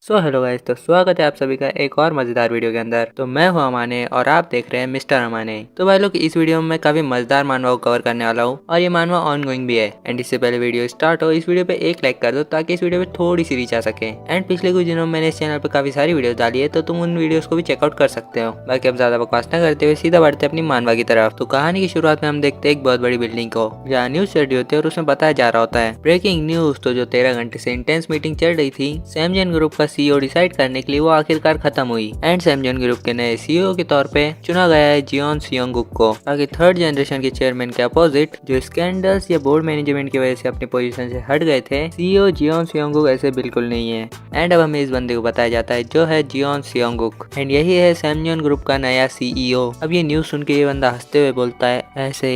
So hello guys, तो स्वागत है आप सभी का एक और मजेदार वीडियो के अंदर। तो मैं हूं अमाने और आप देख रहे हैं मिस्टर अमाने। तो भाई लोग, इस वीडियो में मैं काफी मजेदार मानवा को कवर करने वाला हूं और ये मानवा ऑन गोइंग भी है। एंड इससे पहले वीडियो स्टार्ट हो, इस वीडियो पे एक लाइक कर दो ताकि इस वीडियो पे थोड़ी सी रीच आ सके। एंड पिछले कुछ दिनों में मैंने इस चैनल पर काफी सारी वीडियो डाली है, तो तुम उन वीडियोस को भी चेकआउट कर सकते हो। बाकी अब ज्यादा बकवास न करते हुए सीधा बढ़ते अपनी मानवा की तरफ। तो कहानी की शुरुआत में हम देखते हैं एक बहुत बड़ी बिल्डिंग को, जहाँ न्यूज चल रही होती है और उसमें बताया जा रहा होता है ब्रेकिंग न्यूज। तो जो 13 घंटे से इंटेंस मीटिंग चल रही थी सैमजन ग्रुप का सीईओ डिसाइड करने के लिए, वो आखिरकार खत्म हुई। एंड सैमजन ग्रुप के नए सीईओ के तौर पे चुना गया है जियोन सियोंगुक को, ताकि थर्ड जनरेशन के चेयरमैन के अपोजिट जो स्कैंडल्स या बोर्ड मैनेजमेंट की वजह से अपनी पोजीशन से हट गए थे, सीईओ जियोन सियोंगुक ऐसे बिल्कुल नहीं है। एंड अब हमें इस बंदे को बताया जाता है जो है जियोन सियोंगुक, एंड यही है सैमजन ग्रुप का नया सीईओ। अब ये न्यूज सुन के ये बंदा हंसते हुए बोलता है, ऐसे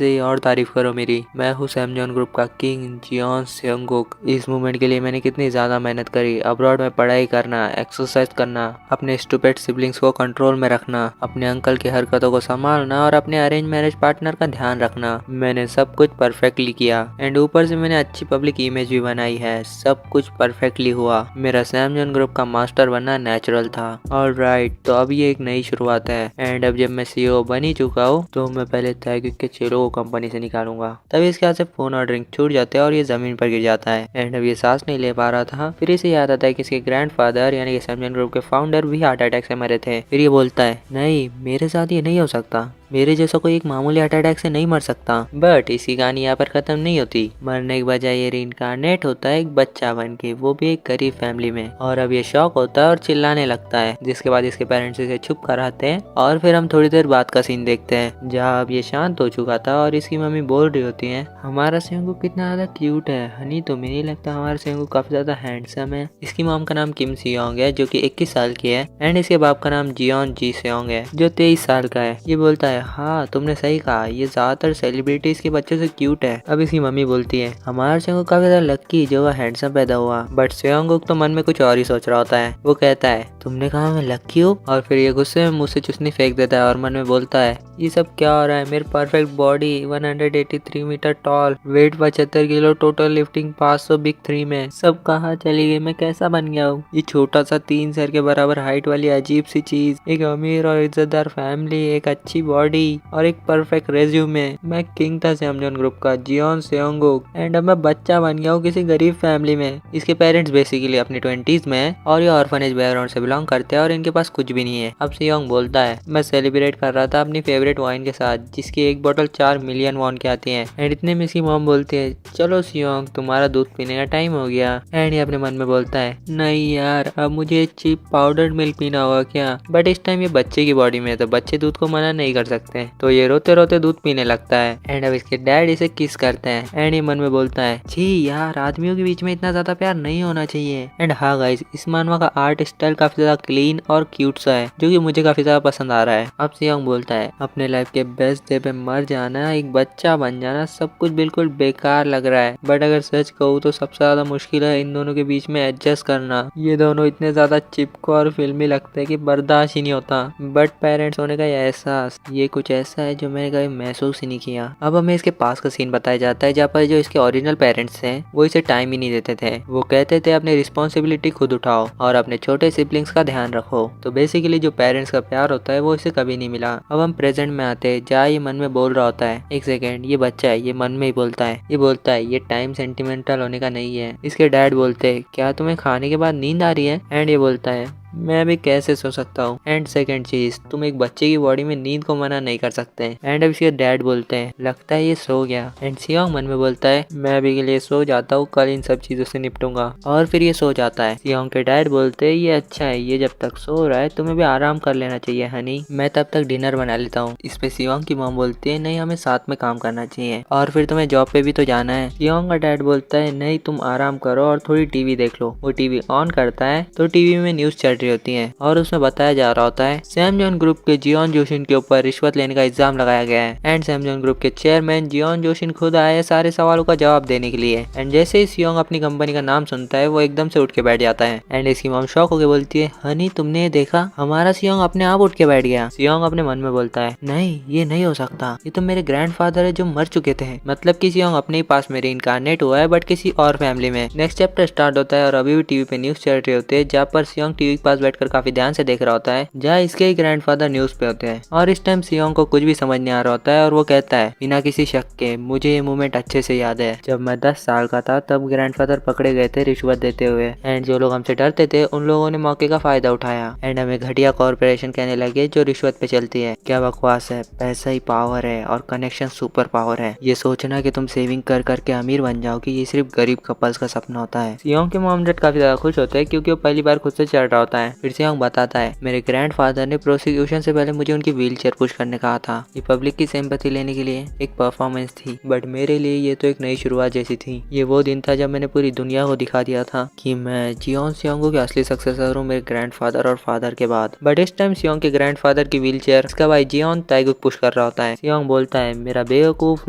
ही और तारीफ करो मेरी, मैं हूँ सैमजन ग्रुप का किंग जियोन सियोंगुक। इस मूवमेंट के लिए मैंने कितनी ज्यादा मेहनत करी, अब्रॉड में पढ़ाई करना, एक्सरसाइज करना, अपने स्टूपिड सिबलिंग्स को कंट्रोल में रखना, अपने अंकल की हरकतों को संभालना और अपने अरेंज मैरिज पार्टनर का ध्यान रखना। मैंने सब कुछ परफेक्टली किया एंड ऊपर से मैंने अच्छी पब्लिक इमेज भी बनाई है। सब कुछ परफेक्टली हुआ। मेरा सैमजन ग्रुप का मास्टर बनना नेचुरल था। ऑलराइट, तो अब ये एक नई शुरुआत है। एंड अब जब मैं सीईओ बन ही चुका हूँ तो मैं पहले तहकीक के चेलों को कंपनी से निकालूंगा। तभी इसके हाथ से फोन और ड्रिंक छूट जाते हैं और ये जमीन पर गिर जाता है। एंड अब ये सांस नहीं ले पा रहा था। फिर इसे याद आता है कि इसके ग्रैंडफादर यानी कि सैमजन ग्रुप के फाउंडर भी हार्ट अटैक से मरे थे। फिर ये बोलता है, नहीं मेरे साथ ये नहीं हो सकता, मेरे जैसा कोई एक मामूली हार्ट अटैक से नहीं मर सकता। बट इसकी कहानी यहाँ पर खत्म नहीं होती। मरने के बजाय ये रीइंकार्नेट होता है एक बच्चा बन के, वो भी एक गरीब फैमिली में। और अब ये शॉक होता है और चिल्लाने लगता है, जिसके बाद इसके पेरेंट्स इसे छुप कर आते हैं। और फिर हम थोड़ी देर बाद का सीन देखते हैं, जहाँ अब ये शांत हो चुका था और इसकी मम्मी बोल रही होती है, हमारा सेंगू कितना ज्यादा क्यूट है हनी, तुम्हें नहीं लगता हमारा सेंगू काफी ज्यादा हैंडसम है। इसकी मॉम का नाम किम सियोंग है जो कि 21 साल की है। एंड इसके बाप का नाम जियोन जी सियोंग है जो 23 साल का है। ये बोलता है, हाँ तुमने सही कहा, ये ज्यादातर सेलिब्रिटीज के बच्चों से क्यूट है। अब इसकी मम्मी बोलती है, हमारा सेंगू काफी ज्यादा लक्की जो वह हैंडसम पैदा हुआ। बट सेयोंगुक तो मन में कुछ और ही सोच रहा होता है। वो कहता है, तुमने कहा मैं लक्की हूँ? और फिर ये गुस्से में मुंह से चुस्नी फेंक देता है और मन में बोलता है, ये सब क्या हो रहा है? मेरी perfect body, 183 metre tall, weight 75 kilo, total lifting 500 big 3 में, सब कहाँ चली गई? मैं कैसा बन गया हूँ? ये छोटा सा 3 सर के बराबर हाइट वाली अजीब सी चीज, एक अमीर और इज्जतदार फैमिली, एक अच्छी बॉडी और एक परफेक्ट रेज्यूमे। मैं किंग था सैमजन ग्रुप का, जियोन सियोंगुक, एंड अब मैं बच्चा बन गया हूँ किसी गरीब फैमिली में। इसके पेरेंट्स बेसिकली अपनी 20s में है और ये ऑर्फनेज बैकग्राउंड से बिलोंग करते हैं और इनके पास कुछ भी नहीं है। अब सियोंग बोलता है, मैं सेलिब्रेट कर रहा था अपनी फेवरेट वाइन के साथ, जिसकी एक बोतल 4 मिलियन वॉन की आती है। एंड इतने में इसकी मॉम बोलती है, चलो सियोंग तुम्हारा दूध पीने का टाइम हो गया। एंड ये अपने मन में बोलता है, नहीं यार अब मुझे चीप पाउडर्ड मिल्क पीना होगा क्या? बट इस टाइम ये बच्चे की बॉडी में है तो बच्चे दूध को मना नहीं कर सकते, तो ये रोते रोते दूध पीने लगता है। एंड अब इसके डैड इसे किस करते हैं। एंड ये मन में बोलता है, छी यार आदमियों के बीच में इतना ज्यादा प्यार नहीं होना चाहिए। एंड हाँ गाइस, इस मानवा का आर्ट स्टाइल काफी ज्यादा क्लीन और क्यूट सा है जो कि मुझे काफी ज्यादा पसंद आ रहा है। अब सियोंग बोलता है, अपने लाइफ के बेस्ट डे पे मर जाना, एक बच्चा बन जाना, सब कुछ बिल्कुल बेकार लग रहा है। बट अगर सच कहूँ तो सबसे ज्यादा मुश्किल है इन दोनों के बीच में एडजस्ट करना। ये दोनों इतने ज्यादा चिपको और फिल्मी लगते हैं कि बर्दाश्त ही नहीं होता। बट पेरेंट्स होने का ये एहसास, ये कुछ ऐसा है जो मैंने कभी महसूस ही नहीं किया। अब हमें इसके पास का सीन बताया जाता है, जहाँ पर जो इसके ओरिजिनल पेरेंट्स हैं वो इसे टाइम ही नहीं देते थे। वो कहते थे अपनी रिस्पॉन्सिबिलिटी खुद उठाओ और अपने छोटे सिबलिंग्स का ध्यान रखो। तो बेसिकली जो पेरेंट्स का प्यार होता है वो इसे कभी नहीं मिला। अब हम प्रेजेंट में आते हैं, जहाँ ये मन में बोल रहा होता है, एक सेकेंड ये बच्चा है, ये मन में ही बोलता है। ये बोलता है, ये टाइम सेंटिमेंटल होने का नहीं है। इसके डैड बोलते हैं, क्या तुम्हें खाने के बाद नींद आ रही है? एंड ये बोलता है, मैं अभी कैसे सो सकता हूँ? एंड सेकंड चीज, तुम एक बच्चे की बॉडी में नींद को मना नहीं कर सकते। एंड अब इसके डैड बोलते हैं, लगता है ये सो गया। एंड सियोंग मन में बोलता है, मैं अभी के लिए सो जाता हूँ, कल इन सब चीजों से निपटूंगा। और फिर ये सो जाता है। सियोंग के डैड बोलते हैं, ये अच्छा है, ये जब तक सो रहा है तुम्हें भी आराम कर लेना चाहिए हनी, मैं तब तक डिनर बना लेता हूँ। इस पे सियोंग की मॉम बोलती है, नहीं हमें साथ में काम करना चाहिए और फिर तुम्हें जॉब पे भी तो जाना है। सियोंग का डैड बोलता है, नहीं तुम आराम करो और थोड़ी टीवी देख लो। वो टीवी ऑन करता है तो टीवी में न्यूज चल रही होती है और उसमें बताया जा रहा होता है सैमजॉन ग्रुप के जियोन जोशिन के ऊपर रिश्वत लेने का इल्जाम लगाया गया है। एंड सैमजॉन ग्रुप के चेयरमैन जियोन जोशिन खुद आए सारे सवालों का जवाब देने के लिए। एंड जैसे ही सियोंग अपनी कंपनी का नाम सुनता है वो एकदम से उठ के बैठ जाता है। एंड इसकी मॉम शॉक होकर बोलती है, हनी तुमने ये देखा, हमारा सियोंग अपने आप उठ के बैठ गया। सियोंग अपने मन में बोलता है, नहीं ये नहीं हो सकता, ये तो मेरे ग्रैंडफादर है जो मर चुके थे। मतलब कि सियोंग अपने ही पास में रीइंकार्नेट हुआ है बट किसी और फैमिली में। नेक्स्ट चैप्टर स्टार्ट होता है और अभी भी टीवी पे न्यूज चल रही होती है जहाँ पर सियोंग टीवी के पास बैठकर काफी ध्यान से देख रहा होता है जहाँ इसके ही ग्रैंडफादर न्यूज पे होते हैं। और इस टाइम सियोंग को कुछ भी समझ नहीं आ रहा होता है और वो कहता है बिना किसी शक के, मुझे ये मूवमेंट अच्छे से याद है, जब मैं 10 साल का था तब ग्रैंडफादर पकड़े गए थे रिश्वत देते हुए। एंड जो लोग हमसे डरते थे उन लोगों ने मौके का फायदा उठाया एंड हमें घटिया कॉर्पोरेशन कहने लगे जो रिश्वत पे चलती है। क्या बकवास है, पैसा ही पावर है और कनेक्शन सुपर पावर है। ये सोचना कि तुम सेविंग कर करके अमीर बन जाओगे ये सिर्फ गरीब कपल्स का सपना होता है। सियोंग के मॉम डैड काफी ज्यादा खुश होते हैं क्योंकि वो पहली बार खुद से चढ़ रहा होता है। फिर सियोंग बताता है, मेरे ग्रैंडफादर ने प्रोसिक्यूशन से पहले मुझे उनकी व्हीलचेयर पुश करने कहा था। ये पब्लिक की सिंपैथी लेने के लिए एक परफॉर्मेंस थी बट मेरे लिए ये तो एक नई शुरुआत जैसी थी। ये वो दिन था जब मैंने पूरी दुनिया को दिखा दिया था कि मैं जियोन सियोंग के असली सक्सेसर हूँ मेरे ग्रैंडफादर और फादर के बाद। बट इस टाइम सियोंग के ग्रैंडफादर की व्हीलचेयर इसका भाई जियोन ताइगुक पुश कर रहा होता है। सियोंग बोलता है, मेरा बेवकूफ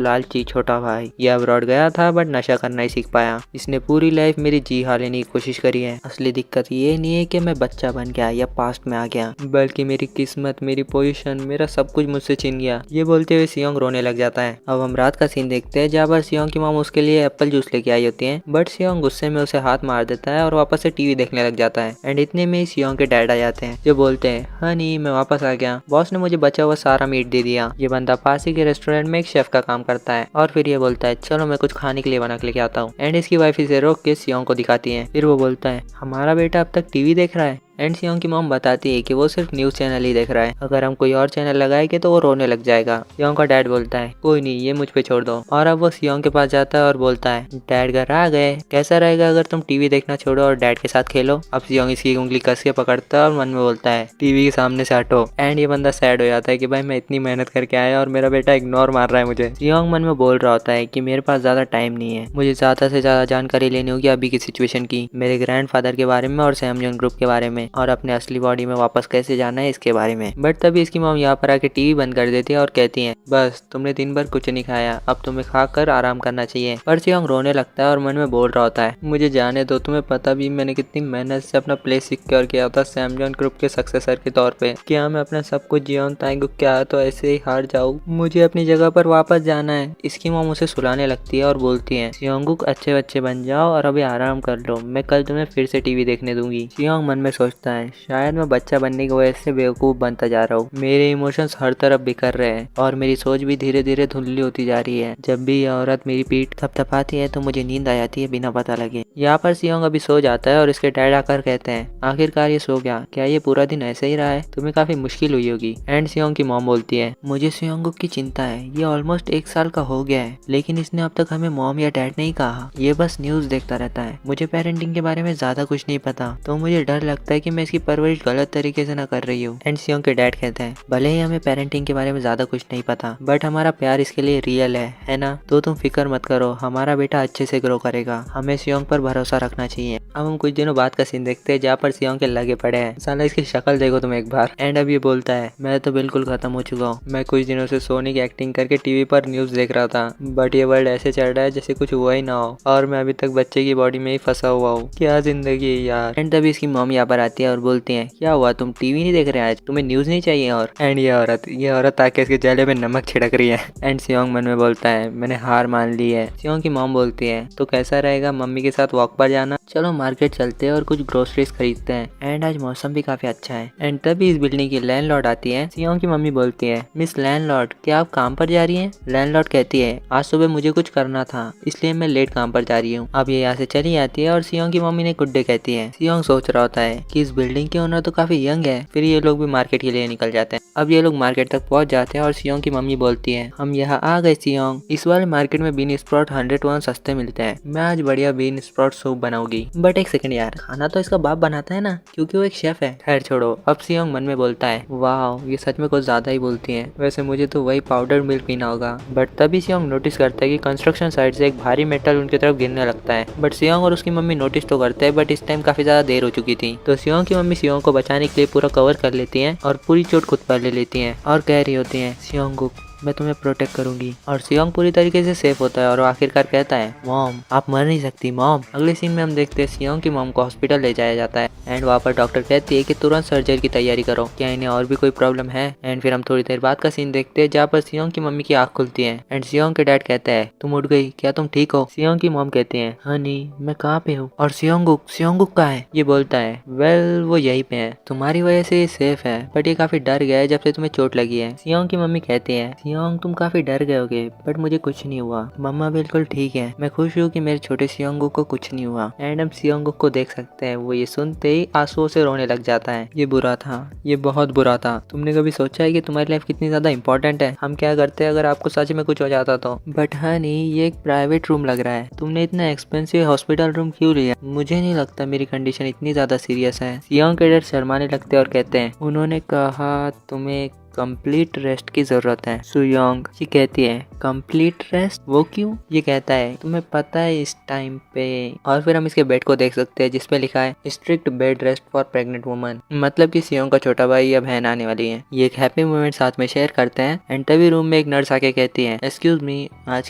लालची छोटा भाई ये अब्रॉड गया था बट नशा करना ही सीख पाया। इसने पूरी लाइफ मेरी जी हां लेने की कोशिश करी है। असली दिक्कत ये नहीं है कि मैं बच्चा बन गया या पास्ट में आ गया, बल्कि मेरी किस्मत, मेरी पोजीशन, मेरा सब कुछ मुझसे छीन गया। ये बोलते हुए सियोंग रोने लग जाता है। अब हम रात का सीन देखते हैं जहाँ पर सियोंग की मॉम उसके लिए एप्पल जूस लेके आई होती है बट सियोंग गुस्से में उसे हाथ मार देता है और वापस से टीवी देखने लग जाता है। एंड इतने में सियोंग के डैड आ जाते हैं जो बोलते हैं, हनी मैं वापस आ गया, बॉस ने मुझे बचा हुआ सारा मीट दे दिया। ये बंदा पास ही के रेस्टोरेंट में एक शेफ का काम करता है और फिर ये बोलता है, चलो मैं कुछ खाने के लिए बना के लेके आता हूँ। एंड इसकी वाइफ इसे रोक के सियोंग को दिखाती है। फिर वो बोलता है, हमारा बेटा अब तक टीवी देख रहा है। एंड सियोंग की मॉम बताती है कि वो सिर्फ न्यूज चैनल ही देख रहा है, अगर हम कोई और चैनल लगाएंगे तो वो रोने लग जाएगा। सियोंग का डैड बोलता है, कोई नहीं ये मुझ पे छोड़ दो। और अब वो सियोंग के पास जाता है और बोलता है, डैड घर आ गए, कैसा रहेगा अगर तुम टीवी देखना छोड़ो और डैड के साथ खेलो। अब सियोंग इसकी उंगली कस के पकड़ता है और मन में बोलता है, टीवी के सामने से हटो। एंड ये बंदा सैड हो जाता है कि भाई मैं इतनी मेहनत करके आया और मेरा बेटा इग्नोर मार रहा है मुझे। सियोंग मन में बोल रहा होता है कि मेरे पास ज्यादा टाइम नहीं है, मुझे ज्यादा से ज्यादा जानकारी लेनी होगी अभी की सिचुएशन की, मेरे ग्रैंडफादर के बारे में और सैमजॉन ग्रुप के बारे में और अपने असली बॉडी में वापस कैसे जाना है इसके बारे में। बट तभी इसकी मॉम यहाँ पर आके टीवी बंद कर देती है और कहती है, बस तुमने दिन भर कुछ नहीं खाया, अब तुम्हें खाकर आराम करना चाहिए। पर सियोंग रोने लगता है और मन में बोल रहा होता है, मुझे जाने दो, तुम्हें पता भी मैंने कितनी मेहनत से अपना प्लेस सिक्योर किया था सैमजॉन ग्रुप के सक्सेसर के तौर पे। क्या मैं अपना सब कुछ जियोन ताइगुक क्या तो ऐसे ही हार जाऊँ? मुझे अपनी जगह पर वापस जाना है। इसकी मॉम उसे सुलाने लगती है और बोलती है, सियोंगुक अच्छे बच्चे बन जाओ और अभी आराम कर लो, मैं कल तुम्हें फिर से टीवी देखने दूंगी। सियोंग मन में सोचता है, शायद मैं बच्चा बनने की वजह से बेवकूफ बनता जा रहा हूँ, मेरे इमोशंस हर तरफ बिखर रहे हैं और मेरी सोच भी धीरे धीरे धुंधली होती जा रही है। जब भी यह औरत मेरी पीठ थपथपाती है तो मुझे नींद आ जाती है बिना पता लगे। यहाँ पर सियोंग अभी सो जाता है और इसके डैड आकर कहते हैं, आखिरकार ये सो गया, क्या ये पूरा दिन ऐसे ही रहा है? तुम्हें काफी मुश्किल हुई होगी। एंड सियोंग की मॉम बोलती है, मुझे सियोंगुक की चिंता है, ये ऑलमोस्ट 1 साल का हो गया है लेकिन इसने अब तक हमें मॉम या डैड नहीं कहा, ये बस न्यूज देखता रहता है। मुझे पेरेंटिंग के बारे में ज्यादा कुछ नहीं पता तो मुझे डर लगता है कि मैं इसकी परवरिश गलत तरीके से न कर रही हूँ। एंड सियोंग के डैड कहते हैं, भले ही हमें पेरेंटिंग के बारे में ज्यादा कुछ नहीं पता बट हमारा प्यार इसके लिए रियल है ना? तो तुम फिक्र मत करो, हमारा बेटा अच्छे से ग्रो करेगा, हमें सियोंग पर भरोसा रखना चाहिए। अब हम कुछ दिनों बाद का सीन देखते हैं जहाँ पर सियोंग के लगे पड़े हैं। साला इसकी शक्ल देखो तुम एक बार। एंड अब ये बोलता है, मैं तो बिल्कुल खत्म हो चुका हूँ, मैं कुछ दिनों से सोने की एक्टिंग करके टीवी पर न्यूज देख रहा था बट ये वर्ल्ड ऐसे चल रहा है जैसे कुछ हुआ ही ना हो और मैं अभी तक बच्चे की बॉडी में ही फंसा हुआ हूँ। क्या जिंदगी है यार। एंड तभी इसकी मॉम यहाँ पर आती है और बोलती है, क्या हुआ तुम टीवी नहीं देख रहे आज, तुम्हें न्यूज नहीं चाहिए? और एंड ये औरत आके इसके चेहरे पे नमक छिड़क रही है। एंड सियोंग मन में बोलता है, मैंने हार मान ली है। सियोंग की मॉम बोलती है, तो कैसा रहेगा मम्मी के साथ वॉक पर जाना? चलो मार्केट चलते हैं और कुछ ग्रोसरीज खरीदते हैं। एंड आज मौसम भी काफी अच्छा है। एंड तभी इस बिल्डिंग की लैंडलॉर्ड आती है। सियोंग की मम्मी बोलती है, मिस लैंडलॉर्ड क्या आप काम पर जा रही हैं? लैंडलॉर्ड कहती है, आज सुबह मुझे कुछ करना था इसलिए मैं लेट काम पर जा रही हूँ। अब ये यहाँ से चली जाती है और सियोंग की मम्मी ने गुड डे कहती है। सियोंग सोच रहा होता है कि इस बिल्डिंग के ओनर तो काफी यंग है। फिर ये लोग भी मार्केट के लिए निकल जाते हैं। अब ये लोग मार्केट तक पहुंच जाते हैं और सियोंग की मम्मी बोलती है, हम यहाँ आ गए सियोंग, इस वाले मार्केट में बीन स्प्राउट 101 सस्ते मिलते हैं, मैं आज बढ़िया बीन स्प्राउट सूप बनाऊंगी। करूंगी। बट एक सेकंड यार, खाना तो इसका बाप बनाता है ना, क्योंकि वो एक शेफ है। खैर छोड़ो। अब सियोंग मन में बोलता है, वाह ये सच में कुछ ज्यादा ही बोलती है, वैसे मुझे तो वही पाउडर मिल्क पीना होगा। बट तभी सियोंग नोटिस करता है कि कंस्ट्रक्शन साइट से एक भारी मेटल उनकी तरफ गिरने लगता है। बट सियोंग और उसकी मम्मी नोटिस तो करते हैं, बट इस टाइम काफी ज्यादा देर हो चुकी थी। तो सियोंग की मम्मी सियोंग को बचाने के लिए पूरा कवर कर लेती है और पूरी चोट खुद पर ले लेती है और कह रही होती है, सियोंग मैं तुम्हें प्रोटेक्ट करूंगी। और सियोंग पूरी तरीके से सेफ होता है और आखिरकार कहता है, मॉम आप मर नहीं सकती मॉम। अगले सीन में हम देखते हैं सियोंग की मॉम को हॉस्पिटल ले जाया जाता है एंड वहाँ पर डॉक्टर कहती है कि तुरंत सर्जरी की तैयारी करो, क्या इन्हें और भी कोई प्रॉब्लम है। एंड फिर हम थोड़ी देर बाद का सीन देखते हैं जहाँ पर सियोंग की मम्मी की आंख खुलती है एंड सियोंग के डैड कहता है, तुम उठ गई, क्या तुम ठीक हो। सियोंग की मॉम कहती है, हनी मैं कहाँ पे हूँ। और सियोंगुक कहाँ है। ये बोलता है, वेल वो यहीं पे है, तुम्हारी वजह से ये सेफ है, बट ये काफी डर गया है जब से तुम्हें चोट लगी है। सियोंग की मम्मी कहती है, सियोंग तुम काफी डर गए होगे, बट मुझे कुछ नहीं हुआ, मम्मा बिल्कुल ठीक है, मैं खुश हूँ कि मेरे छोटे सियोंगुक को कुछ नहीं हुआ। एंड हम सियोंगुक को देख सकते हैं, वो ये सुनते ही आंसुओं से रोने लग जाता है। ये बुरा था, ये बहुत बुरा था। तुमने कभी सोचा है कि तुम्हारी लाइफ कितनी ज्यादा इंपॉर्टेंट है, हम क्या करते अगर आपको सच में कुछ हो जाता तो। बट हनी ये एक प्राइवेट रूम लग रहा है, तुमने इतना एक्सपेंसिव हॉस्पिटल रूम क्यों लिया। मुझे नहीं लगता मेरी कंडीशन इतनी ज्यादा सीरियस है। सियोंग के डैड शर्माने लगते और कहते हैं, उन्होंने कहा तुम्हें कंप्लीट रेस्ट की जरूरत है। सुयोंग ये कहती है, कंप्लीट रेस्ट, वो क्यों। ये कहता है, तुम्हें पता है इस टाइम पे। और फिर हम इसके बेड को देख सकते हैं जिसपे लिखा है strict bed rest for pregnant woman, मतलब कि सियोंग का छोटा भाई या बहन आने वाली है। ये एक हैप्पी मोमेंट साथ में शेयर करते हैं एंड तभी रूम में एक नर्स आके कहती है, एक्सक्यूज मी आज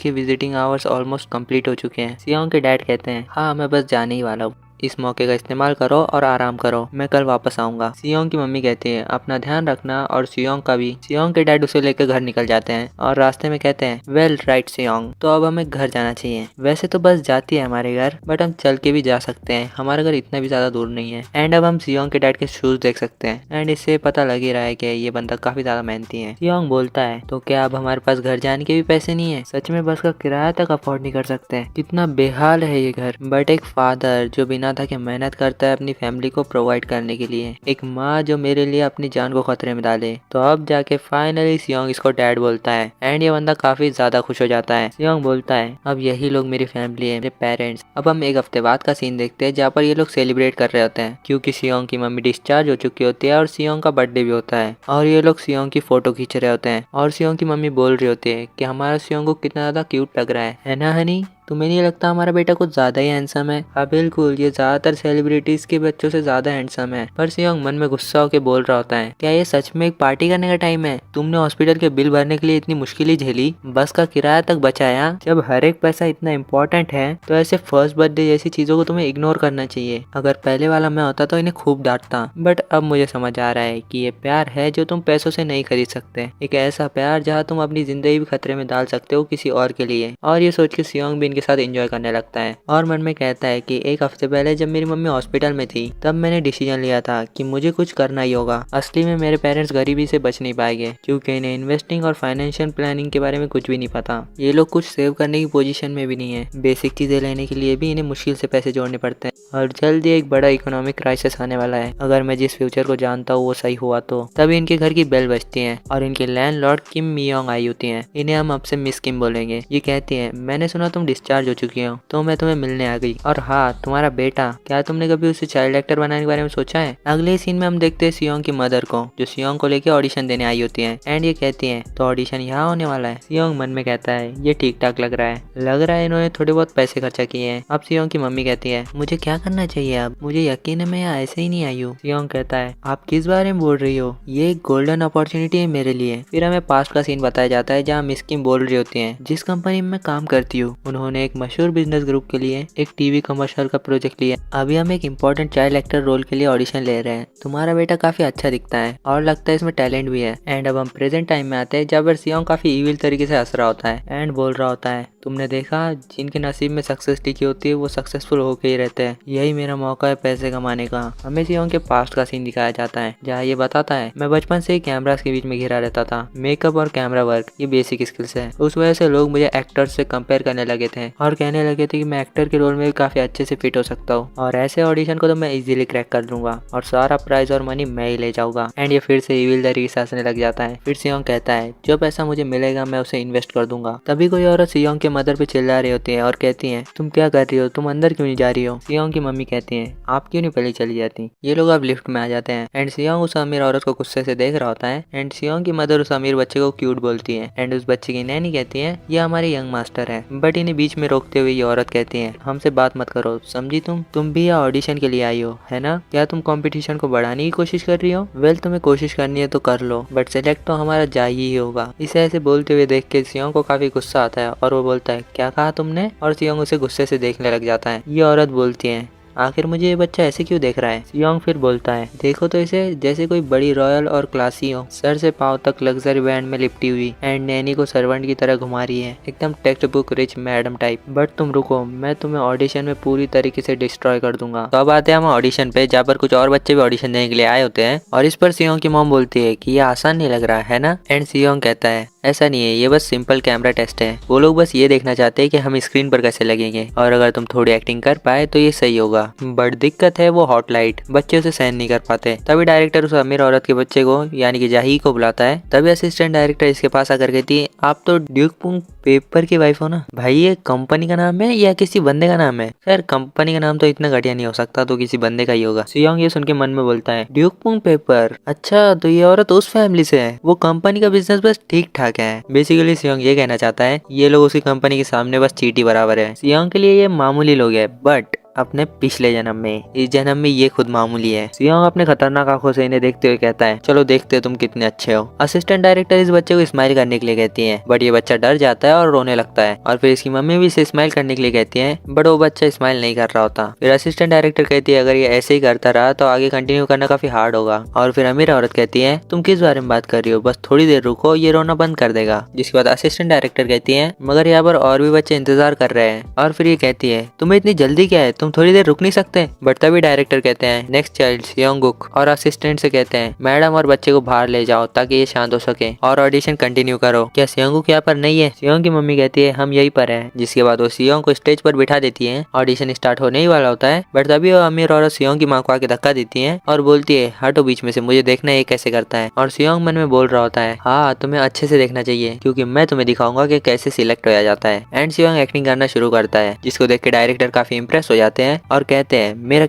के विजिटिंग आवर्स ऑलमोस्ट कंप्लीट हो चुके हैं। सियोंग के डैड कहते हैं, हाँ मैं बस जाने ही वाला हूँ, इस मौके का इस्तेमाल करो और आराम करो, मैं कल वापस आऊंगा। सियोंग की मम्मी कहती है, अपना ध्यान रखना और सियोंग का भी। सियोंग के डैड उसे लेकर घर निकल जाते हैं और रास्ते में कहते हैं, वेल राइट सियोंग, तो अब हमें घर जाना चाहिए। वैसे तो बस जाती है हमारे घर, बट हम चल के भी जा सकते हैं, हमारा घर इतना भी ज्यादा दूर नहीं है। एंड अब हम सियोंग के डैड के शूज देख सकते हैं एंड इससे पता लग ही रहा है कि ये बंदा काफी ज्यादा मेहनती है। सियोंग बोलता है, तो क्या अब हमारे पास घर जाने के भी पैसे नहीं है, सच में बस का किराया तक अफोर्ड नहीं कर सकते, कितना बेहाल है ये घर। बट एक फादर जो बिना थके मेहनत करता है अपनी फैमिली को प्रोवाइड करने के लिए, एक माँ जो मेरे लिए अपनी जान को खतरे में डाले, तो अब जाके फाइनली सियोंग इसको डैड बोलता है एंड ये बंदा काफी ज्यादा खुश हो जाता है। सियोंग बोलता है, अब यही लोग मेरी फैमिली है, मेरे पेरेंट्स। अब हम एक हफ्ते बाद का सीन देखते हैं जहाँ पर ये लोग सेलिब्रेट कर रहे होते हैं क्योंकि सियोंग की मम्मी डिस्चार्ज हो चुकी होती है और सियोंग का बर्थडे भी होता है और ये लोग सियोंग की फोटो खींच रहे होते हैं और सियोंग की मम्मी बोल रही होती है कि हमारा सियोंग को कितना ज्यादा क्यूट लग रहा है ना हनी, तुम्हें नहीं लगता हमारा बेटा कुछ ज्यादा ही हैंडसम है। हाँ बिल्कुल, ये ज्यादातर सेलिब्रिटीज के बच्चों से ज्यादा हैंडसम है। पर सियोंग मन में गुस्सा होकर बोल रहा होता है, क्या ये सच में एक पार्टी करने का टाइम है। तुमने हॉस्पिटल के बिल भरने के लिए इतनी मुश्किलें झेली, बस का किराया तक बचाया। जब हर एक पैसा इतना इम्पोर्टेंट है तो ऐसे फर्स्ट बर्थडे जैसी चीजों को तुम्हें इग्नोर करना चाहिए। अगर पहले वाला मैं होता तो इन्हें खूब डांटता, बट अब मुझे समझ आ रहा है कि ये प्यार है जो तुम पैसों से नहीं खरीद सकते, एक ऐसा प्यार जहाँ तुम अपनी जिंदगी भी खतरे में डाल सकते हो किसी और के लिए। और ये सोच के सियोंग भी इनके साथ एंजॉय करने लगता है और मन में कहता है कि एक हफ्ते पहले जब मेरी मम्मी हॉस्पिटल में थी तब मैंने डिसीजन लिया था कि मुझे कुछ करना ही होगा। असली में मेरे पेरेंट्स गरीबी से बच नहीं पाएंगे क्योंकि इन्हें इन्वेस्टिंग और फाइनेंशियल प्लानिंग के बारे में कुछ भी नहीं पता। ये लोग कुछ सेव करने की पोजीशन में भी नहीं है, बेसिक चीजें लेने के लिए भी इन्हें मुश्किल से पैसे जोड़ने पड़ते हैं और जल्द ही एक बड़ा इकोनॉमिक क्राइसिस आने वाला है। अगर मैं जिस फ्यूचर को जानता हूँ वो सही हुआ तो। तभी इनके घर की बेल बजती है और इनके लैंडलॉर्ड किम मियोंग आई होती है। इन्हें हम आपसे मिस किम बोलेंगे। ये कहती है, मैंने सुना तुम डिस्चार्ज हो चुकी हो तो मैं तुम्हें मिलने आ गई। और हाँ, तुम्हारा बेटा, क्या तुमने कभी उसे चाइल्ड एक्टर बनाने के बारे में सोचा है। अगले सीन में हम देखते हैं सियोंग की मदर को जो सियोंग को लेकर ऑडिशन देने आई होती है एंड ये कहती है, तो ऑडिशन यहाँ होने वाला है। सियोंग मन में कहता है, ये ठीक ठाक लग रहा है इन्होंने थोड़े बहुत पैसे खर्चा किए हैं। अब सियोंग की मम्मी कहती है, मुझे क्या करना चाहिए अब, मुझे यकीन है मैं यहाँ ऐसे ही नहीं आई हूँ। सियोंग कहता है, आप किस बारे में बोल रही हो, ये एक गोल्डन अपॉर्चुनिटी है मेरे लिए। फिर हमें पास्ट का सीन बताया जाता है जहाँ मिस किम बोल रही होती है, जिस कंपनी में मैं काम करती हूँ उन्होंने एक मशहूर बिजनेस ग्रुप के लिए एक टीवी कमर्शियल का प्रोजेक्ट लिया। अभी हम एक इम्पोर्टेंट चाइल्ड एक्टर रोल के लिए ऑडिशन ले रहे हैं। तुम्हारा बेटा काफी अच्छा दिखता है और लगता है इसमें टैलेंट भी है। एंड अब हम प्रेजेंट टाइम में आते हैं जहाँ पर सियोंग काफी इविल तरीके से हंस रहा होता है एंड बोल रहा होता है, तुमने देखा जिनके नसीब में सक्सेस लिखी होती है वो सक्सेसफुल होके ही रहते हैं, यही मेरा मौका है पैसे कमाने का। हमें सियोंग के पास्ट का सीन दिखाया जाता है जहाँ ये बताता है, मैं बचपन से ही कैमरास के बीच में घिरा रहता था, मेकअप और कैमरा वर्क ये बेसिक स्किल्स है। उस वजह से लोग मुझे एक्टर्स से कंपेयर करने लगे थे और कहने लगे थे कि मैं एक्टर के रोल में भी काफी अच्छे से फिट हो सकता हूँ और ऐसे ऑडिशन को तो मैं इजीली क्रैक कर लूंगा और सारा प्राइज और मनी मैं ही ले जाऊंगा। एंड ये फिर से इविल तरीके से हंसने लग जाता है। फिर सियोंग कहता है, जो पैसा मुझे मिलेगा मैं उसे इन्वेस्ट कर दूंगा। तभी कोई औरत सियोंग के मदर पे चिल्ला रही होती है और कहती हैं तुम क्या कर रही हो, तुम अंदर क्यों नहीं जा रही हो। सियोंग की मम्मी कहती हैं आप क्यों नहीं पहले चली जाती। ये लोग अब लिफ्ट में आ जाते हैं एंड सियोंग उस अमीर औरत को गुस्से से देख रहा होता है एंड सियोंग की मदर उस अमीर बच्चे को क्यूट बोलती है एंड उस बच्चे की नैनी कहती है ये हमारे यंग मास्टर है। बट इन्हें बीच में रोकते हुए ये औरत कहती है हमसे बात मत करो, समझी। तुम भी यहाँ ऑडिशन के लिए आई हो है ना। क्या तुम कंपटीशन को बढ़ाने की कोशिश कर रही हो। वेल तुम्हें कोशिश करनी है तो कर लो, बट सिलेक्ट तो हमारा जा ही होगा। इसे ऐसे बोलते हुए देख के सियोंग को काफी गुस्सा आता है और वो बोलता है क्या कहा तुमने, और सियोंग उसे गुस्से से देखने लग जाता है। ये औरत बोलती है आखिर मुझे ये बच्चा ऐसे क्यों देख रहा है। सियोंग फिर बोलता है देखो तो इसे जैसे कोई बड़ी रॉयल और क्लासी हो, सर से पांव तक लग्जरी बैंड में लिपटी हुई एंड नैनी को सर्वेंट की तरह घुमा रही है, एकदम text book rich madam type. But तुम रुको, मैं तुम्हें ऑडिशन में पूरी तरीके से डिस्ट्रॉय कर दूंगा। तो अब आते हैं हम ऑडिशन पे, जहाँ पर कुछ और बच्चे भी ऑडिशन देने के लिए आए होते हैं और इस पर सियोंग की मॉम बोलती है कि ये आसान नहीं लग रहा है ना। एंड सियोंग कहता है ऐसा नहीं है, ये बस सिंपल कैमरा टेस्ट है। वो लोग बस ये देखना चाहते हैं कि हम स्क्रीन पर कैसे लगेंगे और अगर तुम थोड़ी एक्टिंग कर पाए तो ये सही होगा। बट दिक्कत है वो हॉट लाइट, बच्चे उसे सहन नहीं कर पाते। तभी डायरेक्टर उस अमीर औरत के बच्चे को यानी कि जाही को बुलाता है। तभी असिस्टेंट डायरेक्टर इसके पास आकर कहती है आप तो ड्यूक पुंग पेपर की वाइफ हो ना। भाई ये कंपनी का नाम है या किसी बंदे का नाम है। खैर कंपनी का नाम तो इतना घटिया नहीं हो सकता, तो किसी बंदे का ही होगा। सियोंग ये सुन के मन में बोलता है ड्यूक पुंग पेपर, अच्छा तो ये औरत उस फैमिली से है। वो कंपनी का बिजनेस बस ठीक ठाक है। बेसिकली सियोंग ये कहना चाहता है ये लोग उसकी कंपनी के सामने बस चींटी बराबर है। सियोंग के लिए ये मामूली लोग है, बट अपने पिछले जन्म में, इस जन्म में ये खुद मामूली है। सियोंग अपने खतरनाक आंखों से इन्हें देखते हुए कहता है चलो देखते हो तुम कितने अच्छे हो। असिस्टेंट डायरेक्टर इस बच्चे को स्माइल करने के लिए कहती है, बट ये बच्चा डर जाता है और रोने लगता है। और फिर इसकी मम्मी भी इसे स्माइल करने के लिए कहती है, बट वो बच्चा स्माइल नहीं कर रहा होता। फिर असिस्टेंट डायरेक्टर कहती है अगर ये ऐसे ही करता रहा तो आगे कंटिन्यू करना काफी हार्ड होगा। और फिर अमीर औरत कहती है तुम किस बारे में बात कर रही हो, बस थोड़ी देर रुको, ये रोना बंद कर देगा। जिसके बाद असिस्टेंट डायरेक्टर कहती है मगर यहाँ पर और भी बच्चे इंतजार कर रहे हैं। और फिर ये कहती है तुम्हें इतनी जल्दी क्या है, तुम थोड़ी देर रुक नहीं सकते। बट तभी डायरेक्टर कहते हैं नेक्स्ट चाइल्ड सियोंगुक, और असिस्टेंट से कहते हैं मैडम और बच्चे को बाहर ले जाओ ताकि ये शांत हो सके और ऑडिशन कंटिन्यू करो। क्या सियोंगुक यहाँ पर नहीं है। सियोंग की मम्मी कहती है हम यहीं पर हैं। जिसके बाद वो सियोंग को स्टेज पर बिठा देती है। ऑडिशन स्टार्ट होने ही वाला होता है, बट तभी वो अमीर औरत सियोंग की माँ को आके धक्का देती है और बोलती है हटो बीच में से, मुझे देखना है ये कैसे करता है। और सियोंग मन में बोल रहा होता है हाँ तुम्हें अच्छे से देखना चाहिए क्योंकि मैं तुम्हें दिखाऊंगा कि कैसे सिलेक्ट होया जाता है। एंड सियोंग एक्टिंग करना शुरू करता है, जिसको देख के डायरेक्टर काफी इंप्रेस हो जाते हैं और कहते हैं मेरा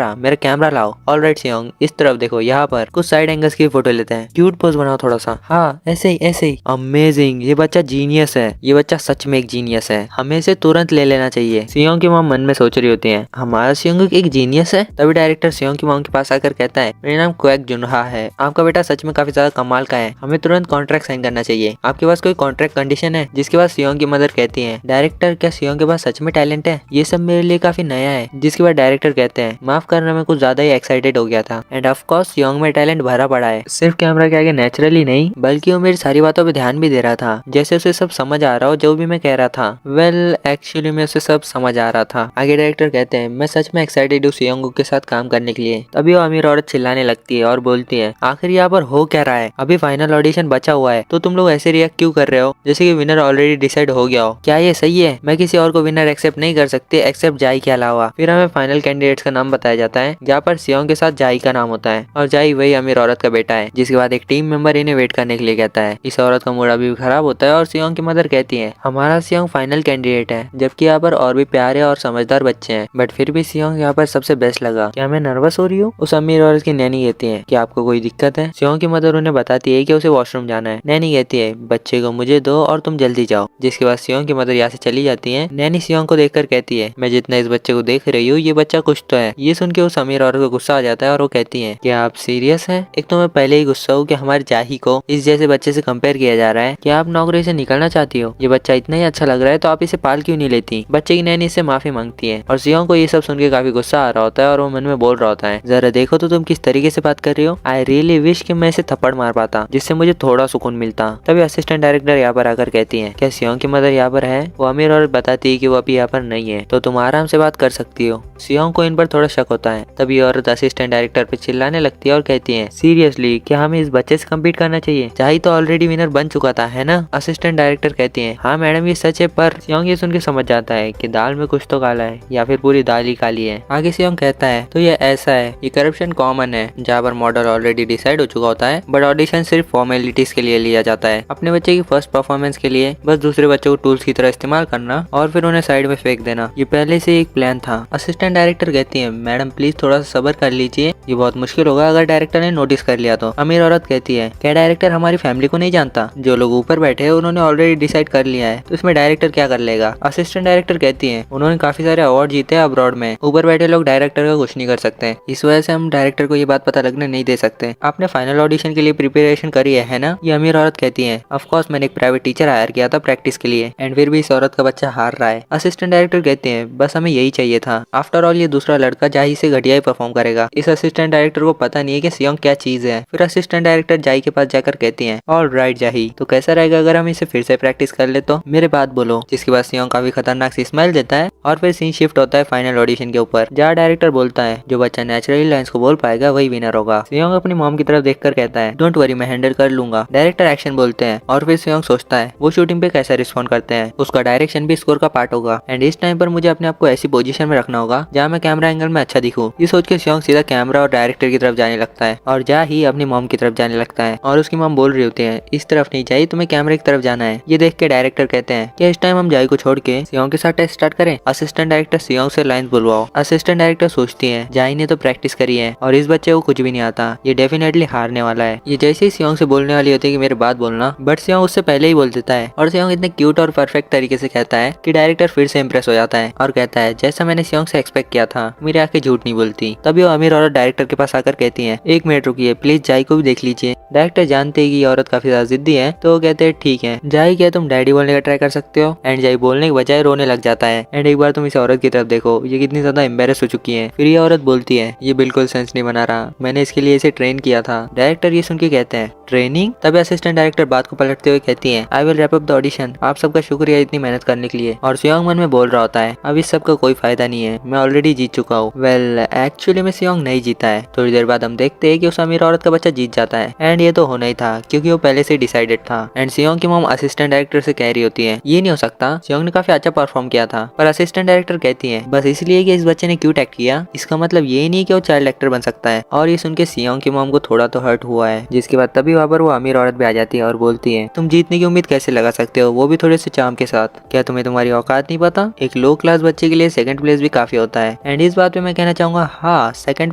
कैमरा लाओ। ऑलराइट सियोंग इस तरफ देखो, यहाँ पर कुछ साइड एंगल्स की फोटो लेते हैं, क्यूट पोज बनाओ थोड़ा सा। हाँ ऐसे ही। अमेजिंग, ये बच्चा जीनियस है, ये बच्चा सच में एक जीनियस है, हमें इसे तुरंत ले लेना चाहिए। सियोंग की मॉम मन में सोच रही होती है हमारा सियोंग एक जीनियस है। तभी डायरेक्टर सियोंग की मॉम के पास आकर कहता है मेरा नाम क्वेक जुनहा है, आपका बेटा सच में काफी ज्यादा कमाल का है, हमें तुरंत कॉन्ट्रैक्ट साइन करना चाहिए। आपके पास कोई कॉन्ट्रैक्ट कंडीशन है। जिसके बाद सियोंग की मदर कहती है डायरेक्टर क्या सियोंग के पास सच में टैलेंट है, ये सब मेरे लिए काफी नया है। जिसके बाद डायरेक्टर कहते हैं माफ करना मैं कुछ ज्यादा ही एक्साइटेड हो गया था। एंड ऑफ कोर्स सियोंग में टैलेंट भरा पड़ा है, सिर्फ कैमरा के आगे नेचुरली नहीं बल्कि वो मेरी सारी बातों पे ध्यान भी दे रहा था, जैसे उसे सब समझ आ रहा हो जो भी मैं कह रहा था। वेल एक्चुअली में उसे सब समझ आ रहा था। आगे डायरेक्टर कहते हैं मैं सच में एक्साइटेड हूँ सियोंग के साथ काम करने के लिए। तभी वो अमीर औरत चिल्लाने लगती है और बोलती है आखिर यहाँ पर हो क्या रहा है, अभी फाइनल ऑडिशन बचा हुआ है तो तुम लोग ऐसे रिएक्ट क्यों कर रहे हो जैसे कि विनर ऑलरेडी डिसाइड हो गया हो। क्या ये सही है। मैं किसी और को विनर एक्सेप्ट नहीं कर सकती एक्सेप्ट जाई के अलावा। फिर हमें फाइनल कैंडिडेट्स का नाम बताया जाता है, जहाँ पर सियोंग के साथ जाई का नाम होता है और जाई वही अमीर औरत का बेटा है। जिसके बाद एक टीम मेंबर इन्हें वेट करने के लिए कहता है। इस औरत का मूड अभी भी खराब होता है और सियोंग की मदर कहती है हमारा सियोंग फाइनल कैंडिडेट है, जबकि यहाँ पर और भी प्यारे और समझदार बच्चे हैं, बट फिर भी सियोंग यहाँ पर सबसे बेस्ट लगा। क्या मैं नर्वस हो रही हूँ। उस अमीर औरत की नैनी कहती है कि आपको कोई दिक्कत है। सियोंग की मदर उन्हें बताती है कि उसे वॉशरूम जाना है। नैनी कहती है बच्चे को मुझे दो और तुम जल्दी जाओ। जिसके बाद सियोंग की मदर यहाँ से चली जाती है। नैनी सियोंग को देखकर कहती है मैं जितना इस बच्चे को देख रही हूँ ये बच्चा कुछ तो है। ये सुन के उस अमीर औरत को गुस्सा आ जाता है और वो कहती है क्या आप सीरियस हैं। एक तो मैं पहले ही गुस्सा हूँ कि हमारे जाही को इस जैसे बच्चे से कंपेयर किया जा रहा है। क्या आप नौकरी से निकलना चाहती हो। ये बच्चा इतना ही अच्छा लग रहा है तो आप इसे पाल क्यों नहीं लेती। बच्चे की नैनी इससे माफी मांगती है और सियोंग को ये सब सुन के काफी गुस्सा आ रहा होता है और वो मन में बोल रहा होता है जरा देखो तो तुम किस तरीके से बात कर रही हो। आई रियली विश कि मैं इसे थप्पड़ मार पाता जिससे मुझे थोड़ा सुकून मिलता। तभी असिस्टेंट डायरेक्टर यहाँ पर आकर कहती है क्या सियोंग की मदर यहाँ पर है। वो अमीर औरत बताती है कि वो अभी यहाँ पर नहीं है तो तुम आराम से बात कर सकती सकती हो। सियोंग को इन पर थोड़ा शक होता है। तभी औरत असिस्टेंट डायरेक्टर पे चिल्लाने लगती है और कहती है, सीरियसली क्या हमें इस बच्चे से कम्पीट करना चाहिए? जाही तो ऑलरेडी विनर बन चुका था, है ना? असिस्टेंट डायरेक्टर कहती है, हाँ मैडम ये सच है, पर सियोंग ये सुन के समझ जाता है कि दाल में कुछ तो काला है या फिर पूरी दाल ही काली है। आगे सियोंग कहता है, तो ये ऐसा है, ये करप्शन कॉमन है जहाँ पर मॉडल ऑलरेडी डिसाइड हो चुका होता है, बट ऑडिशन सिर्फ फॉर्मेलिटीज के लिए लिया जाता है। अपने बच्चे की फर्स्ट परफॉर्मेंस के लिए बस दूसरे बच्चों को टूल्स की तरह इस्तेमाल करना और फिर उन्हें साइड में फेंक देना, ये पहले से एक प्लान था। असिस्टेंट डायरेक्टर कहती है, मैडम प्लीज थोड़ा सा सब्र कर लीजिए, ये बहुत मुश्किल होगा अगर डायरेक्टर ने नोटिस कर लिया तो। अमीर औरत कहती है, क्या डायरेक्टर हमारी फैमिली को नहीं जानता? जो लोग ऊपर बैठे हैं उन्होंने ऑलरेडी डिसाइड कर लिया है, तो इसमें डायरेक्टर क्या कर लेगा? असिस्टेंट डायरेक्टर कहती है, उन्होंने काफी सारे अवार्ड जीते हैं अब्रॉड में, ऊपर बैठे लोग डायरेक्टर का कुछ नहीं कर सकते, इस वजह से हम डायरेक्टर को ये बात पता लगने नहीं दे सकते। आपने फाइनल ऑडिशन के लिए प्रिपरेशन करी है ना? ये अमीर औरत कहती है, ऑफ कोर्स मैंने एक प्राइवेट टीचर हायर किया था प्रैक्टिस के लिए, एंड फिर भी इस औरत का बच्चा हार रहा है। असिस्टेंट डायरेक्टर कहते हैं, बस हमें यही चाहिए था, आफ्टर ऑल ये दूसरा लड़का जाही से घटिया ही परफॉर्म करेगा। इस असिस्टेंट डायरेक्टर को पता नहीं है कि सियोंग क्या चीज है। फिर असिस्टेंट डायरेक्टर जाही के पास जाकर कहती है, ऑल राइट जाही, तो कैसा रहेगा अगर हम इसे फिर से प्रैक्टिस कर ले तो? मेरे बात बोलो। जिसके बाद सियोंग काफी खतरनाक सी स्माइल देता है और फिर सीन शिफ्ट होता है फाइनल ऑडिशन के ऊपर, जहाँ डायरेक्टर बोलता है, जो बच्चा नेचुरली लाइंस को बोल पाएगा वही विनर होगा। सियोंग अपनी मॉम की तरफ देखकर कहता है, डोंट वरी मैं हैंडल कर लूंगा। डायरेक्टर एक्शन बोलते हैं और फिर सियोंग सोचता है वो शूटिंग पे कैसा रिस्पॉन्ड करते हैं, उसका डायरेक्शन भी स्कोर का पार्ट होगा, एंड इस टाइम पर मुझे अपने आप को ऐसी पोजीशन में रखना होगा जहाँ मैं कैमरा एंगल में अच्छा दिखूं। ये सोच के सियोंग सीधा कैमरा और डायरेक्टर की तरफ जाने लगता है और जा ही अपनी मॉम की तरफ जाने लगता है, और उसकी मॉम बोल रही होती है, इस तरफ नहीं चाहिए, तुम्हें कैमरे की तरफ जाना है। ये देख के डायरेक्टर कहते हैं, क्या इस टाइम हम जाई को छोड़ के सियोंग के साथ टेस्ट स्टार्ट करें? असिस्टेंट डायरेक्टर सियोंग से लाइंस बुलवाओ। असिस्टेंट डायरेक्टर सोचती है, जाई ने तो प्रैक्टिस करी है और इस बच्चे को कुछ भी नहीं आता, ये डेफिनेटली हारने वाला है। ये जैसे ही सियोंग से बोलने वाली होती है कि मेरे बात बोलना, बट सियोंग उससे पहले ही बोल देता है, और सियोंग इतने क्यूट और परफेक्ट तरीके से कहता है कि डायरेक्टर फिर से इंप्रेस हो जाता है और कहता है, जैसा मैंने सियोंग से एक्सपेक्ट किया था, मेरी आंखें झूठ नहीं बोलती। तभी वो अमीर औरत डायरेक्टर के पास आकर कहती है, एक मिनट रुकिए प्लीज, जाई को भी देख लीजिए। डायरेक्टर जानते हैं कि औरत काफी ज्यादा जिद्दी है, तो वो कहते हैं, ठीक है जाई, क्या तुम डैडी बोलने का ट्राई कर सकते हो? एंड जाई बोलने के बजाय रोने लग जाता है, एंड एक बार तुम इस औरत की तरफ देखो, ये कितनी ज्यादा एम्बेरस हो चुकी है। फिर ये औरत बोलती है, ये बिल्कुल सेंस नहीं बना रहा, मैंने इसके लिए इसे ट्रेन किया था। डायरेक्टर ये सुन के कहते हैं, ट्रेनिंग? तभी असिस्टेंट डायरेक्टर बात को पलटते हुए कहती है, I will wrap up the audition, आप सबका शुक्रिया इतनी मेहनत करने के लिए। और सियोंग मन में बोल रहा होता है, अब इस सब का कोई फायदा नहीं है, मैं ऑलरेडी जीत चुका हूँ। वेल एक्चुअली में सियोंग नहीं जीता है। थोड़ी देर बाद हम देखते हैं कि उस अमीर औरत का बच्चा जीत जाता है, एंड ये तो होना ही था क्योंकि वो पहले से डिसाइडेड था। एंड सियोंग की मॉम असिस्टेंट डायरेक्टर से कह रही होती है, ये नहीं हो सकता, सियोंग ने काफी अच्छा परफॉर्म किया था। पर असिस्टेंट डायरेक्टर कहती है, बस इसलिए कि इस बच्चे ने क्यूट एक्ट किया, इसका मतलब ये नहीं कि वो चाइल्ड एक्टर बन सकता है। और ये सुन के सियोंग की मॉम को थोड़ा तो हर्ट हुआ है। जिसके बाद तभी वहाँ पर वो अमीर औरत भी आ जाती है और बोलती है, तुम जीतने की उम्मीद कैसे लगा सकते हो, वो भी थोड़े से चार्म के साथ? क्या तुम्हें तुम्हारी औकात नहीं पता? एक लो क्लास बच्चे के लिए सेकंड प्लेस भी काफी होता है। एंड इस बात पे मैं कहना चाहूंगा, हाँ सेकंड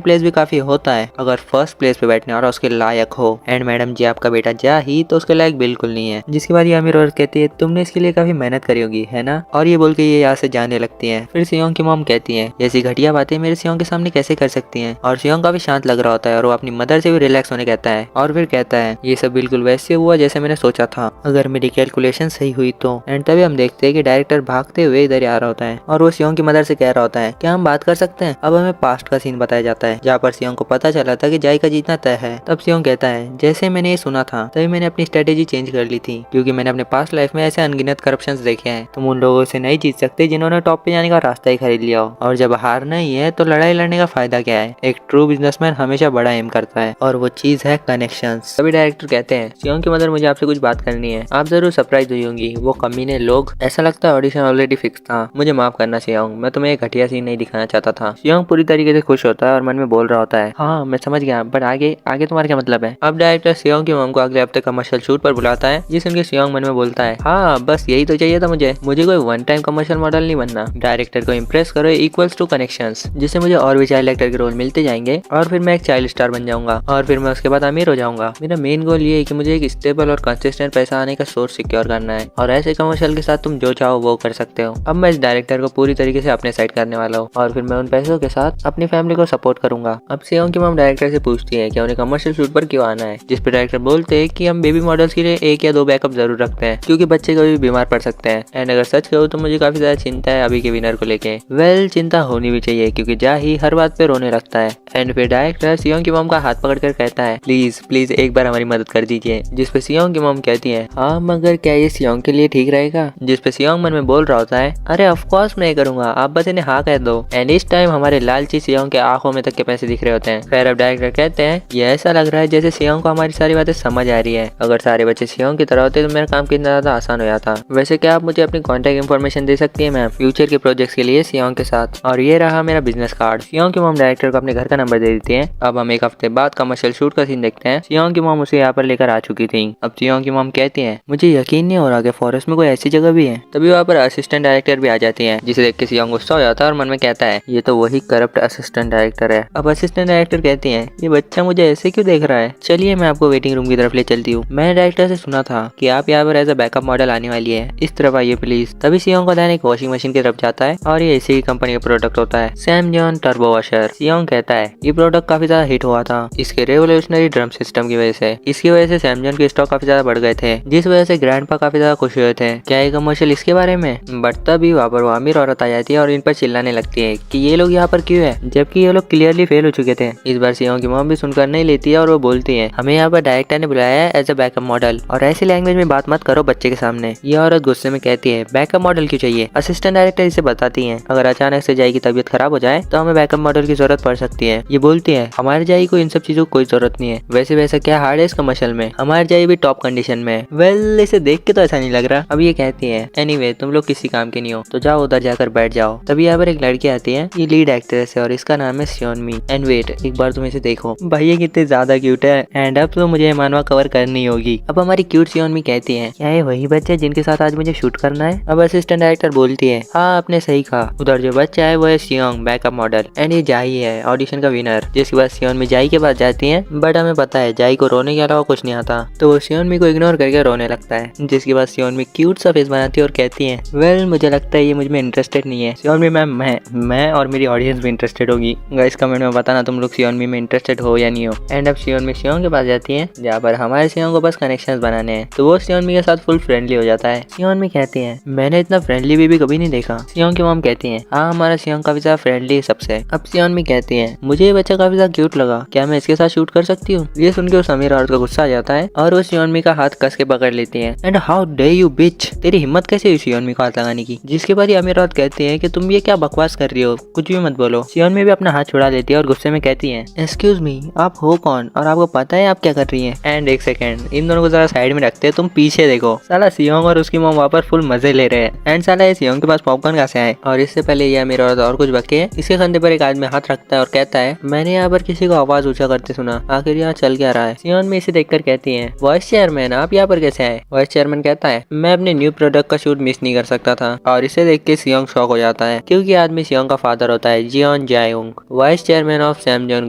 प्लेस भी काफी होता है अगर फर्स्ट प्लेस पे बैठने और उसके लायक हो। एंड मैडम जी आपका बेटा जा ही तो उसके लायक बिल्कुल नहीं है। जिसके बाद ये अमीर औरत कहती है, तुमने इसके लिए काफी मेहनत करी होगी है ना? और ये बोल के ये यहाँ से जाने लगती है। फिर सियोंग की मॉम कहती है, ऐसी घटिया बातें मेरे सियोंग के सामने कैसे कर सकती हैं? और सियोंग काफी शांत लग रहा होता है और वो अपनी मदर से भी रिलैक्स होने कहता है, और फिर कहता है, ये सब बिल्कुल वैसे हुआ जैसे मैंने सोचा था, अगर मेरी कैलकुलेशन सही हुई तो। एंड तभी हम देखते हैं कि डायरेक्टर भागते हुए इधर आ रहा होता है और वो सियोंग की मदर से कह रहा होता है, क्या हम बात कर सकते हैं? अब हमें पास्ट का सीन बताया जाता है जहाँ पर सियोंग को पता चला था कि जाई का जीतना तय है। तब सियोंग कहता है, जैसे मैंने ये सुना था तभी मैंने अपनी स्ट्रेटेजी चेंज कर ली थी, क्योंकि मैंने अपने पास्ट लाइफ में ऐसे अनगिनत करप्शंस देखे हैं। तुम उन लोगों से नहीं जीत सकते जिन्होंने टॉप पे जाने का रास्ता ही खरीद लिया हो, और जब हारना ही है तो लड़ाई लड़ने का फायदा क्या है? एक ट्रू बिजनेसमैन हमेशा बड़ा एम करता है और वो चीज है कनेक्शंस। तभी डायरेक्टर कहते हैं, सियोंग की मदर मुझे आपसे कुछ बात करनी है, आप जरूर सरप्राइज हुई होंगी, वो कमीने लोग, ऐसा लगता है ऑडिशन ऑलरेडी फिक्स था, मुझे माफ करना सियोंग, मैं तुम्हें एक घटिया सीन नहीं दिखाना चाहता था। सियोंग पूरी तरीके से खुश होता है और मन में बोल रहा होता है, हाँ मैं समझ गया, बट आगे आगे तुम्हारा क्या मतलब है? अब डायरेक्टर सियोंग की मॉम को अगले हफ्ते कमर्शियल शूट पर बुलाता है, जिस उनके सियोंग मन में बोलता है, हाँ बस यही तो चाहिए था मुझे कोई वन टाइम कमर्शियल मॉडल नहीं बनना, डायरेक्टर को इम्प्रेस करो इक्वल्स टू कनेक्शंस, जिससे मुझे और भी चाइल्ड एक्टर के रोल मिलते जाएंगे और फिर मैं एक चाइल्ड स्टार बन जाऊंगा और फिर मैं उसके बाद अमीर हो जाऊंगा। मेरा मेन गोल ये है कि मुझे एक स्टेबल और कंसिस्टेंट पैसा आने का सोर्स सिक्योर करना है, और ऐसे कमर्शियल के साथ तुम जो चाहो वो कर सकते हो। अब मैं इस डायरेक्टर को पूरी तरीके से अपने साइड करने वाला हूँ और फिर मैं उन पैसों के साथ अपनी फैमिली को सपोर्ट करूंगा। अब सियोंग की मॉम डायरेक्टर से पूछती है कि उन्हें कमर्शियल शूट पर क्यों आना है, जिस पे डायरेक्टर बोलते हैं कि हम बेबी मॉडल्स के लिए 1 या 2 बैकअप जरूर रखते हैं क्योंकि बच्चे कभी बीमार पड़ सकते हैं। एंड अगर सच कहूँ तो मुझे काफी ज्यादा चिंता है अभी के विनर को लेके। वेल चिंता होनी भी चाहिए क्योंकि जाही हर बात पे रोने लगता है। एंड फिर डायरेक्टर सियोंग की मॉम का हाथ पकड़कर कहता है प्लीज प्लीज एक बार हमारी मदद कर दीजिए। जिस पे सियोंग की मॉम कहती है हाँ मगर क्या ये सियोंग के लिए ठीक रहेगा। जिस पे सियोंग मन में बोल रहा होता है अरे ऑफ कोर्स नहीं करूंगा, आप बस इन्हें हाँ कह दो। एंड इस टाइम हमारे लालची सियोंग के आंखों में तक के पैसे दिख रहे होते हैं। फिर अब डायरेक्टर कहते हैं ये ऐसा लग रहा है जैसे सियोंग को हमारी सारी बातें समझ आ रही है। अगर सारे बच्चे सियोंग की तरह होते तो मेरा काम कितना ज्यादा आसान हो जाता। वैसे क्या आप मुझे अपनी कॉन्टेक्ट इन्फॉर्मेशन दे सकती है मैम फ्यूचर के प्रोजेक्ट्स के लिए सियोंग के साथ। और ये रहा मेरा बिजनेस कार्ड। सियोंग की मॉम डायरेक्टर को अपने घर का नंबर दे देती है। अब हम एक हफ्ते बाद कमर्शियल शूट का सीन देखते हैं। सियोंग की मॉम उसे यहाँ पर लेकर आ चुकी थी। अब सियोंग की मॉम कहती है मुझे यकीन नहीं हो रहा कि फॉरेस्ट में कोई ऐसी जगह भी है। तभी वहाँ पर असिस्टेंट डायरेक्टर भी आ जाती है जिसे देख के सियोंग गुस्सा हो जाता है और मन में कहता है ये तो वही करप्ट असिस्टेंट डायरेक्टर है। अब असिस्टेंट डायरेक्टर कहती है ये बच्चा मुझे ऐसे क्यों देख रहा है, चलिए मैं आपको वेटिंग रूम की तरफ ले चलती हूँ। मैंने डायरेक्टर से सुना था कि आप यहाँ पर एज अ बैकअप मॉडल आने वाली है, इस तरफ आइए प्लीज। तभी सियोंग का ध्यान एक वॉशिंग मशीन की तरफ जाता है और ये इसी की कंपनी का प्रोडक्ट होता है सैमजॉन टर्बो वॉशर। सियोंग कहता है ये प्रोडक्ट काफी ज्यादा हिट हुआ था इसके रेवोल्यूशनरी ड्रम सिस्टम की वजह से। इसकी वजह से सैमजॉन के स्टॉक काफी ज्यादा बढ़ गए थे जिस वजह से ग्रैंडपा काफी ज्यादा खुश हुए थे। क्या ये कमर्शियल इसके बारे में? बट तभी वहाँ पर वो अमीर औरत आ जाती है और इन पर चिल्लाने लगती है कि ये लोग यहाँ पर क्यों है जबकि ये लोग क्लियरली फेल हो चुके थे। इस बार सियोंग की मॉम भी सुनकर नहीं लेती है और वो बोलती है हमें यहाँ पर डायरेक्टर ने बुलाया है एज अ बैकअप मॉडल और ऐसी लैंग्वेज में बात मत करो बच्चे के सामने। ये औरत गुस्से में कहती है बैकअप मॉडल क्यों चाहिए। असिस्टेंट डायरेक्टर इसे बताती है अगर अचानक से जाई की तबीयत खराब हो जाए तो हमें बैकअप मॉडल की जरूरत पड़ सकती है। ये बोलती है हमारे जाई को इन सब चीजों की कोई जरूरत नहीं है। वैसे वैसे क्या हार्ड है इस कमर्शियल में, हमारे जाई भी टॉप कंडीशन में। वेल इसे देख के तो ऐसा नहीं लग रहा। अब ये कहती है एनीवे तुम लोग किसी काम के नहीं हो तो जाओ उधर जाकर बैठ जाओ। तभी यहाँ पर एक लड़की आती है, ये लीड एक्ट्रेस है और इसका नाम है सियोनमी। एंड वेट एक बार तुम इसे देखो भाई ये कितने ज्यादा क्यूट है। एंड अब तो मुझे मानवा कवर करनी होगी। अब हमारी क्यूट सियोनमी कहती है क्या ये वही बच्चे जिनके साथ आज मुझे शूट करना है। अब असिस्टेंट डायरेक्टर बोलती है हाँ आपने सही कहा, उधर जो बच्चा है वो है सियोंग बैकअप मॉडल एंड ये जाही है ऑडिशन का विनर। जिसके बाद सियोनमी जाही के पास जाती है बट हमें पता है जाही को रोने के अलावा कुछ नहीं आता तो वो सियोनमी को इग्नोर करके रोने लगता है। जिसके बाद सियोनमी क्यूट सा फेस बनाती है और कहती है वेल मुझे लगता है ये मुझ में इंटरेस्टेड नहीं है। सियोनमी मैम मैं और मेरी ऑडियंस भी इंटरेस्टेड होगी। गाइस कमेंट में बताना तुम लोग सियोनमी में इंटरेस्टेड हो या नहीं हो। एंड अब सियोनमी सियोंग के पास जाती है जहाँ पर हमारे सियोंग को बस कनेक्शंस बनाने हैं तो वो सियोनमी के साथ फुल फ्रेंडली हो जाता है। सियोनमी कहती है मैंने इतना फ्रेंडली भी कभी नहीं देखा। सियोंग की मॉम कहती है हाँ हमारा सियोंग काफी ज्यादा फ्रेंडली है सबसे। अब सियोनमी कहती है मुझे ये बच्चा काफी ज्यादा क्यूट लगा, क्या मैं इसके साथ शूट कर सकती हूँ। ये सुन के उस अमीर औरत का गुस्सा आ जाता है और वो सियोनमी का हाथ कस के पकड़ लेती है। एंड हाउ डे यू बिच, तेरी हिम्मत कैसे हुई सियोनमी को हाथ लगाने की। जिसके बाद ये अमीर औरत कहती है कि तुम ये क्या बकवास कर रही हो, कुछ भी मत बोलो। सियोनमी भी अपना हाथ छुड़ा लेती है और गुस्से में कहती है एक्सक्यूज मी आप हो कौन और आपको पता है आप क्या कर रही हैं। एंड एक सेकंड इन दोनों को जरा साइड में रखते हैं, तुम पीछे देखो। साला सियोंग और उसकी मॉम वहाँ पर फुल मजे ले रहे हैं। एंड साला ये सियोंग के पास पॉपकॉर्न कहाँ से आए। और इससे पहले ये अमीर औरत और कुछ बके इसके कंधे पर एक आदमी हाथ रखता है और कहता है मैंने यहाँ पर किसी को आवाज ऊंचा करते सुना, आखिर यहाँ चल क्या रहा है। सियोनमी इसे देखकर कहती है वाइस चेयरमैन आप यहाँ पर कैसे आए। वाइस चेयरमैन कहता है मैं अपने न्यू प्रोडक्ट का शूट मिस नहीं कर सकता था। और इसे देख के सियोंग शॉक हो जाता है क्योंकि आदमी सियोंग का फादर होता है Jeon Jayong, vice chairman of Samjon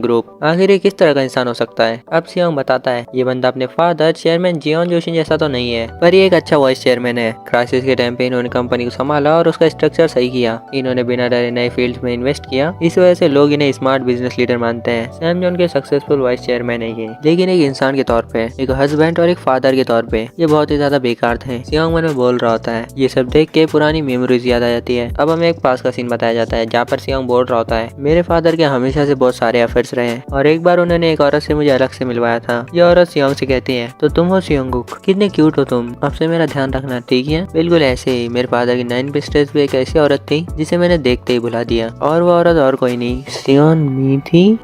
group. आखिर ये किस तरह का इंसान हो सकता है। अब सियोंग बताता है ये बंदा अपने फादर चेयरमैन जियोन जोशी जैसा तो नहीं है पर ये एक अच्छा वाइस चेयरमैन है। क्राइसिस के टाइम पे इन्होंने कंपनी को संभाला और उसका स्ट्रक्चर सही किया। इन्होंने बिना डरे नए फील्ड में इन्वेस्ट किया, इस वजह से लोग इन्हें स्मार्ट बिजनेस लीडर मानते हैं। सैमजॉन के सक्सेसफुल वाइस चेयरमैन है ये, लेकिन एक इंसान के तौर पे, एक हस्बैंड और एक फादर के तौर पे ये बहुत ही ज्यादा बेकार थे। सियोंग मन में बोल रहा होता है। ये सब देख के पुरानी मेमोरीज याद आ जाती है। अब हमें एक पास का सीन बताया जाता है जहाँ पर सियोंग बोल रहा होता है मेरे फादर के हमेशा से बहुत सारे अफेयर्स रहे हैं और एक बार उन्होंने एक औरत से मुझे अलग से मिलवाया था। ये औरत सियोंग से कहती है तो तुम हो सियोंगुक, कितने क्यूट हो तुम, आपसे मेरा ध्यान रखना ठीक है। बिल्कुल ऐसे ही मेरे फादर की 9 पिस्टल्स भी एक ऐसी औरत थी जिसे मैंने देखते ही भुला दिया और वो औरत और कोई नहीं सियोनमी थी।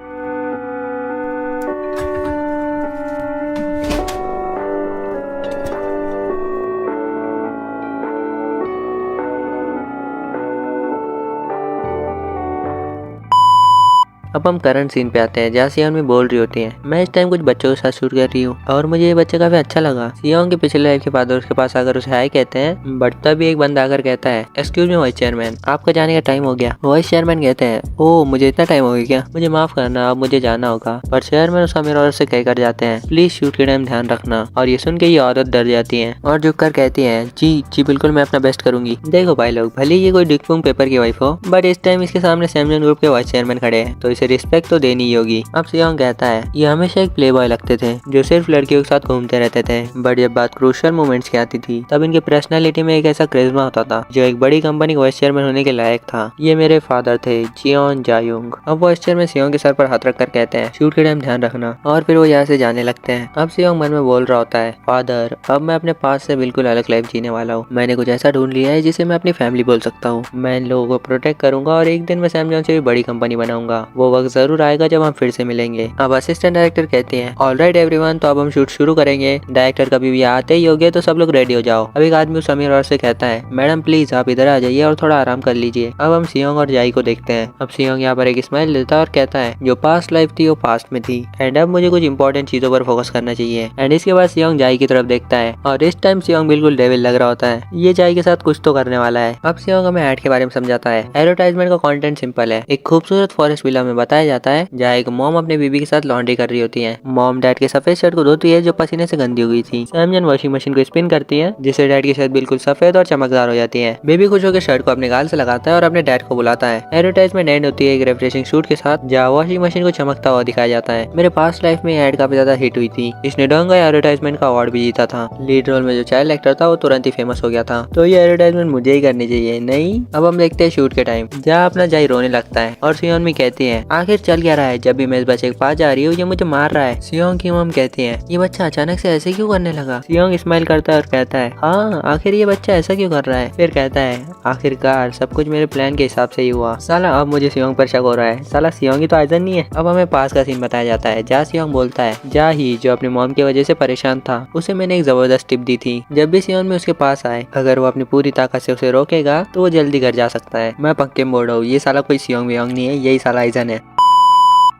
अब हम करंट सीन पे आते हैं जहाँ सियोंग में बोल रही होती है मैं इस टाइम कुछ बच्चों के साथ शूट कर रही हूँ और मुझे ये बच्चा काफी अच्छा लगा। सियोंग के पिछले लाइफ के फादर उसके पास आकर उसे हाय कहते हैं बट तभी एक बंदा आकर कहता है एक्सक्यूज मी वाइस चेयरमैन आपका जाने का टाइम हो गया। वाइस चेयरमैन कहते हैं ओ मुझे इतना टाइम हो गया क्या, मुझे माफ करना अब मुझे जाना होगा। पर चेयरमैन उस अमीर औरत से कहकर जाते हैं प्लीज शूट के टाइम ध्यान रखना। और ये सुन के ये औरत डर जाती है और झुक कर कहती है जी जी बिल्कुल मैं अपना बेस्ट करूंगी। देखो भाई लोग भले ये कोई डिकपुंग पेपर की वाइफ हो बट इस टाइम इसके सामने सैमजॉन ग्रुप के वाइस चेयरमैन खड़े हैं तो इसे उसे रिस्पेक्ट तो देनी ही होगी। अब सियोंग कहता है ये हमेशा एक प्ले बॉय लगते थे जो सिर्फ लड़कियों के साथ घूमते रहते थे, बट जब बात क्रूशियल मोमेंट्स की आती थी तब इनके पर्सनालिटी में एक ऐसा क्रिश्मा होता था जो एक बड़ी कंपनी का वाइस चेयरमैन होने के लायक था। ये मेरे फादर थे, जियोन जायुंग। अब वाइस चेयरमैन सियोंग के सर पर हाथ रखकर कहते हैं शूट के टाइम ध्यान रखना, और फिर वो यहाँ से जाने लगते हैं। अब सियोंग मन में बोल रहा होता है फादर अब मैं अपने पास से बिल्कुल अलग लाइफ जीने वाला हूँ। मैंने कुछ ऐसा ढूंढ लिया है जिसे मैं अपनी फैमिली बोल सकता हूँ। मैं इन लोगों को प्रोटेक्ट करूंगा और एक दिन मैं सैमजॉन से भी बड़ी कंपनी बनाऊंगा। वो वक्त जरूर आएगा जब हम फिर से मिलेंगे। अब असिस्टेंट डायरेक्टर कहते हैं ऑलराइट एवरीवन, तो अब हम शूट शुरू करेंगे। डायरेक्टर कभी भी आते ही होंगे तो सब लोग रेडी हो जाओ। अब एक आदमी उस अमीर औरत से कहता है मैडम प्लीज आप इधर आ जाइए और थोड़ा आराम कर लीजिए। अब हम सियोंग और जाई को देखते हैं। अब सियोंग यहाँ पर एक स्माइल देता है और कहता है जो पास्ट लाइफ थी वो पास्ट में थी एंड अब मुझे कुछ इंपॉर्टेंट चीजों पर फोकस करना चाहिए। एंड इसके बाद सियोंग जाई की तरफ देखता है और इस टाइम सियोंग बिल्कुल डेविल लग रहा होता है। ये जाई के साथ कुछ तो करने वाला है। अब सियोंग हमें ऐड के बारे में समझाता है। एडवर्टाइजमेंट का कंटेंट सिंपल है। एक खूबसूरत फॉरेस्ट विला में बताया जाता है जहाँ एक मॉम अपने बीबी के साथ लॉन्ड्री कर रही होती है। मॉम डैड के सफेद शर्ट को धोती है जो पसीने से गंदी हो गई थी। सैमजन वॉशिंग मशीन को स्पिन करती है जिससे डैड की शर्ट बिल्कुल सफेद और चमकदार हो जाती है। बेबी खुश होकर शर्ट को अपने गाल से लगाता है और अपने डैड को बुलाता है। एडवर्टाइजमेंट एंड होती है एक रिफ्रेशिंग शूट के साथ जहाँ वॉशिंग मशीन को चमकता हुआ दिखाया जाता है। मेरे पास्ट लाइफ में एड काफी ज्यादा हिट हुई थी। इसने डोंगा एडवर्टाइजमेंट का अवार्ड भी जीता था। लीड रोल में जो चाइल्ड एक्टर था वो तुरंत ही फेमस हो गया था। तो ये एडवर्टाइजमेंट मुझे ही करनी चाहिए नहीं। अब हम देखते हैं शूट के टाइम जहाँ अपना जाई रोने लगता है और सियोंग भी कहती है आखिर चल क्या रहा है, जब भी मैं इस बच्चे के पास जा रही हूँ ये मुझे मार रहा है। सियोंग की मॉम कहती है ये बच्चा अचानक से ऐसे क्यों करने लगा। सियोंग स्माइल करता है और कहता है हाँ आखिर ये बच्चा ऐसा क्यों कर रहा है। फिर कहता है आखिरकार सब कुछ मेरे प्लान के हिसाब से ही हुआ। साला अब मुझे सियोंग पर शक हो रहा है। साला सियोंग ही तो आइजन नहीं है। अब हमें पास का सीन बताया जाता है जहाँ सियोंग बोलता है जा ही जो अपनी मॉम की वजह से परेशान था उसे मैंने एक जबरदस्त टिप दी थी। जब भी सियोंग में उसके पास आए अगर वो अपनी पूरी ताकत से उसे रोकेगा तो वो जल्दी घर जा सकता है। मैं पक्के बोल रहा हूँ ये साला कोई सियोंग वियोंग नहीं है, यही साला आइजन है।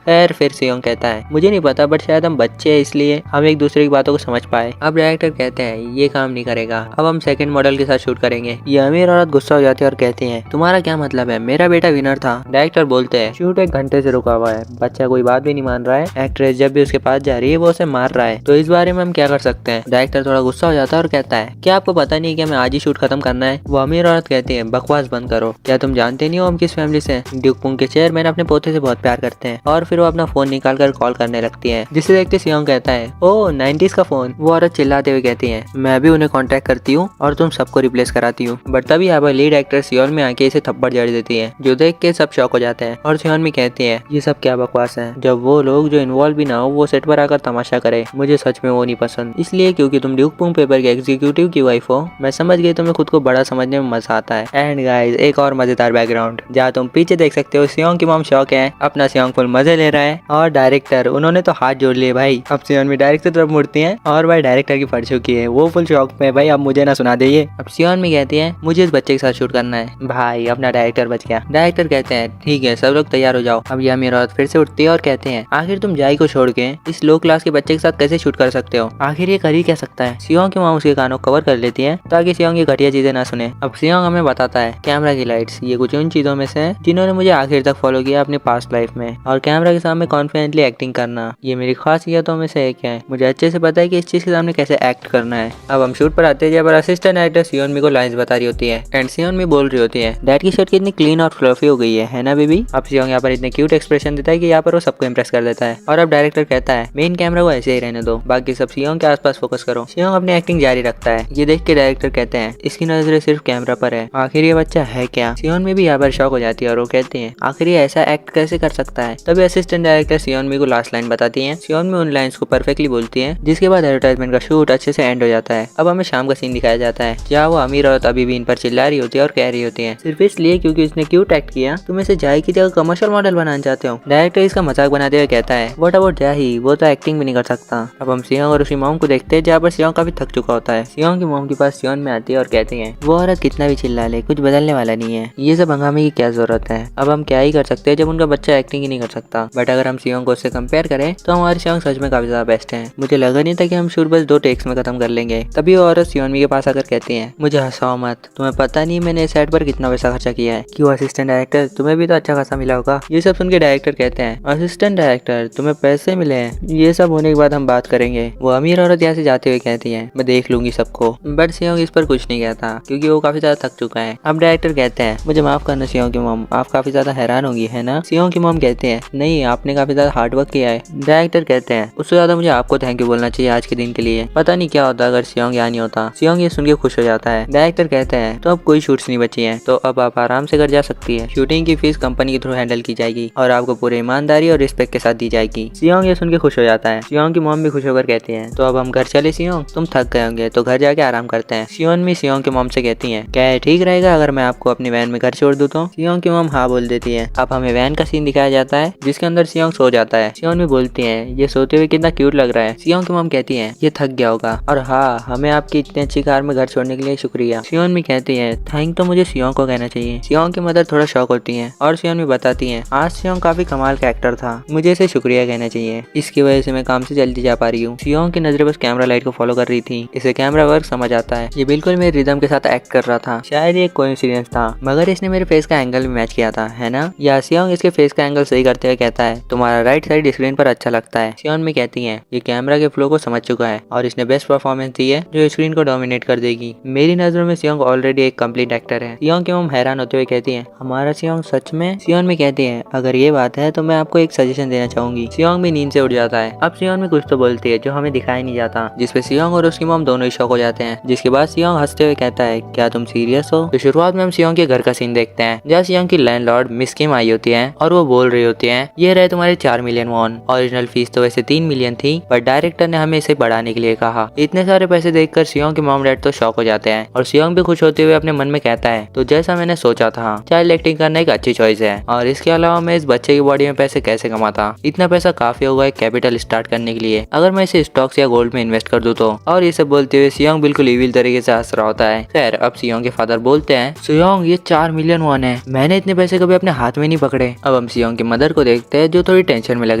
खैर फिर सियोंग कहता है मुझे नहीं पता बट शायद हम बच्चे हैं इसलिए हम एक दूसरे की बातों को समझ पाए। अब डायरेक्टर कहते हैं ये काम नहीं करेगा। अब हम सेकंड मॉडल के साथ शूट करेंगे। ये अमीर औरत गुस्सा हो जाती है और कहती है तुम्हारा क्या मतलब है, मेरा बेटा विनर था। डायरेक्टर बोलते हैं शूट 1 घंटे से रुका हुआ है, बच्चा कोई बात भी नहीं मान रहा है। एक्ट्रेस जब भी उसके पास जा रही है वो उसे मार रहा है, तो इस बारे में हम क्या कर सकते हैं। डायरेक्टर थोड़ा गुस्सा हो जाता है और कहता है क्या आपको पता नहीं कि हमें आज ही शूट खत्म करना है। वो अमीर औरत कहती है बकवास बंद करो, क्या तुम जानते नहीं हो हम किस फैमिली से। ड्यूक पुंग के चेयरमैन अपने पोते से बहुत प्यार करते हैं। और फिर वो अपना फोन निकाल कर कॉल करने लगती है जिसे देखते सियोंग कहता है ओह 90s का फोन। वो औरत चिल्लाते हुए कहती है मैं भी उन्हें कांटेक्ट करती हूँ और तुम सबको रिप्लेस कराती हूँ। बट तभी यहाँ पर लीड एक्टर सियोन में आके इसे थप्पड़ जड़ देती है जो देख के सब शॉक हो जाते हैं। और सियोन में कहती है ये सब क्या बकवास है, जब वो लोग जो इन्वॉल्व भी ना हो वो सेट पर आकर तमाशा करे। मुझे सच में वो नहीं पसंद, इसलिए क्योंकि तुम ड्यूक पुंग पेपर के एग्जीक्यूटिव की वाइफ हो। मैं समझ गई तुम्हें खुद को बड़ा समझने में मजा आता है। एंड गाइस एक और मजेदार बैकग्राउंड जहाँ तुम पीछे देख सकते हो सियोंग की मॉम शौक है, अपना सियोंग फुल मजे ले रहा है और डायरेक्टर उन्होंने तो हाथ जोड़ लिए भाई। अब सियोन भी डायरेक्टर की तरफ मुड़ती है और भाई डायरेक्टर की पड़ चुकी है। वो फुल शौक में भाई अब मुझे ना सुना दे ये। अब सियोन भी कहती है मुझे इस बच्चे के साथ शूट करना है। भाई अपना डायरेक्टर बच गया। डायरेक्टर कहते हैं ठीक है सब लोग तैयार हो जाओ। अब यह मेरी औरत फिर से उठती है और कहते हैं आखिर तुम जाई को छोड़ के इस लो क्लास के बच्चे के साथ कैसे शूट कर सकते हो, आखिर ये कर ही क्या सकता है। सियोंग की माँ उसके कानों कवर कर लेती है ताकि सियोंग ये घटिया चीजें ना सुने। अब सियोंग हमें बताता है कैमरा की लाइट्स ये कुछ उन चीजों में से है जिन्होंने मुझे आखिर तक फॉलो किया अपने पास्ट लाइफ में, और कैमरा के सामने कॉन्फिडेंटली एक्टिंग करना ये मेरी खासियतों में से एक है। मुझे अच्छे से पता है कि इस चीज के सामने कैसे एक्ट करना है। अब हम शूट पर आते हैं जहाँ पर असिस्टेंट एक्टर सियोन मी को लाइंस बता रही होती है एंड सियोन मी बोल रही होती है डैड की शर्ट कितनी क्लीन और फ्लफी हो गई है ना बेबी। अब सियोंग यहाँ पर इतने क्यूट एक्सप्रेशन देता है कि यहाँ पर वो सबको इम्प्रेस कर देता है। और अब डायरेक्टर कहता है मेन कैमरा को ऐसे ही रहने दो, बाकी सब सियोंग के आसपास फोकस करो। सियोंग अपनी एक्टिंग जारी रखता है। ये देख के डायरेक्टर कहते हैं इसकी नजरें सिर्फ कैमरा पर है, आखिर ये बच्चा है क्या। सियोन मी भी यहाँ पर शॉक हो जाती है और वो कहती है आखिर ये ऐसा एक्ट कैसे कर सकता है। तभी असिस्टेंट डायरेक्टर सियोन मी को लास्ट लाइन बताती है। सियोन मी उन लाइन्स को परफेक्टली बोलती है जिसके बाद एडवर्टाइजमेंट का शूट अच्छे से एंड हो जाता है। अब हमें शाम का सीन दिखाया जाता है जहाँ वो अमीर औरत अभी भी इन पर चिल्ला रही होती है और कह रही होती है सिर्फ इसलिए क्योंकि उसने क्यूट एक्ट किया तुम इसे जाई की जगह कमर्शियल मॉडल बनाना चाहते हो। डायरेक्टर इसका मजाक बनाते हुए कहता है व्हाट अबाउट जाही, वो तो एक्टिंग भी नहीं कर सकता। अब हम सियोंग और उसकी मॉम को देखते हैं जहाँ पर सियोंग काफी थक चुका होता है। सियोंग की मॉम के पास सियोन में आती है और कहती है वो औरत कितना भी चिल्ला ले कुछ बदलने वाला नहीं है, ये सब हंगामे की क्या जरूरत है। अब हम क्या ही कर सकते हैं जब उनका बच्चा एक्टिंग ही नहीं कर सकता। बट अगर हम सियोंग को उससे कंपेयर करें तो हमारे सियोंग सच में काफी ज्यादा बेस्ट है। मुझे लगा नहीं था कि हम शूट बस 2 टेक्स में खत्म कर लेंगे। तभी वो औरत सियोनमी के पास आकर कहती है, मुझे हंसाओ मत, तुम्हें पता नहीं मैंने इस सेट पर कितना पैसा खर्चा किया है। क्यों असिस्टेंट डायरेक्टर, तुम्हें भी तो अच्छा खासा मिला होगा। ये सब सुन के डायरेक्टर कहते हैं, असिस्टेंट डायरेक्टर तुम्हें पैसे मिले हैं, ये सब होने के बाद हम बात करेंगे। वो अमीर औरत यहाँ से जाते हुए कहती है, मैं देख लूंगी सबको। बट सियोंग इस पर कुछ नहीं कहता क्योंकि वो काफी ज्यादा थक चुका है। अब डायरेक्टर कहते हैं, मुझे माफ करना सियोंग की मॉम, आप काफी ज्यादा हैरान होगी है ना। सियोंग की मॉम कहते हैं, नहीं आपने काफी ज्यादा हार्ड वर्क किया है। डायरेक्टर कहते हैं, उससे ज्यादा मुझे आपको थैंक यू बोलना चाहिए आज के दिन के लिए। पता नहीं क्या होता अगर सियोंग यहाँ नहीं होता। सियोंग ये सुन के खुश हो जाता है। डायरेक्टर कहते हैं, तो अब कोई शूट्स नहीं बची है, तो अब आप आराम से घर जा सकती है। शूटिंग की फीस कंपनी के थ्रू हैंडल की जाएगी और आपको पूरी ईमानदारी और रिस्पेक्ट के साथ दी जाएगी। सियोंग ये सुन के खुश हो जाता है। सियोंग की मॉम भी खुश होकर कहती है, तो अब हम घर चले सियोंग, तुम थक गए होंगे तो घर जाके आराम करते हैं। सियोनमी सियोंग की मॉम से कहती है, क्या ये ठीक रहेगा अगर मैं आपको अपनी वैन में घर छोड़ दूं तो। सियोंग की मॉम हाँ बोल देती है। अब हमें वैन का सीन दिखाया जाता है जिसके अंदर सियोंग सो जाता है। सियोनमी बोलती है, ये सोते हुए कितना क्यूट लग रहा है। सियोंग की मॉम कहती है, ये थक गया होगा और हाँ हमें आपकी इतनी अच्छी कार में घर छोड़ने के लिए शुक्रिया। सियोनमी कहती है, थैंक तो मुझे सियोंग को कहना चाहिए। सियोंग की मदर थोड़ा शॉक होती है और सियोनमी बताती है, आज सियोंग काफी कमाल का एक्टर था, मुझे इसे शुक्रिया कहना चाहिए, इसकी वजह से मैं काम से जल्दी जा पा रही हूँ। सियोंग की नजरें बस कैमरा लाइट को फॉलो कर रही थी। इसे कैमरा वर्क समझ आता है, ये बिल्कुल मेरे रिदम के साथ एक्ट कर रहा था। शायद ये कोइंसिडेंस था मगर इसने मेरे फेस का एंगल भी मैच किया था है ना। या सियोंग इसके फेस का एंगल सही करते हुए कहता है, तुम्हारा राइट साइड स्क्रीन पर अच्छा लगता है। सियोनमी कहती है, ये कैमरा के फ्लो को समझ चुका है और इसने बेस्ट परफॉर्मेंस दी है जो स्क्रीन को डोमिनेट कर देगी। मेरी नजरों में सियोंग ऑलरेडी एक कंप्लीट एक्टर है। सियोंग की मॉम हैरान होते हुए कहती है, हमारा सियोंग सच में। सियोनमी कहती है, अगर ये बात है तो मैं आपको एक सजेशन देना चाहूंगी। सियोंग भी नींद से उठ जाता है। अब सियोंग कुछ तो बोलती है जो हमें दिखाई नहीं जाता, जिसपे सियोंग और उसकी मॉम दोनों ही शॉक हो जाते हैं। जिसके बाद सियोंग हंसते हुए कहता है, क्या तुम सीरियस हो। तो शुरुआत में हम सियोंग के घर का सीन देखते हैं जहाँ सियोंग की लैंडलॉर्ड मिस किम आई होती है और वो बोल रही होती है, ये रहे तुम्हारे 4 मिलियन वॉन। ओरिजिनल फीस तो वैसे 3 मिलियन थी पर डायरेक्टर ने हमें इसे बढ़ाने के लिए कहा। इतने सारे पैसे देखकर सियोंग के मॉम डैड तो शॉक हो जाते हैं और सियोंग भी खुश होते हुए अपने मन में कहता है, तो जैसा मैंने सोचा था चाइल्ड एक्टिंग करना एक अच्छी चॉइस है और इसके अलावा मैं इस बच्चे की बॉडी में पैसे कैसे कमाता। इतना पैसा काफी होगा एक कैपिटल स्टार्ट करने के लिए अगर मैं इसे स्टॉक्स या गोल्ड में इन्वेस्ट कर दूं तो। और ये सब बोलते हुए सियोंग बिल्कुल इविल तरीके से हंस रहा होता है। खैर अब सियोंग के फादर बोलते हैं, सियोंग ये 4 मिलियन वॉन है, मैंने इतने पैसे कभी अपने हाथ में नहीं पकड़े। अब हम सियोंग की मदर को देखते हैं जो थोड़ी टेंशन में लग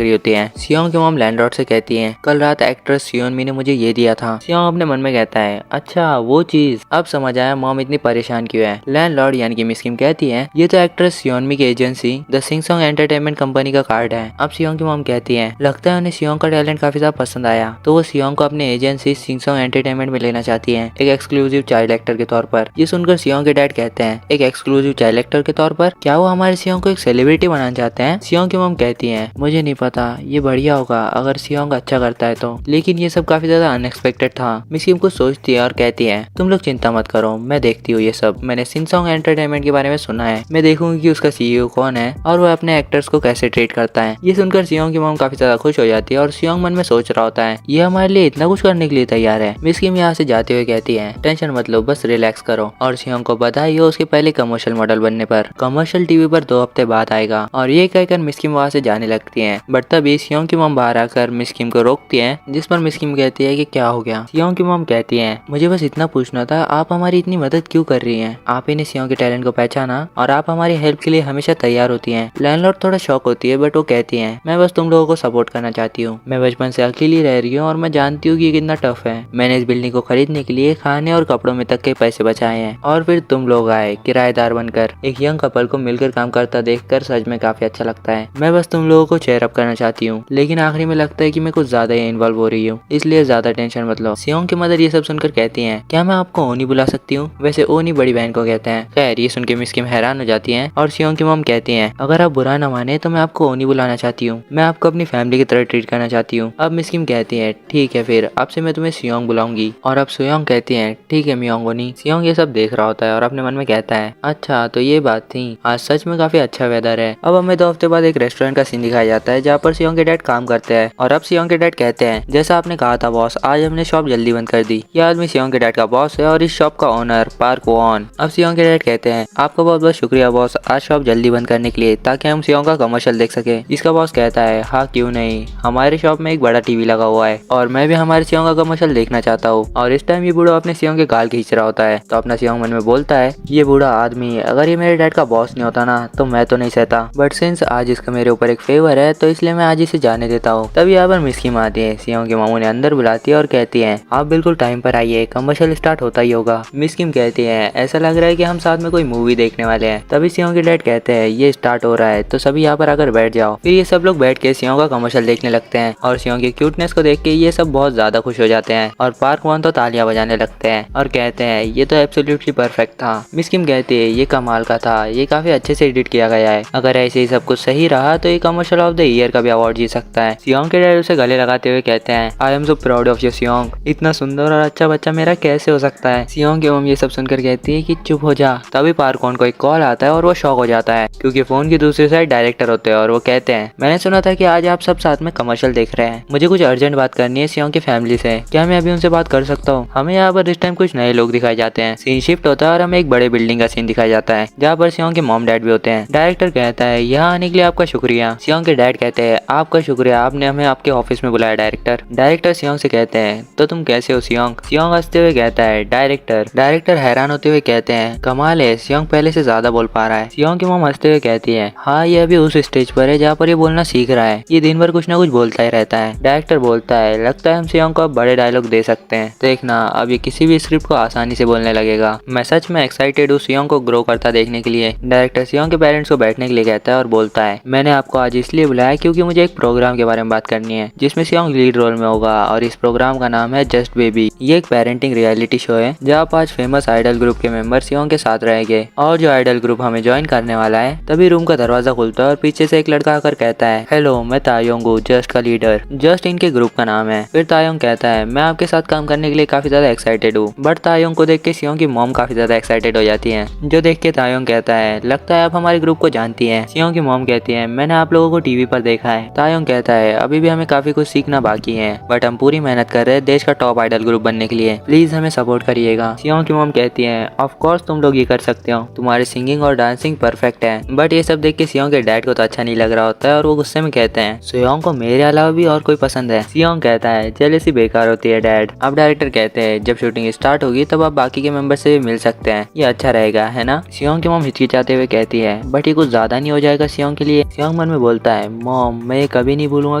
रही होती है। सियोंग की मॉम लैंडलॉर्ड से कहती है, कल रात एक्ट्रेस सियोनमी ने मुझे ये दिया था। सियोंग अपने मन में कहता है, अच्छा वो चीज, अब समझ आया मॉम इतनी परेशान क्यों है। लैंडलॉर्ड यानी कि मिस किम कहती है, ये तो एक्ट्रेस सियोनमी की एजेंसी द सिंगसोंग एंटरटेनमेंट कंपनी का कार्ड है। अब सियोंग की मॉम कहती है, लगता है उन्हें सियोंग का टैलेंट काफी ज्यादा पसंद आया तो वो सियोंग को अपने एजेंसी सिंगसोंग एंटरटेनमेंट में लेना चाहती है एक एक्सक्लूसिव चाइल्ड एक्टर के तौर पर। ये सुनकर सियोंग के डैड कहते हैं, एक एक्सक्लूसिव चाइल्ड एक्टर के तौर पर, क्या वो हमारे सियोंग को एक सेलिब्रिटी बनाना चाहते हैं। सियोंग की मॉम कहती है, मुझे नहीं पता, ये बढ़िया होगा अगर सियोंग अच्छा करता है तो, लेकिन ये सब काफी ज्यादा अनएक्सपेक्टेड था। मिस किम कुछ सोचती है और कहती है, तुम लोग चिंता मत करो, मैं देखती हूँ ये सब, मैंने सिंगसोंग एंटरटेनमेंट के बारे में सुना है, मैं देखूंगी कि उसका सीईओ कौन है और वह अपने एक्टर्स को कैसे ट्रीट करता है। ये सुनकर सियोंग की मॉम काफी ज्यादा खुश हो जाती है और सियोंग मन में सोच रहा होता है, ये हमारे लिए इतना कुछ करने के लिए तैयार है। मिस किम यहाँ से जाते हुए कहती है, टेंशन मत लो, बस रिलैक्स करो। और सियोंग को बधाई हो उसके पहले कमर्शियल मॉडल बनने पर। कमर्शियल टीवी पर 2 हफ्ते बाद आएगा और ये कहकर मिस किम वहाँ से जाने लगती है। बट तभी सियोंग की मॉम बाहर आकर मिस किम को रोकती है, जिस पर मिस किम कहती है कि क्या हो गया। सियोंग की मॉम कहती है, मुझे बस इतना पूछना था, आप हमारी इतनी मदद क्यों कर रही हैं। आप ही ने सियोंग के टैलेंट को पहचाना और आप हमारी हेल्प के लिए हमेशा तैयार होती हैं। लैंडलॉर्ड थोड़ा शॉक होती है बट वो कहती है, मैं बस तुम लोगों को सपोर्ट करना चाहती हूँ, मैं बचपन से अकेली रह रही हूँ और मैं जानती हूँ कि ये कितना टफ है। मैंने इस बिल्डिंग को खरीदने के लिए खाने और कपड़ों में तक के पैसे बचाए हैं और फिर तुम लोग आए किराएदार बनकर। एक यंग कपल को मिलकर काम करता देखकर सच में काफी अच्छा लगता है। मैं बस तुम लोगों को चेयर अप करना चाहती हूँ, लेकिन आखिरी में लगता है कि मैं कुछ ज्यादा ही इन्वॉल्व हो रही हूँ, इसलिए ज्यादा टेंशन मत लो। सियोंग की मदर ये सब सुनकर कहती है, क्या मैं आपको ओनी बुला सकती हूँ। वैसे ओनी बड़ी बहन को कहते हैं। खैर ये सुन के मिस किम हैरान हो जाती है और सियोंग की मॉम कहती है, अगर आप बुरा न माने तो मैं आपको ओनी बुलाना चाहती हूँ, मैं आपको अपनी फैमिली की तरह ट्रीट करना चाहती हूँ। अब मिस किम कहती है, ठीक है फिर अब से मैं तुम्हें सियोंग बुलाऊंगी। और अब सियोंग कहती है, ठीक है मियोंग ओनी। सियोंग ये सब देख रहा होता है और अपने मन में कहता है, अच्छा तो ये बात थी, आज सच में काफी अच्छा वेदर है। अब हमें 2 हफ्ते बाद एक रेस्टोरेंट का सीन दिखाया जाता है जहाँ पर सियोंग के डैड काम करते हैं और अब सियोंग के डैड कहते हैं, जैसा आपने कहा था बॉस, आज हमने शॉप जल्दी बंद कर दी। ये आदमी सियोंग के डैड का बॉस है और इस शॉप का ओनर पार्क वॉन। अब सियोंग के डैड कहते हैं, आपका बहुत बहुत शुक्रिया बॉस आज शॉप जल्दी बंद करने के लिए ताकि हम सियोंग का कमर्शियल देख सके। इसका बॉस कहता है, हाँ क्यों नहीं, हमारे शॉप में एक बड़ा टीवी लगा हुआ है और मैं भी हमारे सियोंग का कमर्शियल देखना चाहता हूँ। और इस टाइम ये बूढ़ा अपने सियोंग के गाल खींच रहा होता है तो अपना सियोंग मन में बोलता है, ये बूढ़ा आदमी अगर ये मेरे डैड का बॉस नहीं होता ना तो मैं तो नहीं सहता, बट सिंस आज इसका मेरे ऊपर एक फेवर है, तो इसलिए मैं आज इसे जाने देता हूँ। तभी यहाँ पर मिस किम आती है, सियोंग के मामू ने अंदर बुलाती है और कहती है आप बिल्कुल टाइम पर आइए, कमर्शियल स्टार्ट होता ही होगा। मिस किम कहती है ऐसा लग रहा है कि हम साथ में कोई मूवी देखने वाले हैं। तभी सियोंग के डैड कहते हैं ये स्टार्ट हो रहा है तो सभी यहाँ पर आकर बैठ जाओ। फिर ये सब लोग बैठ के सियोंग का कमर्शियल देखने लगते हैं और सियोंग की क्यूटनेस को देख के ये सब बहुत ज्यादा खुश हो जाते हैं और पार्क वन तो तालियां बजाने लगते हैं और कहते हैं ये तो एब्सोल्युटली परफेक्ट था। मिस किम कहती है ये कमाल का था, ये काफी अच्छे से एडिट किया गया है, अगर ऐसे ही सब कुछ सही रहा तो ये कमर्शियल ऑफ द ईयर का भी अवार्ड जीत सकता है। सियोंग के डैड उसे गले लगाते हुए कहते हैं I am so proud of you Seong, इतना सुंदर और अच्छा बच्चा मेरा कैसे हो सकता है। सियोंग की मम्मी ये सब सुनकर कहती है कि चुप हो जा। तभी पार्क वन को एक कॉल आता है और वो शॉक हो जाता है क्योंकि फोन की दूसरी साइड डायरेक्टर होते हैं और वो कहते हैं मैंने सुना था कि आज आप सब साथ में कमर्शियल देख रहे हैं, मुझे कुछ अर्जेंट बात करनी है सियोंग की फैमिली से, क्या मैं अभी उनसे बात कर सकता हूँ। हमें यहाँ पर इस टाइम कुछ नए लोग दिखाए जाते हैं, सीन शिफ्ट होता है और हमें एक बड़े बिल्डिंग का सीन दिखाया जाता है जहाँ पर सियोंग के मॉम डैड भी होते हैं। डायरेक्टर कहता है यहाँ आने के लिए आपका शुक्रिया। सियोंग के डैड कहते हैं आपका शुक्रिया, आपने हमें आपके ऑफिस में बुलाया डायरेक्टर। डायरेक्टर सियोंग से कहते हैं तो तुम कैसे हो सियोंग। सियोंग हंसते हुए कहता है डायरेक्टर। डायरेक्टर हैरान होते हुए कहते हैं कमाल है, सियोंग पहले से ज्यादा बोल पा रहा है। सियोंग की मॉम हंसते हुए कहती है हाँ ये अभी उस स्टेज पर है जहाँ पर ये बोलना सीख रहा है, ये दिन भर कुछ ना कुछ बोलता ही रहता है। डायरेक्टर बोलता है लगता है हम सियोंग को अब बड़े डायलॉग दे सकते हैं, देखना अब ये किसी भी स्क्रिप्ट को आसानी से बोलने लगेगा। मैं सच में एक्साइटेड हूँ सियोंग को ग्रो करता देखने के लिए। डायरेक्टर सियोंग के पेरेंट्स को बैठने के लिए कहता है और बोलता है मैंने आपको आज इसलिए बुलाया क्योंकि मुझे एक प्रोग्राम के बारे में बात करनी है जिसमें सियोंग लीड रोल में होगा और इस प्रोग्राम का नाम है जस्ट बेबी। ये एक पेरेंटिंग रियलिटी शो है जहाँ 5 फेमस आइडल ग्रुप के मेंबर सियोंग के साथ रहेंगे और जो आइडल ग्रुप हमें ज्वाइन करने वाला है। तभी रूम का दरवाजा खुलता है और पीछे से एक लड़का आकर कहता है हेलो मैं तायोंग हूँ, जस्ट का लीडर, जस्ट इनके ग्रुप का नाम है। फिर तायोंग कहता है मैं आपके साथ काम करने के लिए काफी ज्यादा एक्साइटेड हूँ। बट तायोंग को देख के सियोंग की मॉम काफी ज्यादा एक्साइटेड हो जाती है, जो देख के तायोंग कहता है लगता है आप हमारे ग्रुप को जानती हैं। सियोंग की मॉम कहती है मैंने आप लोगों को टीवी पर देखा है। तायोंग कहता है अभी भी हमें काफी कुछ सीखना बाकी है बट हम पूरी मेहनत कर रहे हैं देश का टॉप आइडल ग्रुप बनने के लिए, प्लीज हमें सपोर्ट करिएगा। सियोंग की मॉम कहती है ऑफ कोर्स तुम लोग ये कर सकते हो, तुम्हारी सिंगिंग और डांसिंग परफेक्ट है। बट ये सब देख के सियोंग के डैड को तो अच्छा नहीं लग रहा होता है और वो गुस्से में कहते हैं सियोंग को मेरे अलावा भी और कोई पसंद है। सियोंग कहता है जेलसी बेकार होती है डैड। अब डायरेक्टर कहते हैं जब शूटिंग स्टार्ट होगी तब आप बाकी के मेंबर से भी मिल सकते हैं, ये अच्छा रहेगा है ना। सियोंग की मॉम हिचकिचाते हुए कहती है बट ये कुछ ज्यादा नहीं हो जाएगा सियोंग के लिए। सियोंग मन में बोलता है मॉम मैं ये कभी नहीं भूलूंगा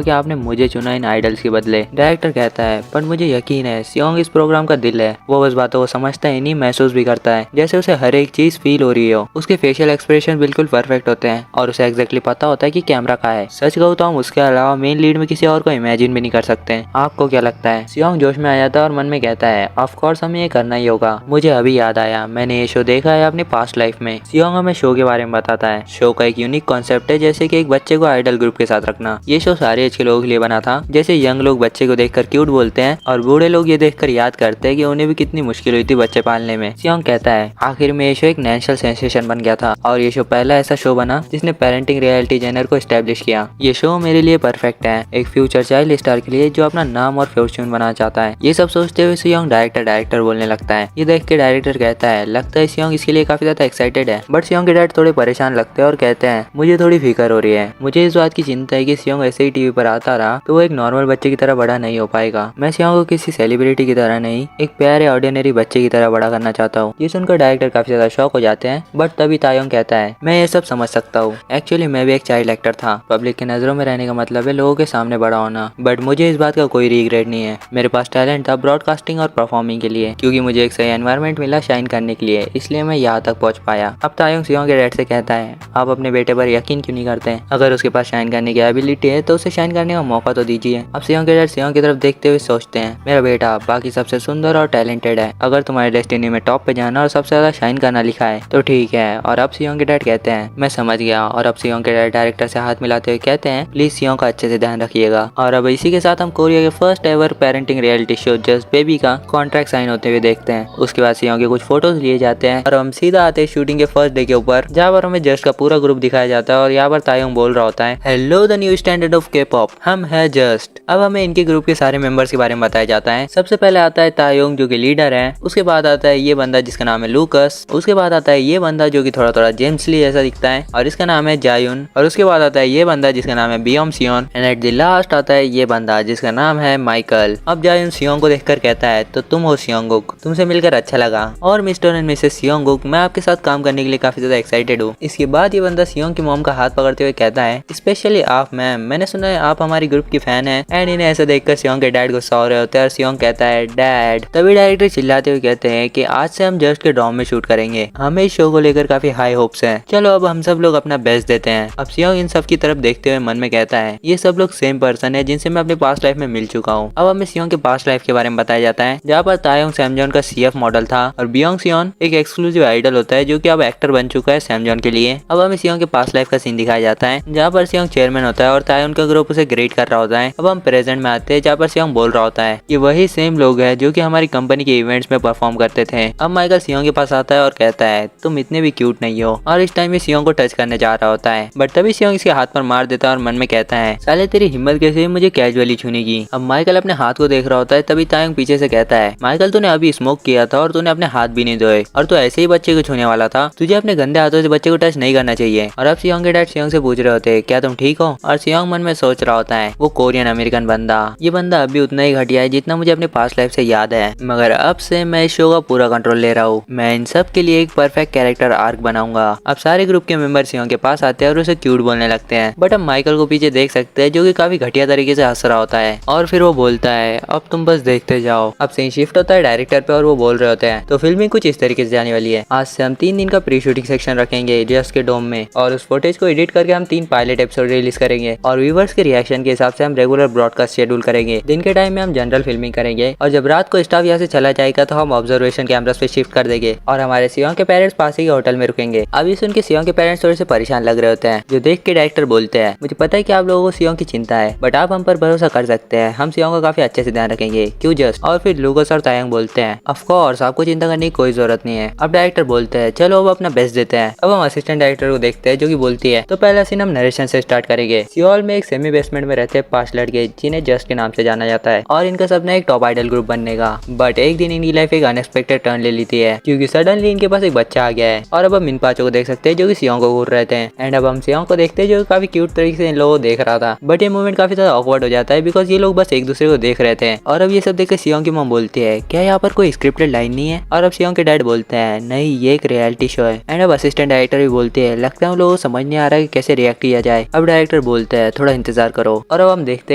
कि आपने मुझे चुना इन आइडल्स के बदले। डायरेक्टर कहता है पर मुझे यकीन है सियोंग इस प्रोग्राम का दिल है, वो बस बातों को समझता ही नहीं महसूस भी करता है, जैसे उसे हर एक चीज फील हो रही हो। उसके फेशियल एक्सप्रेशन बिल्कुल परफेक्ट होते हैं और उसे एग्जैक्टली पता होता है कि कैमरा कहाँ है। सच कहूँ तो हम उसके अलावा मेन लीड में किसी और को इमेजिन भी नहीं कर सकते। आपको क्या लगता है। सियोंग जोश में आ जाता है और मन में कहता है ऑफ कोर्स हमें ये करना ही होगा। मुझे अभी याद आया मैंने ये शो देखा है अपनी पास्ट लाइफ में। सियोंग हमें शो के बारे में बताता है। शो का एक यूनिक कॉन्सेप्ट है जैसे कि एक बच्चे को आइडल ग्रुप के साथ रखना। ये शो सारे एज के लोगों के लिए बना था, जैसे यंग लोग बच्चे को देखकर क्यूट बोलते हैं और बूढ़े लोग ये देखकर याद करते हैं कि उन्हें भी कितनी मुश्किल हुई थी बच्चे पालने में। सियोंग कहता है आखिर में ये शो एक नेशनल सेंसेशन बन गया था और ये शो पहला ऐसा शो बना जिसने पेरेंटिंग रियलिटी जेनर को एस्टेब्लिश किया। ये शो मेरे लिए परफेक्ट है एक फ्यूचर चाइल्ड स्टार के लिए जो अपना नाम और फॉर्च्यून बनाना चाहता है। ये सब सोचते हुए सियोंग डायरेक्टर बोलने लगता है। ये देख के डायरेक्टर कहता है लगता है सियोंग इसके लिए काफी ज्यादा एक्साइटेड है। बट सियोंग के डैड थोड़े परेशान लगते हैं और कहते हैं मुझे थोड़ी फिक्र हो रही है, मुझे इस बात की चिंता है कि सियोंग ऐसे ही टीवी पर आता रहा तो वो एक नॉर्मल बच्चे की तरह बड़ा नहीं हो पाएगा। मैं सियोंग को किसी सेलिब्रिटी की तरह नहीं एक प्यारे ऑर्डिनरी बच्चे की तरह बड़ा करना चाहता हूँ। ये सुनकर डायरेक्टर काफी ज्यादा शॉक हो जाते हैं। बट तभी तायोंग कहता है मैं ये सब समझ सकता हूँ, एक्चुअली मैं भी एक चाइल्ड एक्टर था। पब्लिक की नजरों में रहने का मतलब है लोगों के सामने बड़ा होना, बट मुझे इस बात का कोई रिग्रेट नहीं है। मेरे पास टैलेंट था ब्रॉडकास्टिंग और परफॉर्मिंग के लिए क्योंकि मुझे एक सही एनवायरनमेंट मिला शाइन करने के लिए, इसलिए मैं यहाँ तक पहुँच पाया। अब तायोंग सियोंग के डैड से कहता है आप अपने बेटे पर यकीन क्यों नहीं करते हैं, अगर उसके पास शाइन करने की एबिलिटी है तो उसे शाइन करने का मौका तो दीजिए। अब सियोंग के डैड सियोंग की तरफ देखते हुए सोचते हैं मेरा बेटा बाकी सबसे सुंदर और टैलेंटेड है, अगर तुम्हारे डेस्टिनी में टॉप पे जाना और सबसे ज्यादा शाइन करना लिखा है तो ठीक है। और अब सियोंग के डैड कहते हैं मैं समझ गया। और अब सियोंग के डैड डायरेक्टर से हाथ मिलाते हुए कहते हैं प्लीज सियोंग का अच्छे से ध्यान रखिएगा। और अब इसी के साथ हम कोरिया के first ever parenting reality show just baby का कॉन्ट्रैक्ट साइन होते हुए देखते हैं। उसके बाद सियोंग के कुछ फोटोज लिए जाते हैं और हम सीधा आते हैं शूटिंग के फर्स्ट डे के ऊपर जहाँ पर हमें जस्ट का पूरा ग्रुप दिखाया जाता है और यहाँ पर तायोंग बोल रहा होता है hello the new standard of के पॉप, हम है जस्ट। अब हमें इनके ग्रुप के सारे मेंबर्स के बारे में बताया जाता है। सबसे पहले आता है तायोंग जो कि लीडर है, उसके बाद आता है ये बंदा जिसका नाम है लूकस, उसके बाद आता है ये बंदा जो कि थोड़ा थोड़ा जेम्स ली जैसा दिखता है और इसका नाम है जायुन, और उसके बाद आता है ये बंदा जिसका नाम है बियोम सियोन, एंड एट द लास्ट आता है ये बंदा जिसका नाम है माइकल। अब जायुन सियोंग को देखकर कहता है तो तुम हो सियोंगुक, तुमसे मिलकर अच्छा लगा, और मिस्टर एंड मिसेस सियोंगुक मैं आपके साथ काम करने के लिए काफी ज्यादा एक्साइटेड हूँ। इसके बाद ये बंदा सियोंग की मॉम का हाथ पकड़ते हुए कहता कहता है स्पेशली आप मैम, मैंने सुना है आप हमारी ग्रुप की फैन है। एंड इन्हें ऐसा देखकर सियोंग के डैड गुस्सा हो रहे होते हैं और सियोंग कहता है डैड। तभी डायरेक्टर चिल्लाते हुए कहते हैं कि आज से हम जस्ट के डॉम में शूट करेंगे, हमें इस शो को लेकर काफी हाई होप्स हैं, चलो अब हम सब लोग अपना बेस्ट देते हैं। अब सियोंग इन सब की तरफ देखते हुए मन में कहता है ये सब लोग सेम पर्सन है जिनसे मैं अपने पास्ट लाइफ में मिल चुका हूँ। अब हमें सियोंग के पास्ट लाइफ के बारे में बताया जाता है जहाँ पर तायोंग सैमजॉन का सीएफ मॉडल था और बियोंग सियोन एक एक्सक्लूसिव आइडल होता है जो कि अब एक्टर बन चुका है सैमजॉन के लिए। अब हमें सियोंग के पास्ट लाइफ का सीन दिखाया जाता है जहाँ पर सियोंग चेयरमैन होता है और तायोंग का ग्रुप उसे ग्रेट कर रहा होता है। अब हम प्रेजेंट में आते हैं जहाँ पर सियोंग बोल रहा होता है ये वही सेम लोग है जो कि हमारी कंपनी के इवेंट्स में परफॉर्म करते थे। अब माइकल सियोंग के पास आता है और कहता है तुम इतने भी क्यूट नहीं हो, और इस टाइम ये सियोंग को टच करने जा रहा होता है बट तभी सियोंग इसके हाथ पर मार देता है और मन में कहता है साले तेरी हिम्मत कैसे है मुझे कैजुअली छूने की। अब माइकल अपने हाथ को देख रहा होता है तभी तायोंग पीछे से कहता है माइकल तूने अभी स्मोक किया था और तूने अपने हाथ भी नहीं धोए और तू ऐसे ही बच्चे को छूने वाला था, तुझे अपने गंदे हाथों से बच्चे को टच नहीं करना चाहिए। और अब सियोंग के डैड सियोंग से पूछ रहे होते क्या तुम ठीक हो, और सियोंग मन में सोच रहा होता है वो कोरियन अमेरिकन बंदा, ये बंदा अभी उतना ही घटिया है जितना मुझे अपने पास्ट लाइफ से याद है, मगर अब से मैं इस शो का पूरा कंट्रोल ले रहा हूँ, मैं इन सब के लिए एक परफेक्ट कैरेक्टर आर्क बनाऊंगा। अब सारे ग्रुप के मेंबर सियोंग के पास आते हैं और उसे क्यूट बोलने लगते हैं बट अब माइकल को पीछे देख सकते हैं जो कि काफी घटिया तरीके से हंस रहा होता है और फिर वो बोलता है अब तुम बस देखते जाओ। अब सीन शिफ्ट होता है डायरेक्टर पे और वो बोल रहे होते हैं तो फिल्मिंग कुछ इस तरीके से जाने वाली है, आज से हम 3 दिन का प्री शूटिंग सेक्शन रखेंगे जस्ट के डोम में और उस फुटेज को एडिट करके हम 3 पायलट एपिसोड रिलीज करेंगे और व्यूवर्स के रिएक्शन के हिसाब से हम रेगुलर ब्रॉडकास्ट शेड्यूल करेंगे। दिन के टाइम में हम जनरल फिल्मिंग करेंगे और जब रात को स्टाफ यहाँ से चला जाएगा तो हम ऑब्जर्वेशन कैमरास पे शिफ्ट कर देंगे और हमारे सियोंग के पेरेंट्स पास ही होटल में रुकेंगे। अभी सुन के सियोंग के पेरेंट्स थोड़े से परेशान लग रहे होते हैं जो देख के डायरेक्टर बोलते हैं मुझे पता है कि आप लोगों को सियोंग की चिंता है बट आप हम पर भरोसा कर सकते हैं, हम सियोंग का काफी अच्छे से ध्यान रखेंगे क्यों जस्ट। और फिर लूकास और तायोंग बोलते हैं ऑफ कोर्स आपको चिंता करने की कोई जरूरत नहीं है। अब डायरेक्टर बोलते हैं चलो अब अपना बेस्ट देते हैं। अब हम असिस्टेंट डायरेक्टर को देखते हैं जो कि बोलती है तो पहला सीन हम नरेशन से स्टार्ट करेंगे। सियोल में एक सेमी बेसमेंट में रहते हैं 5 लड़के जिन्हें जस्ट के नाम से जाना जाता है और इनका सपना एक टॉप आइडल ग्रुप बनने का, बट एक दिन इनकी लाइफ एक अनएक्सपेक्टेड टर्न ले लेती है क्योंकि सडनली इनके पास एक बच्चा आ गया है। और अब हम मिनपाचो को देख सकते हैं जो कि सियोंग को घूर रहे थे एंड अब हम सियोंग को देखते हैं जो काफी क्यूट तरीके से इन लोगों को देख रहा था बट ये मूवमेंट काफी ज्यादा ऑकवर्ड हो जाता है बिकॉज ये लोग बस एक दूसरे को देख रहे थे। और अब ये सब देख के सियोंग की मॉम बोलती है क्या यहाँ पर कोई स्क्रिप्टेड लाइन नहीं है, और अब सियोंग के डैड बोलते हैं नहीं ये एक रियलिटी शो है। एंड अब असिस्टेंट डायरेक्टर भी बोलते हैं लगता है उन लोगों को समझ नहीं आ रहा है कि कैसे रिएक्ट किया जाए। अब डायरेक्टर बोलते हैं थोड़ा इंतजार करो। और अब हम देखते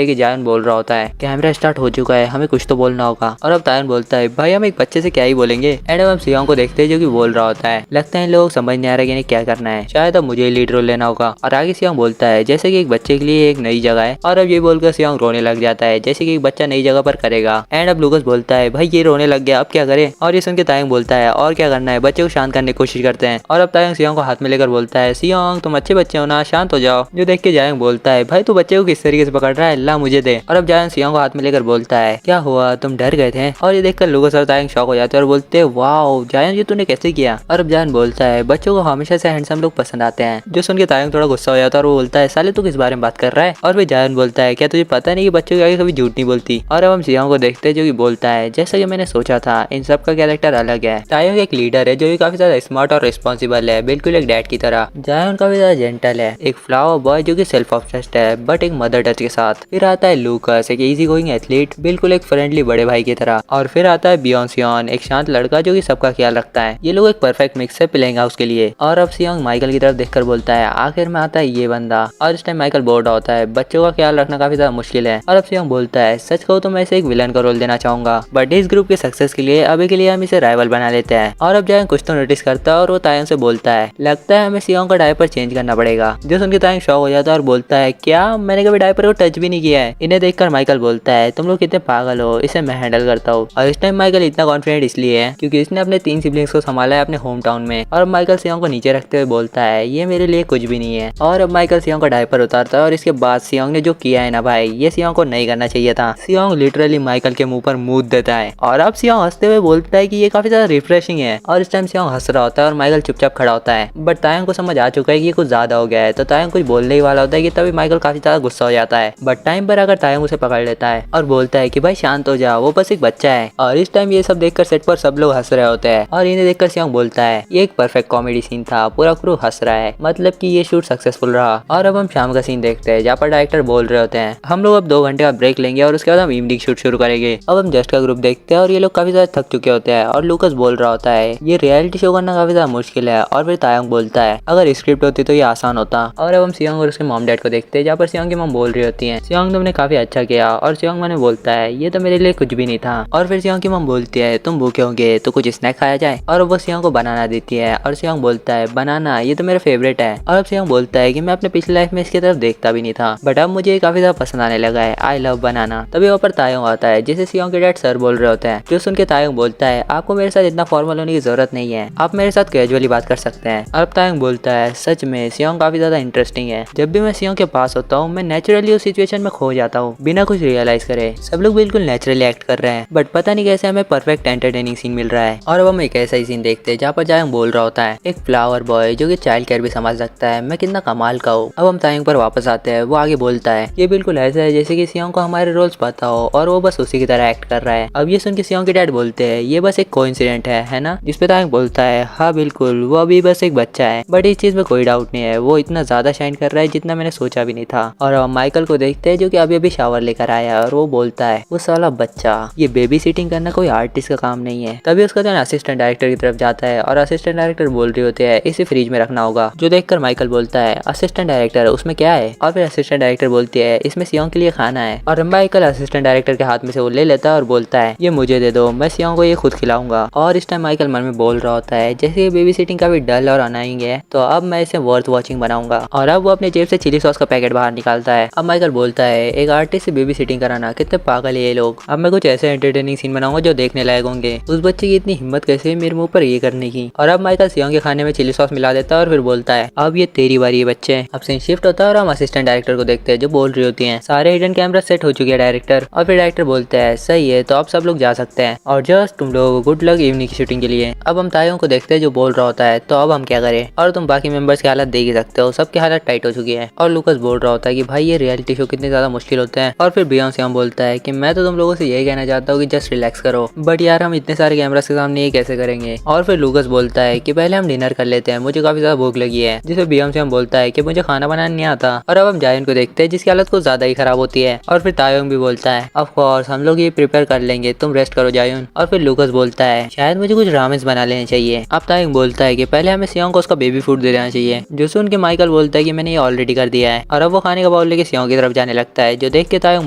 हैं कि जायन बोल रहा होता है कैमरा स्टार्ट हो चुका है हमें कुछ तो बोलना होगा। और अब तायन बोलता है भाई हम एक बच्चे से क्या ही बोलेंगे। एंड अब हम सियोंग को देखते हैं जो कि बोल रहा होता है लगता है इन लोगों को समझ नहीं आ रहा है कि क्या करना है, शायद अब मुझे लीड रोल लेना होगा। और आगे सियोंग बोलता है जैसे कि एक बच्चे के लिए एक नई जगह है, और अब ये बोलकर सियोंग रोने लग जाता है जैसे कि एक बच्चा नई जगह पर करेगा। एंड अब लूकास बोलता है भाई ये रोने लग गया अब क्या करे, और ये सुन के तायंग बोलता है और क्या करना है, बच्चे को शांत करने की कोशिश करते हैं। और अब तायंग सियोंग को हाथ में लेकर बोलता है सियोंग तुम अच्छे बच्चे हो ना, शांत हो जाओ। जो देख के जायंग बोलता है भाई तू बच्चे को किस तरीके से पकड़ रहा है, ला मुझे दे। और अब जायंग सियोंग को हाथ में लेकर बोलता है क्या हुआ तुम डर गए थे। और ये देखकर लूकास और तायंग शॉक हो जाते हैं और बोलते हैं वाओ जायंग ये तूने कैसे किया। और अब जायंग बोलता है बच्चों को हमेशा से हैंडसम लोग पसंद आते हैं। जो सुन के तायंग थोड़ा गुस्सा हो जाता है और वो बोलता है साले तू किस बारे में बात कर रहा है। और फिर जायंग बोलता है क्या तुझे पता नहीं कि बच्चों के आगे कभी झूठ नहीं बोलती। और अब हम सियोंग को देखते हैं जो कि बोलता है जैसा कि मैंने सोचा था इन सब का कैरेक्टर अलग है। तायंग एक लीडर है जो कि काफी ज्यादा स्मार्ट और रिस्पॉन्सिबल है, बिल्कुल एक डैड की तरह। जायंग काफी ज्यादा जेंटल है, एक फ्लावर बॉय जो कि सेल्फ ऑब्सेस्ड है बट एक मदर टच के साथ। फिर आता है लूकास एक इजी गोइंग एथलीट, बिल्कुल एक फ्रेंडली बड़े भाई की तरह। और फिर आता है बियोंग सियोन एक शांत लड़का जो कि सबका ख्याल रखता है। ये लोग एक परफेक्ट मिक्स है प्लेइंग हाउस के लिए। और अब सियोंग माइकल की तरफ देखकर बोलता है आखिर में आता है ये बंदा। और इस टाइम माइकल बोर्ड होता है, बच्चों का ख्याल रखना काफी ज्यादा मुश्किल है। और अब सियोंग बोलता है सच कहूं तो मैं इसे एक विलन का रोल देना चाहूंगा बट इस ग्रुप के सक्सेस के लिए अभी के लिए हम इसे राइवल बना लेते हैं। और अब जायंग कुछ तो नोटिस करता है और वो तायंग से बोलता है लगता है हमें सियोंग का डायपर चेंज करना पड़ेगा। जो सुन के तायंग शॉक हो जाता है और बोलता है क्या मैंने कभी डायपर को टच भी नहीं किया है। इन्हें देखकर माइकल बोलता है तुम लोग कितने पागल हो, इसे मैं हैंडल करता हूँ। और इस टाइम माइकल इतना कॉन्फिडेंट इसलिए है क्योंकि इसने अपने 3 सिबलिंग्स को संभाला है अपने होम टाउन में। और अब माइकल सियोंग को नीचे रखते हुए बोलता है ये मेरे लिए कुछ भी नहीं है। और अब माइकल सियोंग का डायपर उतारता है और इसके बाद सियोंग ने जो किया है ना भाई ये सियोंग को नहीं करना चाहिए था। सियोंग लिटरली माइकल के मुंह पर मूत देता है और अब सियोंग हंसते हुए बोलता है कि ये काफी ज्यादा रिफ्रेशिंग है। और इस टाइम सियोंग हंस रहा होता है और माइकल चुपचाप खड़ा होता है बट तायंग को समझ आ चुका है कि ये कुछ ज्यादा हो गया है तो तायंग कुछ बोलने ही वाला होता है कि तभी माइकल काफी ज्यादा गुस्सा हो जाता है बट टाइम पर आकर तायंग उसे पकड़ लेता है और बोलता है कि भाई शांत हो जाओ वो बस एक बच्चा है। और इस टाइम ये सब देखकर सेट पर सब लोग हंस रहे होते हैं और इन्हें देखकर सियोंग बोलता है ये एक परफेक्ट कॉमेडी सीन था, पूरा क्रू हंस रहा है मतलब कि ये शूट सक्सेसफुल रहा। और अब हम शाम का सीन देखते हैं जहाँ पर डायरेक्टर बोल रहे होते हैं हम लोग अब 2 घंटे का ब्रेक लेंगे और उसके बाद हम इवनिंग शूट शुरू करेंगे। अब हम जस्ट का ग्रुप देखते हैं और ये लोग काफी ज्यादा थक चुके होते हैं और लूकास बोल रहा होता है ये रियलिटी शो करना काफी ज्यादा मुश्किल है। और फिर तायंग बोलता है अगर स्क्रिप्ट होती तो ये आसान होता। और अब हम सियोंग और उसके मॉम डैड को देखते हैं, जहाँ पर सियोंग की मॉम बोल रही होती है, सियोंग तुमने काफी अच्छा किया। और सियोंग मैंने बोलता है ये तो मेरे लिए कुछ भी नहीं था। और फिर सियोंग की मॉम बोलती है तुम भूखे होंगे तो कुछ स्नैक खाया जाए। और वो सियोंग को बनाना देती है और सियोंग बोलता है बनाना ये तो मेरा फेवरेट है। और अब सियोंग बोलता है कि मैं अपने पिछले लाइफ में इसकी तरफ देखता भी नहीं था, बट अब मुझे काफी ज्यादा पसंद आने लगा है। आई लव बनाना। तभी वहाँ पर तायोंग आता है, जिसे सियोंग के डैड सर बोल रहे होते हैं। जो सुन के तायोंग बोलता है आपको मेरे साथ इतना फॉर्मल होने की जरूरत नहीं है, आप मेरे साथ कैजुअली बात कर सकते हैं। और अब तायोंग बोलता है सच में सियोंग काफी ज्यादा इंटरेस्टिंग है। जब भी मैं सियोंग के पास होता हूँ मैं नेचुरली उस सिचुएशन में खो जाता हूँ बिना कुछ रियलाइज करे। सब लोग बिल्कुल नेचुरली एक्ट कर रहे हैं, बट पता नहीं कैसे हमें परफेक्ट एंटरटेनिंग सीन मिल रहा है। और अब हम एक ऐसा ही सीन देखते हैं जहाँ पर तायोंग बोल रहा होता है एक फ्लावर बॉय जो कि चाइल्ड केयर भी समझ सकता है, मैं कितना कमाल का हूँ। अब हम तायोंग पर वापस आते हैं। वो आगे बोलता है ये बिल्कुल ऐसा है जैसे कि सियोंग को हमारे रोल्स पता हो और वो बस उसी की तरह एक्ट कर रहा है। अब ये सुन के सियोंग के डैड बोलते हैं ये बस एक कोइंसिडेंट है ना। जिसपे तायोंग बोलता है हाँ बिल्कुल, वो अभी बस एक बच्चा है, बट इस चीज में कोई डाउट नहीं है, वो इतना ज्यादा शाइन कर रहा है जितना मैंने सोचा भी नहीं था। और अब माइकल को देखते हैं जो कि अभी अभी शावर लेकर आया और वो बोलता है वो साला बच्चा, ये बेबी सिटिंग करना कोई आर्टिस्ट का काम नहीं है। तभी उसका ध्यान असिस्टेंट डायरेक्टर की तरफ जाता है और असिस्टेंट डायरेक्टर बोल रही होते हैं इसे फ्रिज में रखना होगा। जो देखकर माइकल बोलता है असिस्टेंट डायरेक्टर उसमें क्या है। और फिर असिस्टेंट डायरेक्टर बोलती है इसमें सियोंग के लिए खाना है। और माइकल असिस्टेंट डायरेक्टर के हाथ में से वो ले लेता है और बोलता है ये मुझे दे दो, मैं सियोंग को ये खुद खिलाऊंगा। और इस टाइम माइकल मन में बोल रहा होता है जैसे ये बेबी सिटिंग काफी डल और अनाइंग है तो अब मैं इसे वर्थ वॉचिंग बनाऊंगा। और अब वो अपने जेब से चिली सॉस का पैकेट बाहर निकालता है। अब माइकल बोलता है एक आर्टिस्ट से बेबी सिटिंग कराना, कितने पागल है ये लोग। अब मैं कुछ ऐसे एंटरटेनिंग सीन बनाऊंगा जो देखने लायक होंगे। उस बच्चे की इतनी हिम्मत कैसे है मेरे मुंह पर ये करने की। और अब माइकल सियोंग के खाने में चिली सॉस मिला देता है और फिर बोलता है अब ये तेरी बारी है बच्चे। अब सीन शिफ्ट होता है और हम असिस्टेंट डायरेक्टर को देखते हैं जो बोल रही होती है सारे हिडन कैमरा सेट हो चुके हैं डायरेक्टर। और फिर डायरेक्टर बोलते हैं सही है तो अब सब लोग जा सकते हैं और जस्ट तुम लोग गुड लक इवनिंग की शूटिंग के लिए। अब हम तायोंग को देखते हैं जो बोल रहा होता है तो अब हम क्या करें। और तुम बाकी मेंबर्स की हालत देख ही सकते हो, सबकी हालत टाइट हो चुकी है। और लूकस बोल रहा होता है कि भाई ये रियलिटी शो कितने ज्यादा मुश्किल होते हैं। और फिर बियॉन्से हम बोलता है कि मैं तो तुम लोगों से यही कहना चाहता हूँ कि जस्ट रिलैक्स करो, बट यार हम इतने सारे कैमरास के सामने ये कैसे करेंगे। और फिर लूकस बोलता है कि पहले हम डिनर कर लेते हैं, मुझे काफी ज्यादा भूख लगी है। जिसे बियॉन्से हम बोलता है कि मुझे खाना बनाना नहीं आता। और अब हम जायन को देखते हैं जिसकी हालत कुछ ज्यादा ही खराब होती है। और फिर तायोंग भी बोलता है ऑफ कोर्स हम लोग ये प्रिपेयर कर लेंगे, तुम रेस्ट करो जायन। और फिर लूकस बोलता है शायद मुझे कुछ रामेस बना लेने चाहिए। अब तायोंग बोलता है कि पहले हमें सियोंग को उसका बेबी फूड दे देना चाहिए। जो सुन के माइकल बोलता है कि मैंने ये ऑलरेडी कर दिया है। और अब वो खाने का बाउल लेके सियोंग की तरफ जाने लगता है। जो देख के तायोंग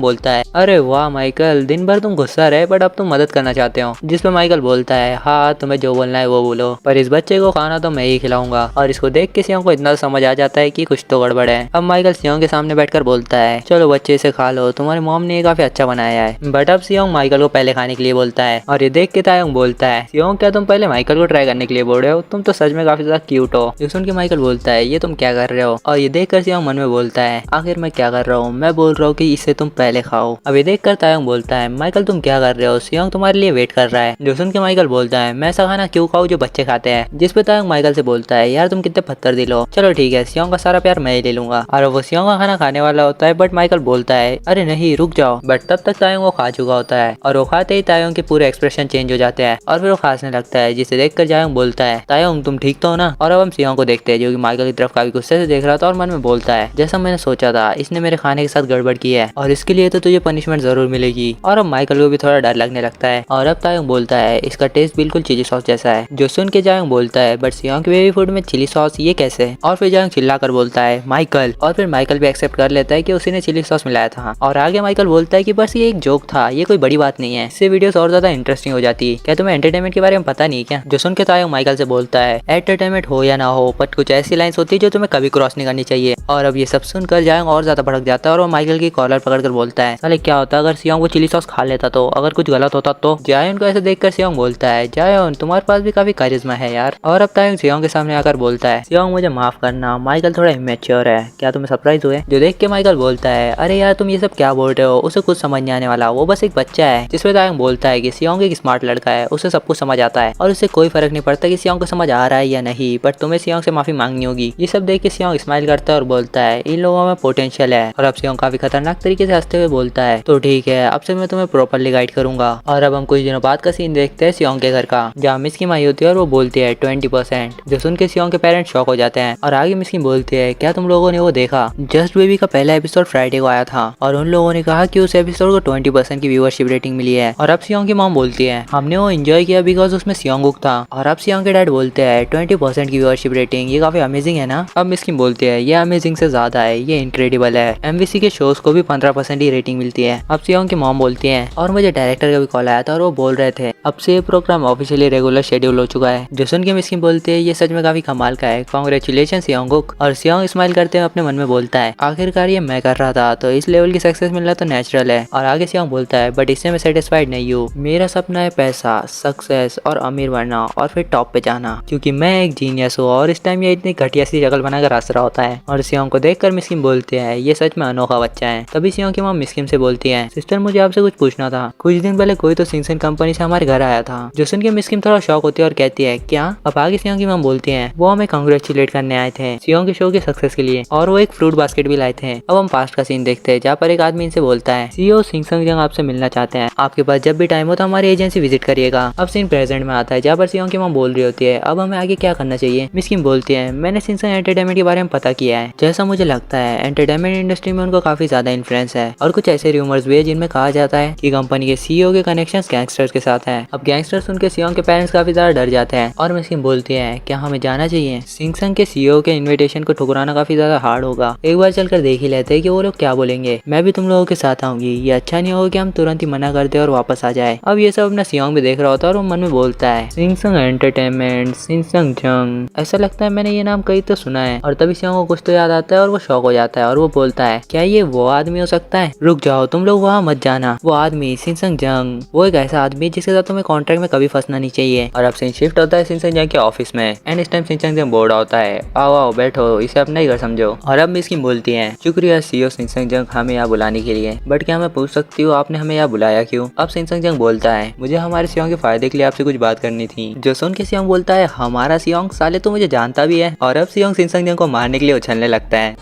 बोलता है अरे वाह माइकल, दिन भर तुम गुस्सा रहे बट अब तुम मदद करना चाहते हो। जिसपे माइकल बोलता है हाँ तुम्हें जो बोलना है वो बोलो, पर इस बच्चे को खाना तो मैं ही खिलाऊंगा। और इसको देख के सियोंग को इतना समझ आ जाता है कि कुछ तो गड़बड़ है। अब माइकल सियोंग के सामने बैठकर बोलता है चलो बच्चे इसे खा लो, तुम्हारी मॉम ने ये काफी अच्छा बनाया है। बट अब सियोंग माइकल को पहले खाने के लिए बोलता है। और ये देख के तायोंग बोलता है सियोंग क्या तुम पहले माइकल को ट्राई करने के लिए बोल रहे हो, तुम तो सच में काफी ज्यादा क्यूट हो। ये सुन के माइकल बोलता है ये तुम क्या कर रहे हो। और ये देख कर सियोंग मन में बोलता है आखिर मैं क्या कर रहा हूँ, मैं बोल रहा हूँ कि इसे तुम पहले खाओ। अब ये देख कर तायोंग बोलता है माइकल तुम क्या कर रहे हो, सियोंग तुम्हारे लिए वेट कर रहा है। जो सुन के माइकल बोलता है मैं ऐसा खाना क्यों खाऊं जो बच्चे खाते हैं। जिस पे तायोंग माइकल से बोलता है यार तुम कितने पत्थर दिल हो, चलो ठीक है सियोंग का सारा प्यार मैं ही ले लूंगा। और वो सियोंग का खाना खाने वाला होता है बट माइकल बोलता है अरे नहीं रुक जाओ। बट तब तक तायोंग वो खा चुका होता है और वो खाते ही तायोंग के पूरे एक्सप्रेशन चेंज हो जाते हैं और फिर वो खांसने लगता है। जिसे देखकर तायोंग बोलता है तायोंग तुम ठीक तो हो ना। और अब हम सियोंग को देखते हैं जो कि माइकल की तरफ काफी गुस्से से देख रहा था और मन में बोलता है जैसा मैंने सोचा था इसने मेरे खाने के साथ गड़बड़ की है और इसके लिए तो तुझे पनिशमेंट जरूर मिलेगी। और अब माइकल को भी थोड़ा डर लगने लगता है। और अब तायोंग बोलता है इसका टेस्ट बिल्कुल चिली सॉस जैसा है। जो सुन के तायोंग बोलता है बट सियोंग के बेबी फूड में चिली सॉस ये कैसे। और फिर तायोंग चिल्लाकर बोलता है माइकल। और फिर माइकल भी एक्सेप्ट कर लेता है कि उसी ने चिली सॉस मिलाया था। और आगे माइकल बोलता है कि बस ये एक जोक था, ये कोई बड़ी बात नहीं है, इससे वीडियोस और ज्यादा इंटरेस्टिंग हो जाती है। क्या तुम्हें एंटरटेनमेंट के बारे में पता नहीं क्या। जो सुन के तायोंग माइकल से बोलता है एंटरटेनमेंट हो या ना हो बट कुछ ऐसी लाइंस होती है जो तुम्हें कभी क्रॉस नहीं करनी चाहिए। और अब ये सब सुनकर तायोंग और ज्यादा भड़क जाता है और वो माइकल की कॉलर पकड़कर बोलता है साले क्या होता अगर सियोंग वो चिली सॉस खा लेता तो, अगर कुछ गलत होता तो। जायोन को ऐसे देखकर सियोंग बोलता है जायोन तुम्हारे पास भी काफी कारिश्मा है यार। और अब तायोंग सियोंग के सामने आकर बोलता है सियोंग मुझे माफ करना, माइकल थोड़ा इमेच्योर है, क्या तुम्हें सरप्राइज हुए। जो देख के माइकल बोलता है अरे यार तुम ये सब क्या बोल रहे हो, उसे कुछ समझ नहीं आने वाला, वो बस एक बच्चा है। जिसपे तायोंग बोलता है कि सियोंग एक स्मार्ट लड़का है, उसे सब कुछ समझ आता है और उससे कोई फर्क नहीं पड़ता कि सियोंग को समझ आ रहा है या नहीं, बट तुम्हें सियोंग से माफी मांगनी होगी। ये सब देख के सियोंग स्माइल करता है और बोलता है इन लोगों में पोटेंशियल है। और अब सियोंग काफी खतरनाक तरीके से हंसते हुए बोलता है तो ठीक है अब से मैं तुम्हें प्रॉपर्ली गाइड करूंगा। और अब हम कुछ दिनों बाद का सीन देखते हैं सियोंग के घर का, जहाँ मिस की माई होती है और वो बोलती है 20%। जो सुन के सियोंग के पेरेंट्स शॉक हो जाते हैं। और आगे मिस की बोलती है क्या तुम लोगों ने वो देखा, जस्ट बेबी का पहला एपिसोड फ्राइडे को आया था और उन लोगों ने कहा कि उस एपिसोड को 20% की व्यूअरशिप रेटिंग मिली है। और अब सियोंग की मॉम बोलती है हमने वो एंजॉय किया बिकॉज उसमें सियोंगुक था। और अब सियोंग के डैड बोलते हैं 20% की व्यूअरशिप रेटिंग ये काफी अमेजिंग है ना। अब मिस की बोलती है ये अमेजिंग से ज्यादा है, ये इनक्रेडिबल है। एमवीसी के शोज को भी 15% ही रेटिंग मिलती है। अब सियोंग की मॉम बोलती है और मुझे डायरेक्टर का भी कॉल आया था और वो बोल रहे थे अब से ये प्रोग्राम ऑफिशियली रेगुलर शेड्यूल हो चुका है। जसुन की मिस किम बोलती है ये सच में काफी कमाल का है, कांग्रेचुलेशन सियोंगुक। और सियोंग स्माइल करते हुए अपने मन में बोलता है आखिरकार ये मैं कर रहा था तो इस लेवल की सक्सेस मिलना तो नेचुरल है। और आगे सियोंग बोलता है बट इससे मैं सेटिस्फाइड नहीं हूँ, मेरा सपना है पैसा, सक्सेस और अमीर बनना और फिर टॉप पे जाना, क्योंकि मैं एक जीनियस हूँ और इस टाइम ये इतनी घटिया सी शक्ल बनाकर हंस रहा होता है। और सियोंग को देखकर मिस किम बोलती है ये सच में अनोखा बच्चा है। तभी सियोंग की मॉम मिस किम से बोलती है सिस्टर मुझे आपसे कुछ पूछना था, कुछ दिन पहले कोई तो सिंगसन कंपनी से हमारे घर आया था। जो सुन के मिस किम थोड़ा शॉक होती है और कहती है क्या। अब आगे सियोंग की मॉम बोलती है वो हमें कांग्रेचुलेट करने आए थे सियोंग के शो की सक्सेस के लिए और वो एक फ्रूट बास्केट भी लाए थे। अब हम पास्ट का सीन देखते हैं जहाँ पर एक आदमी इनसे बोलता है सीईओ सिंगसन जंग आपसे मिलना चाहते हैं, आपके पास जब भी टाइम हो तो हमारी एजेंसी विजिट करिएगा। अब सीन प्रेजेंट में आता है जहाँ पर सियोंग की मॉम बोल रही होती है अब हमें आगे क्या करना चाहिए। मिस किम बोलती है मैंने सिंगसन एंटरटेनमेंट के बारे में पता किया है, जैसा मुझे लगता है एंटरटेनमेंट इंडस्ट्री में उनको काफी ज्यादा इन्फ्लुएंस है और कुछ ऐसे रूमर्स भी है जिनमें कहा जाता है कि कंपनी के सीईओ के कनेक्शंस गैंगस्टर्स के साथ है। अब गैंगस्टर्स सुन के सियोंग के पेरेंट्स काफी ज्यादा डर जाते हैं और मिस किम बोलती है क्या हमें जाना चाहिए। सिंगसन के सीईओ के इन्विटेशन को ठुकराना काफी ज्यादा हार्ड होगा, एक बार चलकर देख ही लेते हैं कि वो लोग क्या बोलेंगे। मैं भी तुम लोगों के साथ आऊंगी, ये अच्छा नहीं होगा कि हम तुरंत ही मना कर दे और वापस आ जाए। अब ये सब अपना सियोंग भी देख रहा होता है और वो मन में बोलता है सिंगसन एंटरटेनमेंट सिंगसन जंग, ऐसा लगता है मैंने ये नाम कहीं तो सुना है। और तभी सियोंग को कुछ तो याद आता है और वो शॉक हो जाता है और वो बोलता है क्या ये वो आदमी हो सकता है। रुक जाओ तुम लोग वहाँ मत जाना, वो आदमी सिंगसन जंग वो एक ऐसा आदमी जिसके साथ तुम्हें कॉन्ट्रैक्ट में कभी फंसना नहीं चाहिए। और अब सीन शिफ्ट होता है सिंगसन जंग के ऑफिस में एंड इस टाइम सिंगसन जंग बोर्ड होता है आओ आओ बैठो, इसे अपना ही घर समझो। और अब मिस किम बोलती है शुक्रिया सीईओ सिंगसन जंग हमें यहाँ बुलाने के लिए, बट क्या मैं पूछ सकती हूँ आपने हमें यहाँ बुलाया क्यों। अब सिंगसन जंग बोलता है मुझे हमारे सियोंग के फायदे के लिए आपसे कुछ बात करनी थी। जो सुन के सियोंग बोलता है हमारा सियोंग, साले तो मुझे जानता भी है। और अब सियोंग सिंगसन जंग को मारने के लिए उछलने लगता है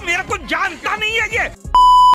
मेरे को जानता नहीं है ये।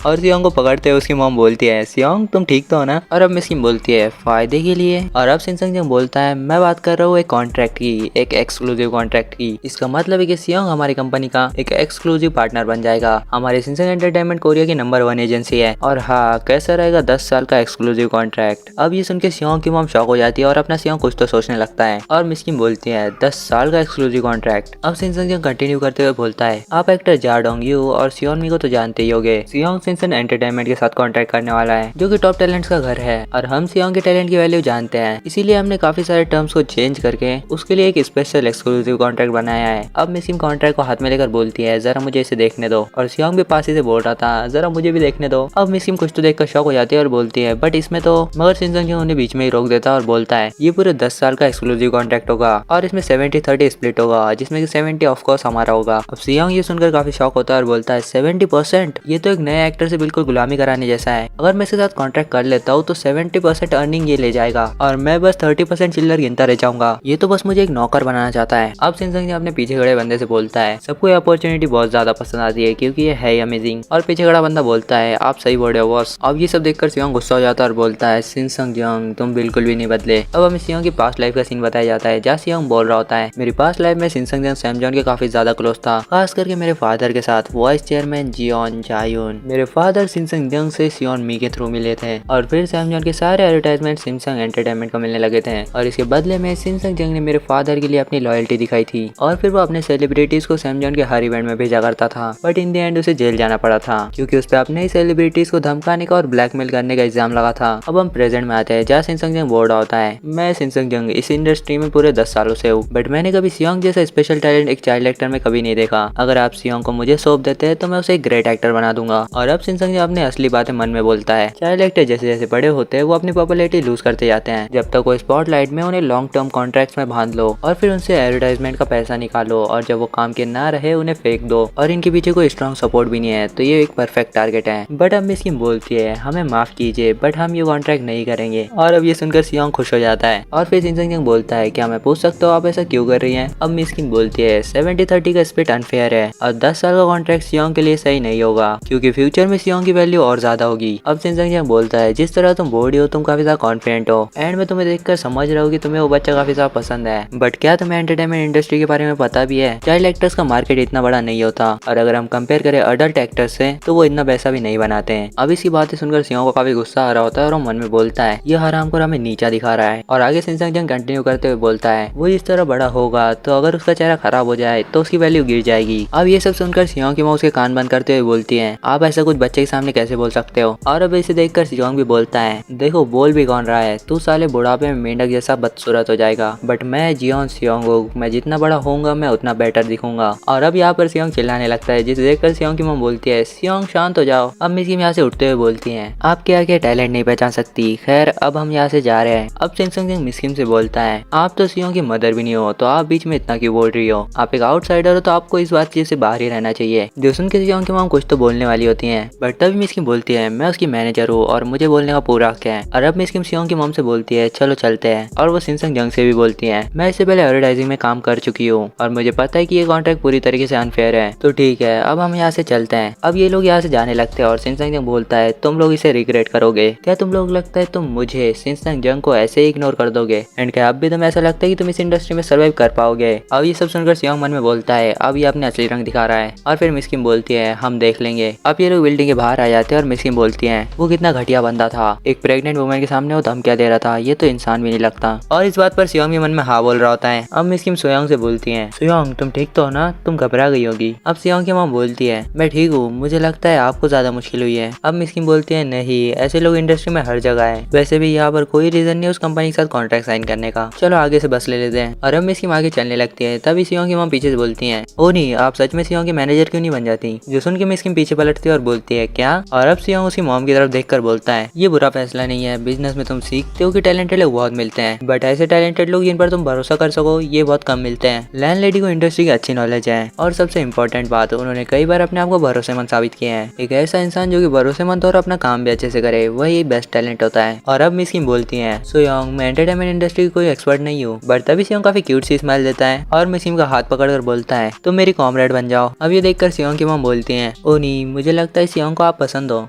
और सियोंग को पकड़ते हुए उसकी मॉम बोलती है सियोंग तुम ठीक तो हो ना। और अब मिस किम बोलती है फायदे के लिए। और अब सिंगसन जंग बोलता है मैं बात कर रहा हूँ एक कॉन्ट्रैक्ट की, एक एक्सक्लूसिव कॉन्ट्रैक्ट की। इसका मतलब है कि सियोंग हमारी कंपनी का एक एक्सक्लूसिव पार्टनर बन जाएगा। हमारे सिंगसन एंटरटेनमेंट कोरिया की नंबर 1 एजेंसी है और हाँ कैसा रहेगा 10 साल का एक्सक्लूसिव कॉन्ट्रैक्ट। अब ये सुन के सियोंग की मॉम शॉक हो जाती है और अपना सियोंग कुछ तो सोचने लगता है। और मिस किम बोलती है 10 साल का एक्सक्लूसिव कॉन्ट्रैक्ट। अब सिंगसन जंग कंटिन्यू करते हुए बोलता है आप एक्टर जा डोंग यू और सियोन मी को तो जानते ही होगे, सियोंग सिंगसन एंटरटेनमेंट के साथ कॉन्ट्रैक्ट करने वाला है जो कि टॉप टैलेंट्स का घर है और हम सियोंग के टैलेंट की वैल्यू जानते हैं, इसीलिए हमने काफी सारे टर्म्स को चेंज करके उसके लिए एक स्पेशल एक्सक्लूसिव कॉन्ट्रैक्ट बनाया है। अब मिस किम कॉन्ट्रैक्ट को हाथ में लेकर बोलती है जरा मुझे इसे देखने दो। और सियोंग भी पास ही से बोल रहा था जरा मुझे भी देखने दो। अब मिस किम कुछ तो देखकर शॉक हो जाती है और बोलती है बट इसमें तो, मगर सिंगसन जंग उन्हें बीच में ही रोक देता है और बोलता है ये पूरे 10 साल का एक्सक्लूसिव कॉन्ट्रैक्ट होगा और इसमें 70-30 स्प्लिट होगा जिसमें कि 70 ऑफ कोर्स हमारा होगा। अब सियोंग ये सुनकर काफी शॉक होता है और बोलता है 70%, ये तो एक नए एक्टर से बिल्कुल गुलामी कराने जैसा है। अगर मैं इसके साथ कॉन्ट्रैक्ट कर लेता हूँ तो 70% अर्निंग ये ले जाएगा और मैं बस 30% चिल्लर गिनता रह जाऊंगा, ये तो बस मुझे एक नौकर बनाना चाहता है। अब सिंगसन अपने पीछे खड़े बंदे से बोलता है सबको ये अपॉर्चुनिटी बहुत ज्यादा पसंद आती है क्योंकि ये है अमेजिंग। और पीछे खड़ा बंदा बोलता है आप सही बोल रहे हो बॉस। अब ये सब देखकर सियोंग गुस्सा हो जाता है और बोलता है सिंगसन जंग तुम बिल्कुल भी नहीं बदले। अब हमें सियोंग की पास्ट लाइफ का सीन बताया जाता है जहाँ सियोंग बोल रहा होता है मेरी पास्ट लाइफ में सिंगसन जंग सैमजॉन के काफी ज्यादा क्लोज था, खास करके मेरे फादर के साथ वाइस चेयरमैन जियोन जायुन। मेरे फादर सिंगसन जंग से सियोन मी के थ्रू मिले थे और फिर सैमजॉन के सारे एडवर्टाइजमेंट सिंगसन एंटरटेनमेंट को मिलने लगे थे और इसके बदले में सिंगसन जंग ने मेरे फादर के लिए अपनी लॉयल्टी दिखाई थी और फिर वो अपने सेलिब्रिटीज को सैमजॉन के हर इवेंट में भेजा करता था। बट इन द एंड उसे जेल जाना पड़ा था क्योंकि उस पर अपने ही सेलिब्रिटीज को धमकाने का और ब्लैकमेल करने का इल्जाम लगा था। अब हम प्रेजेंट में आते हैं जहाँ सिंगसन जंग बोल रहा होता है मैं सिंगसन जंग इस इंडस्ट्री में पूरे 10 सालों से हूँ बट मैंने कभी सियोंग जैसा स्पेशल टैलेंट एक चाइल्ड एक्टर में कभी नहीं देखा। अगर आप सियोंग को मुझे सौंप देते हैं तो मैं उसे एक ग्रेट एक्टर बना दूंगा। और अब सिंगसन जंग अपनी असली बातें मन में बोलता है चाइल्ड एक्टर जैसे जैसे बड़े होते हैं वो अपनी पॉपुलैरिटी लूज करते जाते हैं, जब तक वो स्पॉटलाइट में उन्हें लॉन्ग टर्म कॉन्ट्रैक्ट्स में बांध लो और फिर उनसे एडवर्टाइजमेंट का पैसा निकालो और जब वो काम के ना रहे उन्हें फेंक दो और इनके पीछे कोई स्ट्रॉन्ग सपोर्ट भी नहीं है तो ये एक परफेक्ट टारगेट है। बट अब मिस किम बोलती है हमें माफ कीजिए बट हम ये कॉन्ट्रैक्ट नहीं करेंगे। और अब ये सुनकर सियोंग खुश हो जाता है और फिर सिंगसन जंग बोलता है क्या मैं पूछ सकता हूँ आप ऐसा क्यों कर रही हैं। अब मिस किम बोलती है 70-30 का स्प्लिट अनफेयर है और 10 साल का कॉन्ट्रैक्ट सियोंग के लिए सही नहीं होगा क्योंकि फ्यूचर फ्यूचर में सियोंग की वैल्यू और ज्यादा होगी। अब सिंजंग बोलता है जिस तरह तुम बॉडी हो तुम काफी ज्यादा कॉन्फिडेंट हो एंड मैं तुम्हें देखकर समझ रहा हूँ कि तुम्हें वो बच्चा काफी ज्यादा पसंद है, बट क्या तुम्हें एंटरटेनमेंट इंडस्ट्री के बारे में पता भी है? चाइल्ड एक्टर्स का मार्केट इतना बड़ा नहीं होता और अगर हम कंपेयर करें अडल्ट एक्टर्स से तो वो इतना पैसा भी नहीं बनाते हैं। अब इसकी बातें सुनकर सियोंग को काफी गुस्सा आ रहा होता है और वो मन में बोलता है ये हरामखोर हमें नीचा दिखा रहा है। और आगे सिंजंग कंटिन्यू करते हुए बोलता है वो इस तरह बड़ा होगा तो अगर उसका चेहरा खराब हो जाए तो उसकी वैल्यू गिर जाएगी। अब ये सब सुनकर सियोंग की माँ उसके कान बंद करते हुए बोलती है आप ऐसा कुछ बच्चे के सामने कैसे बोल सकते हो? और अब इसे देखकर सियोंग भी बोलता है देखो बोल भी कौन रहा है, तू साले बुढ़ापे में मेंढक जैसा बदसूरत हो जाएगा, बट मैं जियोन सियोंग हूँ, मैं जितना बड़ा होऊंगा मैं उतना बेटर दिखूंगा। और अब यहाँ पर सियोंग चिल्लाने लगता है जिसे देखकर सियोंग की माँ बोलती है सियोंग शांत हो जाओ। अब मिस्किम यहाँ से उठते हुए बोलती है आप क्या क्या टैलेंट नहीं पहचान सकती, खैर अब हम यहाँ से जा रहे हैं। अब सिंजंग मिस्किम से बोलता है आप तो सियोंग की मदर भी नहीं हो तो आप बीच में इतना क्यों बोल रही हो? आप एक आउटसाइडर हो तो आपको इस बात से बाहर ही रहना चाहिए। जो सुन के सियोंग की माँ कुछ तो बोलने वाली होती है बट तभी मिस्किम बोलती है मैं उसकी मैनेजर हूँ और मुझे बोलने का पूरा हक है। और अब मिस्किम सियोंग की मॉम से बोलती है चलो चलते हैं। और वो सिंजंग से भी बोलती है मैं इससे पहले एडवर्टाइजिंग में काम कर चुकी हूँ और मुझे पता है कि ये कॉन्ट्रैक्ट पूरी तरीके से अनफेयर है, तो ठीक है अब हम यहाँ से चलते हैं। अब ये लोग यहाँ से जाने लगते हैं और सिंजंग बोलता है तुम लोग इसे रिग्रेट करोगे क्या? तुम लोग लगता है तुम मुझे सिंजंग को ऐसे ही इग्नोर कर दोगे एंड क्या अब भी तुम्हें ऐसा लगता है कि तुम इस इंडस्ट्री में सर्वाइव कर पाओगे? अब ये सब सुनकर सियोंग मन में बोलता है अब ये अपने असली रंग दिखा रहा है। और फिर मिस्किम बोलती है हम देख लेंगे। अब ये लोग बिल्डिंग के बाहर आ जाते हैं और मिस्किम बोलती है वो कितना घटिया बंदा था, एक प्रेग्नेंट वुमन के सामने वो धमकियां दे रहा था, ये तो इंसान भी नहीं लगता। और इस बात पर सियोंग भी मन में हाँ बोल रहा होता है। अब मिस्किम सोयोंग से बोलती है सोयोंग तुम ठीक तो हो ना, तुम घबरा गई होगी। अब सियोंग की माँ बोलती है मैं ठीक हूँ, मुझे लगता है आपको ज्यादा मुश्किल हुई है। अब मिस्किम बोलती है नहीं ऐसे लोग इंडस्ट्री में हर जगह है, वैसे भी यहाँ पर कोई रीजन नहीं उस कंपनी के साथ कॉन्ट्रैक्ट साइन करने का, चलो आगे से बस ले लेते हैं। और अब मिस्किम आगे चलने लगती है तभी सियोंग की माँ पीछे से बोलती है ओ नहीं आप सच में सियोंग की मैनेजर क्यों नहीं बन जाती? जो सुन के मिस्किम पीछे पलटती है और बोलती है क्या? और अब सियोंग उसकी मॉम की तरफ देखकर बोलता है ये बुरा फैसला नहीं है, बिजनेस में तुम सीखते हो कि टैलेंटेड लोग बहुत मिलते हैं बट ऐसे टैलेंटेड लोग जिन पर तुम भरोसा कर सको ये बहुत कम मिलते हैं। लैंडलेडी को इंडस्ट्री की अच्छी नॉलेज है और सबसे इम्पोर्टेंट बात उन्होंने कई बार अपने आप को भरोसेमंद साबित किए हैं। एक ऐसा इंसान जो कि भरोसेमंद और अपना काम भी अच्छे से करे वही बेस्ट टैलेंट होता है। और अब मिस्किम बोलती है सोयोंग मैं एंटरटेनमेंट इंडस्ट्री की कोई एक्सपर्ट नहीं हूँ, बट तभी सियोंग काफी क्यूट सी स्माइल देता है और मिस्किम का हाथ पकड़कर बोलता है तुम मेरी कॉमरेड बन जाओ। अब ये देखकर सियोंग की मॉम बोलती है ओ नहीं मुझे लगता है सियोंग को आप पसंद हो।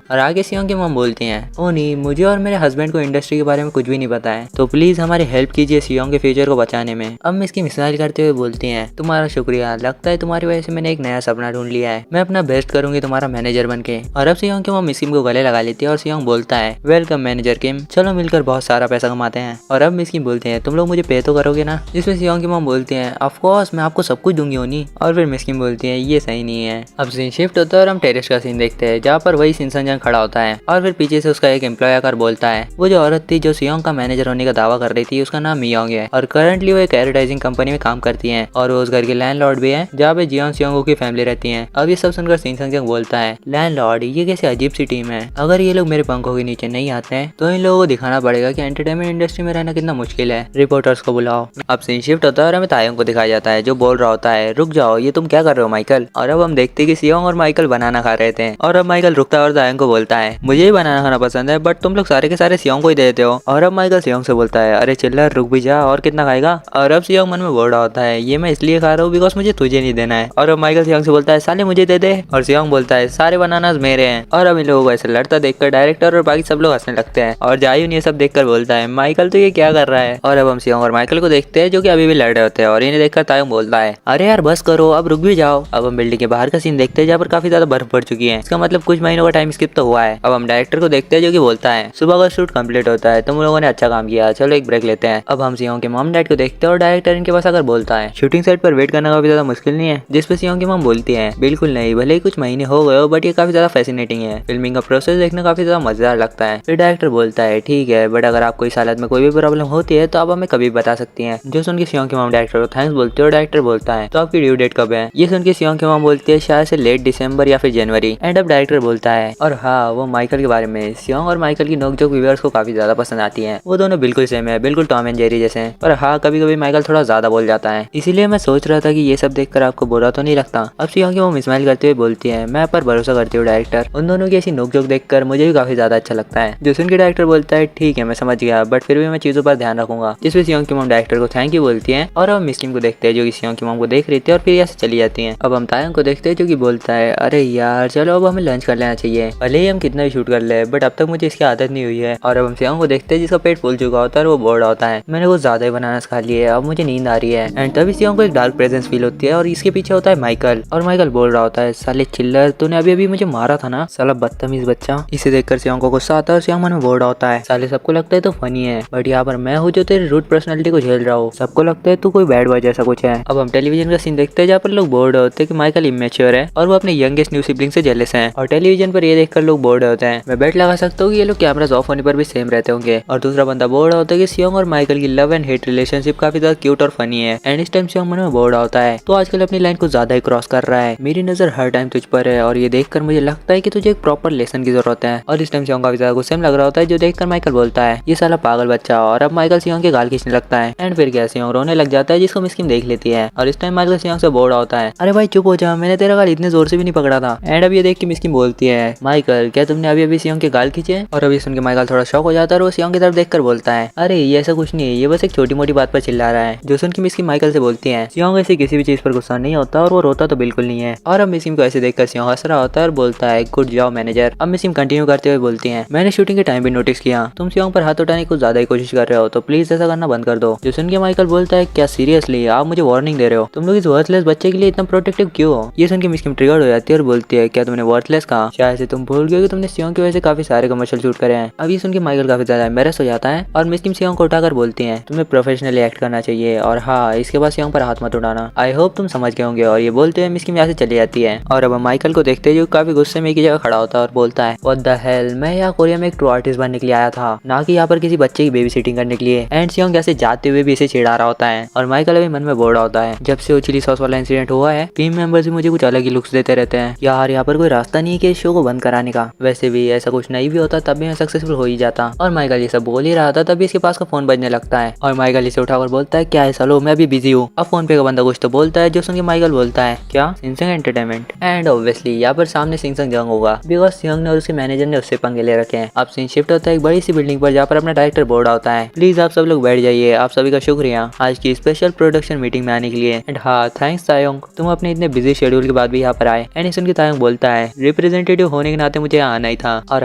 और आगे सियोंग की मॉम बोलती है ओ नहीं मुझे और मेरे हस्बैंड को इंडस्ट्री के बारे में कुछ भी नहीं पता है, तो प्लीज हमारी हेल्प कीजिए सियोंग के फ्यूचर को बचाने में। अब मिस्किम स्माइल करते हुए बोलती है तुम्हारा शुक्रिया, लगता है तुम्हारी वजह से मैंने एक नया सपना ढूंढ लिया है, मैं अपना बेस्ट करूंगी तुम्हारा मैनेजर बन के। और अब सियोंग की मॉम मिस्किम को गले लगा लेती है और सियोंग बोलता है वेलकम मैनेजर किम, चलो मिलकर बहुत सारा पैसा कमाते हैं। और अब मिस्किम बोलते हैं तुम लोग मुझे पे तो करोगे ना? जिसमें सियोंग की मॉम बोलती है ऑफ कोर्स मैं आपको सब कुछ दूंगी होनी। और फिर मिस्किम बोलती है ये सही नहीं है। अब सीन शिफ्ट होता है और हम टेरेस का सीन देखते हैं जहाँ पर वही सिंजंग खड़ा होता है और फिर पीछे से उसका एक एम्प्लॉय आकर बोलता है वो जो औरत थी जो सियोंग का मैनेजर होने का दावा कर रही थी उसका नाम मियोंग है और करंटली वो एक एडवर्टाइजिंग कंपनी में काम करती है और वो उस घर के लैंडलॉर्ड भी है जहाँ पे जियोन सियोंग की फैमिली रहती है। अब ये सब सुनकर सिंजंग बोलता है लैंडलॉर्ड ये कैसे अजीब सी टीम है, अगर ये लोग मेरे पंखों के नीचे नहीं आते हैं तो इन लोगों को दिखाना पड़ेगा कि एंटरटेनमेंट इंडस्ट्री में रहना कितना मुश्किल है, रिपोर्टर्स को बुलाओ। अब सीन शिफ्ट होता है और हमें तायोंग को दिखाया जाता है जो बोल रहा होता है रुक जाओ ये तुम क्या कर रहे हो माइकल। और अब हम देखते हैं कि सियोंग और माइकल बनाना खा रहे थे और अब माइकल रुकता है और तायोंग को बोलता है मुझे ही बनाना खाना पसंद है बट तुम लोग सारे के सारे सियोंग को ही देते हो। और अब माइकल सियोंग से बोलता है अरे चिल्लर रुक भी जा और कितना खाएगा। और अब सियोंग मन में बोल रहा होता है ये मैं इसलिए खा रहा हूँ बिकॉज मुझे तुझे नहीं देना है। और अब माइकल सियोंग से बोलता है साले मुझे दे दे। और सियोंग बोलता है सारे बनानास मेरे हैं। और अब इन लोगों को ऐसे लड़ता देखकर डायरेक्टर और बाकी सब लोग हंसने लगते हैं और जायून ये सब देखकर बोलता है माइकल तो ये क्या कर रहा है। और अब हम सियोंग और माइकल को देखते हैं जो कि अभी भी लड़ रहे होते हैं और इन्हें देखकर तायोंग बोलता है अरे यार बस करो अब रुक भी जाओ। अब हम बिल्डिंग के बाहर का सीन देखते हैं जहाँ पर काफी ज्यादा बर्फ पड़ चुकी है, इसका मतलब कुछ महीनों का टाइम स्किप तो हुआ है। अब हम डायरेक्टर को देखते हैं जो कि बोलता है सुबह का शूट कंप्लीट होता है, तुम लोगों ने अच्छा काम किया, चलो एक ब्रेक लेते हैं। अब हम सियोंग के मॉम डैड को देखते हैं और डायरेक्टर इनके पास आकर बोलता है शूटिंग साइट पर वेट करना काफी ज्यादा मुश्किल नहीं है। जिसपे सियोंग की मॉम बोलती है बिल्कुल नहीं, भले ही कुछ महीने हो गए हो बट ये काफी ज्यादा फैसिनेटिंग है, फिल्मिंग का प्रोसेस देखना काफी ज्यादा मजेदार लगता है। फिर डायरेक्टर बोलता है ठीक है बट अगर आपको इस हालत में कोई भी प्रॉब्लम होती है तो आप हमें कभी बता सकती हैं। जो सुन के सियोंग की मॉम डायरेक्टर को थैंक्स बोलती है और डायरेक्टर बोलता है तो आपकी ड्यू डेट कब है? ये सुन के सियोंग की मॉम बोलती है शायद से लेट दिसंबर या फिर जनवरी। एंड अब डायरेक्टर बोलता है और हाँ वो माइकल के बारे में, सियोंग और माइकल की नोकझोंक व्यूअर्स को काफी ज्यादा पसंद आती है, वो दोनों बिल्कुल सेम है, बिल्कुल टॉम एंड जेरी जैसे। पर हाँ कभी कभी माइकल थोड़ा ज्यादा बोल जाता है, इसीलिए मैं सोच रहा था कि ये सब देखकर आपको बुरा तो नहीं लगता। अब सियोंग की मॉम स्माइल करते हुए बोलती है मैं पर भरोसा करती हूँ डायरेक्टर, उन दोनों की ऐसी नोकझोंक देखकर मुझे भी काफी ज्यादा अच्छा लगता है। जो सुन के डायरेक्टर बोलता है ठीक है मैं समझ गया बट फिर भी मैं चीजों पर ध्यान रखूंगा। जिसमें सियोंग की मॉम डायरेक्टर को थैंक यू बोलती है और अब मिस्किम को देखते हैं जो कि सियोंग की मॉम को देख रही थी और फिर यहाँ से चली जाती है। अब हम तायोंग को देखते हैं जो कि बोलता है अरे यार चलो अब हमें लंच कर लेना चाहिए, भले ही हम कितना भी शूट कर ले, बट अब तक मुझे इसकी आदत नहीं हुई है। और अब हम सियोंग को देखते हैं जिसका पेट फूल चुका होता है और वो बोर्ड होता है। मैंने कुछ ज्यादा ही बनाना खा लिए, अब मुझे नींद आ रही है। एंड तभी सियोंग को एक डार्क प्रेजेंस फील होती है और इसके पीछे होता है माइकल। और माइकल बोल रहा होता है, साले चिल्लर, तूने अभी अभी मुझे मारा था ना, साला बदतमीज बच्चा। इसे देखकर सियोंग को गुस्सा आता है और सियोंग मन में बोर्ड होता है, साले सबको लगता है तो फनी है, बट यहाँ पर मैं हूँ जो तेरी रूट पर्सनैलिटी को झेल रहा हूँ। सबको लगता है तू कोई बैड बॉय जैसा कुछ है। अब हम टेलीविजन का सीन देखते हैं जहाँ पर लोग बोर्ड होते हैं कि माइकल इमेच्योर है और वो अपने यंगेस्ट न्यू सिबलिंग से जेलस है। और टेलीविजन पर ये देखकर लोग बोर्ड होते हैं। मैं बेट लगा सकता हूँ कि ये लोग कैमरास ऑफ होने पर भी सेम रहते होंगे। और दूसरा बंदा बोर्ड होता है कि सियोंग और माइकल की लव एंड हेट रिलेशनशिप काफी ज्यादा क्यूट और फनी है। एंड इस टाइम सियोंग मन में बोर्ड होता है, तो आजकल अपनी लाइन को ज्यादा ही क्रॉस कर रहा है, मेरी नजर हर टाइम तुझ पर है और ये देखकर मुझे लगता है कि तुझे एक प्रॉपर लेसन की जरूरत है। और इस टाइम सियोंग काफी ज्यादा गुस्से में लग रहा होता है, जो देखकर माइकल बोलता है, ये साला पागल बच्चा। और अब माइकल सियोंग के गाल खींचने लगता है। एंड फिर क्या, सियोंग रोने लग जाता है, जिसको मिस्किन देख लेती है। और इस टाइम माइकल सियोंग से बोर्ड होता है, अरे भाई चुप हो जा, मैंने तेरा गाल इतने जोर से भी नहीं पकड़ा था। एंड अब ये देख के मिस्किन बोलती है, माइकल क्या तुमने अभी अभी सियोंग के गाल खींचे? और अभी सुन के माइकल थोड़ा शॉक हो जाता है और वो सियोंग की तरफ देखकर बोलता है, अरे ये ऐसा कुछ नहीं है, ये बस एक छोटी मोटी बात पर चिल्ला रहा है। जो सुन के मिस्किन माइकल से बोलती है, सियोंग ऐसे किसी भी चीज पर गुस्सा नहीं होता और वो रोता तो बिल्कुल नहीं है। और अब मिस्किन को ऐसे देखकर सियोंग हंस रहा होता है और बोलता है, गुड जॉब मैनेजर। अब मिस्किन कंटिन्यू करते हुए बोलती है, मैंने शूटिंग के टाइम भी नोटिस किया तुम सियोंग पर हाथ उठाने की कुछ ज्यादा ही कोशिश कर रहे हो, तो प्लीज ऐसा करना बंद कर दो। जो सुन के माइकल बोलता है, क्या सीरियसली आप मुझे वार्निंग दे रहे हो? तुम लोग इस वर्थलेस बच्चे के लिए इतना प्रोटेक्टिव क्यों हो? ये सुन के मिस्किन ट्रिगर हो जाती है और बोलती है, क्या तुमने वर्थलेस कहा? शायद से तुम भूल गए कि तुमने सियोंग की वजह से काफी सारे कमर्शियल शूट करे हैं। अब ये सुन के माइकल काफी ज्यादा एम्बैरेस हो जाता है और मिस्किन सियोंग को उठाकर बोलती है, तुम्हें प्रोफेशनली एक्ट करना चाहिए और हाँ, इसके बाद सियोंग पर हाथ मत उठाना। आई होप तुम समझ गए होंगे। और ये बोलते हुए मिस्किन यहाँ से चली जाती है। और अब हम माइकल को देखते हैं जो काफी गुस्से में एक ही जगह खड़ा होता है और बोलता है, व्हाट द हेल, मैं यहाँ कोरिया में एक ट्रू आर्टिस्ट बनने के लिए आया था, ना कि यहाँ पर किसी बच्चे की बेबी सिटिंग करने के लिए। एंड सियोंग ऐसे जाते हुए भी इसे चिढ़ा रहा होता है और माइकल अभी मन में बोर्ड होता है, जब से वो चिली सॉस वाला इंसिडेंट हुआ है टीम मेंबर्स भी मुझे कुछ अलग ही लुक्स देते रहते हैं। यार यहाँ पर कोई रास्ता नहीं है कि इस शो को बंद कराने का, वैसे भी ऐसा कुछ नहीं भी होता तब भी मैं सक्सेसफुल हो ही जाता। और माइकल ये सब बोल ही रहा था तभी इसके पास का फोन बजने लगता है और माइकल इसे उठाकर बोलता है, क्या है सालो, मैं भी बिजी हूँ। अब फोन पे का बंदा कुछ तो बोलता है, जो सुन के माइकल बोलता है, क्या सिंगसंग एंटरटेनमेंट? एंड ऑब्वियसली यहाँ पर सामने सिंगसंग जंग होगा, बिकॉज सियोंग ने और उसके मैनेजर ने उससे पंगे ले रखे हैं। अब सीन शिफ्ट होता है एक बड़ी सी बिल्डिंग पर जहाँ पर अपना डायरेक्टर बोर्ड होता है। प्लीज आप सब लोग बैठ जाइए, आप सभी का शुक्रिया आज की स्पेशल प्रोडक्शन मीटिंग में आने के लिए। एंड हाँ, थैंक्स तायोंग, तुम अपने इतने बिजी शेड्यूल के बाद भी यहाँ पर आए। एंड सुन के तायोंग बोलता है, रिप्रेजेंटेटिव होने के नाते मुझे यहाँ आना ही था। और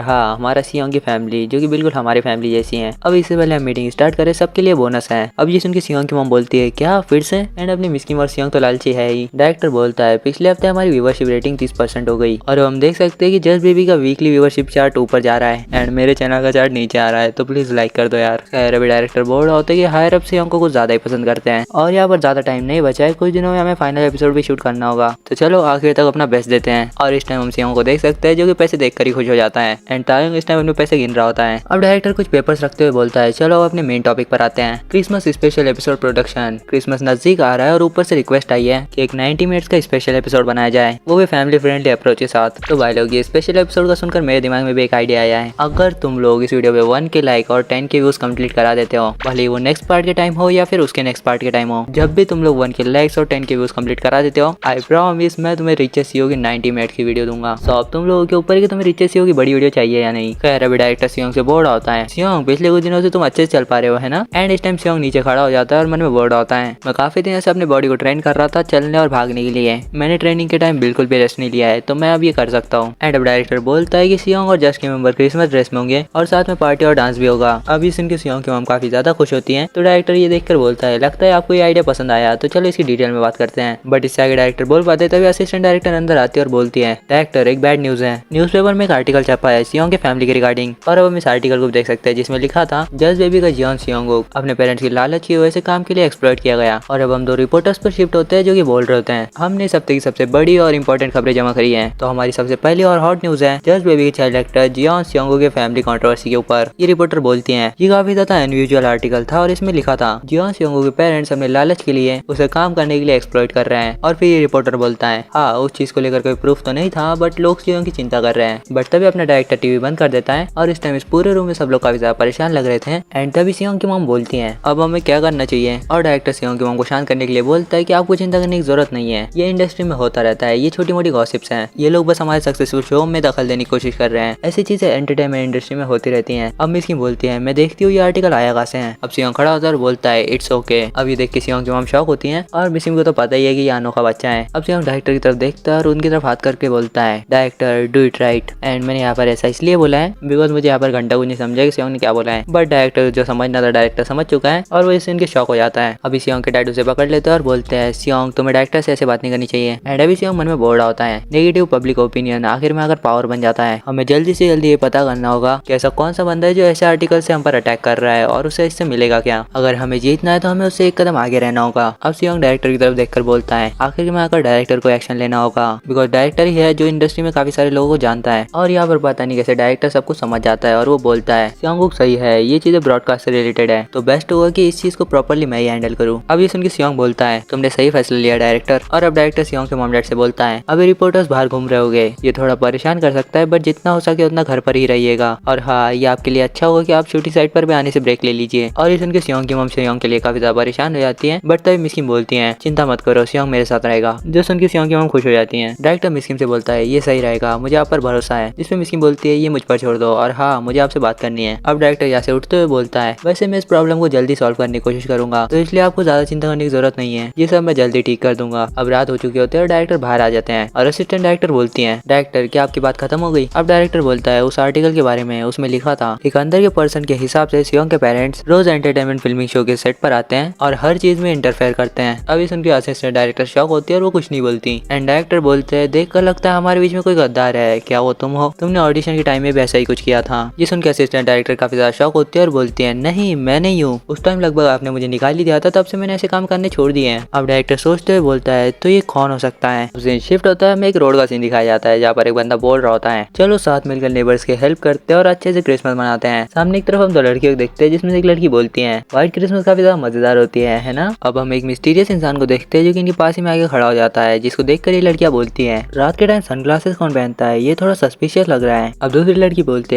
हाँ, हमारा सियोंग की फैमिली जो कि बिल्कुल हमारी फैमिली जैसी है। अब इससे पहले हम मीटिंग स्टार्ट करें, सबके लिए बोनस है। अब ये सुन के सियोंग की मॉम बोलती है, क्या फिर से? एंड अपनी मिस्किन और सियोंग तो लालची है ही। डायरेक्टर बोलता है, पिछले हफ्ते हमारी व्यूवरशिप रेटिंग 30% हो गई और हम देख सकते हैं कि जस्ट बेबी का वीकली व्यूवरशिप चार्ट ऊपर जा रहा है एंड मेरे चैनल का चार्ट नीचे आ रहा है, तो प्लीज लाइक कर दो यार। खैर अभी डायरेक्टर बोल रहा होता है कि हायर अप सियोंग को कुछ ज्यादा ही पसंद करते हैं और यहाँ पर ज्यादा टाइम नहीं बचा है, कुछ दिनों में हमें फाइनल एपिसोड भी शूट करना होगा, तो चलो आखिर तक अपना बेस्ट देते हैं। और इस टाइम हम सियोंग को देख सकते हैं जो कि पैसे देखकर ही खुश हो जाता है एंड तायोंग इस टाइम अपने पैसे गिन रहा होता है। अब डायरेक्टर कुछ पेपर्स रखते हुए बोलता है, चलो अपने मेन टॉपिक पर आते हैं, Christmas special episode production. Christmas नजदीक आ रहा है और ऊपर से रिक्वेस्ट आई है कि एक 90 मिनट्स का स्पेशल एपिसोड बनाया जाए, वो भी फैमिली फ्रेंडली अप्रोच के साथ। तो भाई लोग, ये स्पेशल एपिसोड का सुनकर मेरे दिमाग में भी एक आइडिया आया है, अगर तुम लोग इस वीडियो पे 1 के लाइक और 10 के व्यूज कंप्लीट करा देते हो, भले वो नेक्स्ट पार्ट के टाइम हो या फिर उसके नेक्स्ट पार्ट के टाइम हो, जब भी तुम लोग 1 के लाइक्स और 10 के व्यूज कंप्लीट करा देते हो, आई प्रॉमिस मैं तुम्हें रिचेस्ट सीईओ की 90 मिनट की वीडियो दूंगा। तो अब तुम लोगों के ऊपर कि तुम्हें रिचेस्ट सीईओ की बड़ी वीडियो चाहिए या नहीं। खैर अभी डायरेक्टर सियोंग से बोर्ड होता है, सियोंग पिछले कुछ दिनों से तुम अच्छे से चल पा रहे हो है ना। एंड इस टाइम सियोंग नीचे खड़ा हो जाता है और मन में बोर्ड होता है, मैं काफी दिन से अपनी बॉडी को ट्रेन कर रहा था चलने और भागने के लिए, मैंने ट्रेनिंग के टाइम बिल्कुल भी रेस्ट नहीं लिया है, तो मैं अब ये कर सकता हूँ। एंड अब डायरेक्टर बोलता है कि सियोंग और जस्ट के मेंबर क्रिसमस ड्रेस में होंगे और साथ में पार्टी और डांस भी होगा। अब इस इनके सियोंग की मॉम काफी ज्यादा खुश होती है, तो डायरेक्टर ये देखकर बोलता है, लगता है आपको ये आइडिया पसंद आया, तो चलो इसकी डिटेल में बात करते हैं। बट इससे आगे डायरेक्टर बोल पाते तभी असिस्टेंट डायरेक्टर अंदर आती है और बोलती है, डायरेक्टर एक बैड न्यूज है, न्यूज़पेपर में एक आर्टिकल छपा है सियोंग के फैमिली के रिगार्डिंग। और अब हम इस आर्टिकल को देख सकते हैं जिसमें लिखा था, जस्ट बेबी का जियोन सियोंग को अपने पेरेंट्स की लालच की वजह से काम के लिए एक्सप्लॉइट किया गया। और अब हम 2 रिपोर्टर्स पर शिफ्ट होते हैं जो कि बोल रहे होते हैं, हमने इस हफ्ते की सबसे बड़ी और इंपॉर्टेंट खबरें जमा करी हैं। तो हमारी सबसे पहली और हॉट न्यूज है जस्ट बेबी के चाइल्ड एक्टर जियोन सियोंग के फैमिली कंट्रोवर्सी के ऊपर। ये रिपोर्टर बोलती हैं, ये काफी ज्यादा अनयूजुअल आर्टिकल था और इसमें लिखा था जियोन सियोंग के पेरेंट्स अपने लालच के लिए उसे काम करने के लिए एक्सप्लॉइट कर रहे हैं। और फिर ये रिपोर्टर बोलता है, हाँ उस चीज को लेकर कोई प्रूफ तो नहीं था, बट लोग सियोंग की चिंता कर रहे हैं। बट तभी अपना डायरेक्टर टीवी बंद कर देता है और इस टाइम इस पूरे रूम में सब लोग काफी ज्यादा परेशान लग रहे थे। एंड तभी सियोंग की मॉम बोलती है, अब हमें क्या करना चाहिए। और डायरेक्टर सियोंग की मॉम को शांत करने के लिए बोलता है कि आपको चिंता करने की जरूरत नहीं है, ये इंडस्ट्री में होता रहता है, ये छोटी मोटी गॉसिप्स हैं, ये लोग बस हमारे सक्सेसफुल शो में दखल देने की कोशिश कर रहे हैं, ऐसी चीजें एंटरटेनमेंट इंडस्ट्री में होती रहती हैं। अब मिस्किन बोलती है, मैं देखती हूँ ये आर्टिकल आया कहाँ से है। अब सियोंग खड़ा होता है और बोलता है, इट्स ओके। अब ये देख के सियोंग की मॉम शॉक होती है और मिस्किन को तो पता ही है कि ये अनोखा बच्चा है। अब सियोंग डायरेक्टर की तरफ देखता है और उनकी तरफ हाथ करके बोलता है, director do it right. And मैंने यहाँ पर ऐसा इसलिए बोला है बिकॉज मुझे यहाँ पर घंटा कुछ नहीं समझा कि सियोंग ने क्या बोला है, बट डायरेक्टर जो समझना था डायरेक्टर समझ चुका है और वो इससे उनके शौक हो जाता है। अभी सियोंग के डैड उसे पकड़ लेते हैं और बोलते हैं सियोंग तुम्हें डायरेक्टर से ऐसे बात नहीं करनी चाहिए। एंड अभी सियोंग मन में बोल रहा होता है नेगेटिव पब्लिक ओपिनियन आखिर में अगर पावर बन जाता है, हमें जल्दी से जल्दी ये पता करना होगा कि ऐसा कौन सा बंदा है जो ऐसे आर्टिकल से हम पर अटैक कर रहा है और उसे इससे मिलेगा क्या। अगर हमें जीतना है तो हमें उससे एक कदम आगे रहना होगा। अब सियोंग डायरेक्टर की तरफ देखकर बोलता है आखिर में आकर डायरेक्टर को एक्शन लेना होगा बिकॉज डायरेक्टर ही है जो इंडस्ट्री में काफी सारे लोगों को जानता है और यहाँ पर पता नहीं कैसे डायरेक्टर सब कुछ समझ जाता है और वो बोलता है सियोंग सही है, ये चीजें ब्रॉडकास्ट से रिलेटेड है तो बेस्ट होगा कि इस चीज को प्रॉपर्ली मैं ही हैंडल करूँ। अब ये सुन के सियोंग बोलता है तुमने सही फैसला लिया डायरेक्टर। और अब डायरेक्टर सियोंग के मॉम डैड से बोलता है अभी रिपोर्टर्स बाहर घूम रहे होंगे, ये थोड़ा परेशान कर सकता है बट जितना हो सके उतना घर पर ही रहिएगा और हाँ ये आपके लिए अच्छा होगा कि आप शूटिंग साइट पर भी आने से ब्रेक ले लीजिए। और ये सुन के सियोंग की मॉम सियोंग के लिए काफी ज्यादा परेशान हो जाती है बट तभी मिस्किन बोलती है चिंता मत करो सियोंग मेरे साथ रहेगा, जो सुन के सियोंग की मॉम खुश हो जाती है। डायरेक्टर मिस्किन से बोलता है ये सही रहेगा, मुझे आप पर भरोसा है, जिसमें मिस्किन बोलती है ये मुझ पर छोड़ दो और हाँ मुझे आपसे बात करनी है। अब डायरेक्टर यहाँ से उठते हुए बोलता है वैसे मैं इस प्रॉब्लम को जल्दी सॉल्व करने की कोशिश करूंगा तो इसलिए आपको ज्यादा चिंता करने की जरूरत नहीं है, ये सब मैं जल्दी ठीक कर दूंगा। अब रात हो चुकी होती है और डायरेक्टर बाहर आ जाते हैं और असिस्टेंट डायरेक्टर बोलती है डायरेक्टर क्या आपकी बात खत्म हो गई। अब डायरेक्टर बोलता है उस आर्टिकल के बारे में उसमें लिखा था एक अंदर के पर्सन के हिसाब से सियोंग के पेरेंट्स रोज एंटरटेनमेंट फिल्मिंग शो के सेट पर आते हैं और हर चीज में इंटरफेयर करते हैं। अभी सुन के असिस्टेंट डायरेक्टर शॉक होती है और वो कुछ नहीं बोलती। एंड डायरेक्टर बोलते हैं देख कर लगता है हमारे बीच में कोई गद्दार है, क्या वो तुम हो, तुमने ऑडिशन के टाइम में भी ऐसा ही कुछ किया था। ये सुन के असिस्टेंट डायरेक्टर काफी ज्यादा शॉक होती है और बोलती है नहीं मैं नहीं हूँ, उस टाइम लगभग आपने मुझे निकाल ही दिया था, तब से मैंने ऐसे काम करने छोड़ दिए हैं। अब डायरेक्टर सोचते हुए बोलता है तो ये कौन हो सकता है। उस दिन शिफ्ट होता है, हमें एक रोड का सीन दिखाया जाता है जहाँ पर एक बंदा बोल रहा होता है चलो साथ मिलकर नेबर्स की हेल्प करते हैं और अच्छे से क्रिसमस मनाते हैं। सामने एक तरफ हम दो लड़कियों को देखते हैं जिसमें से एक लड़की बोलती है व्हाइट क्रिसमस काफी ज्यादा मजेदार होती है ना। अब हम एक मिस्टीरियस इंसान को देखते हैं जो कि इनके पास ही में आगे खड़ा हो जाता है, जिसको देखकर ये लड़कियां बोलती हैं रात के टाइम सनग्लासेस कौन पहनता है, ये थोड़ा सस्पिशियस लग रहा है। अब दूसरी लड़की बोलती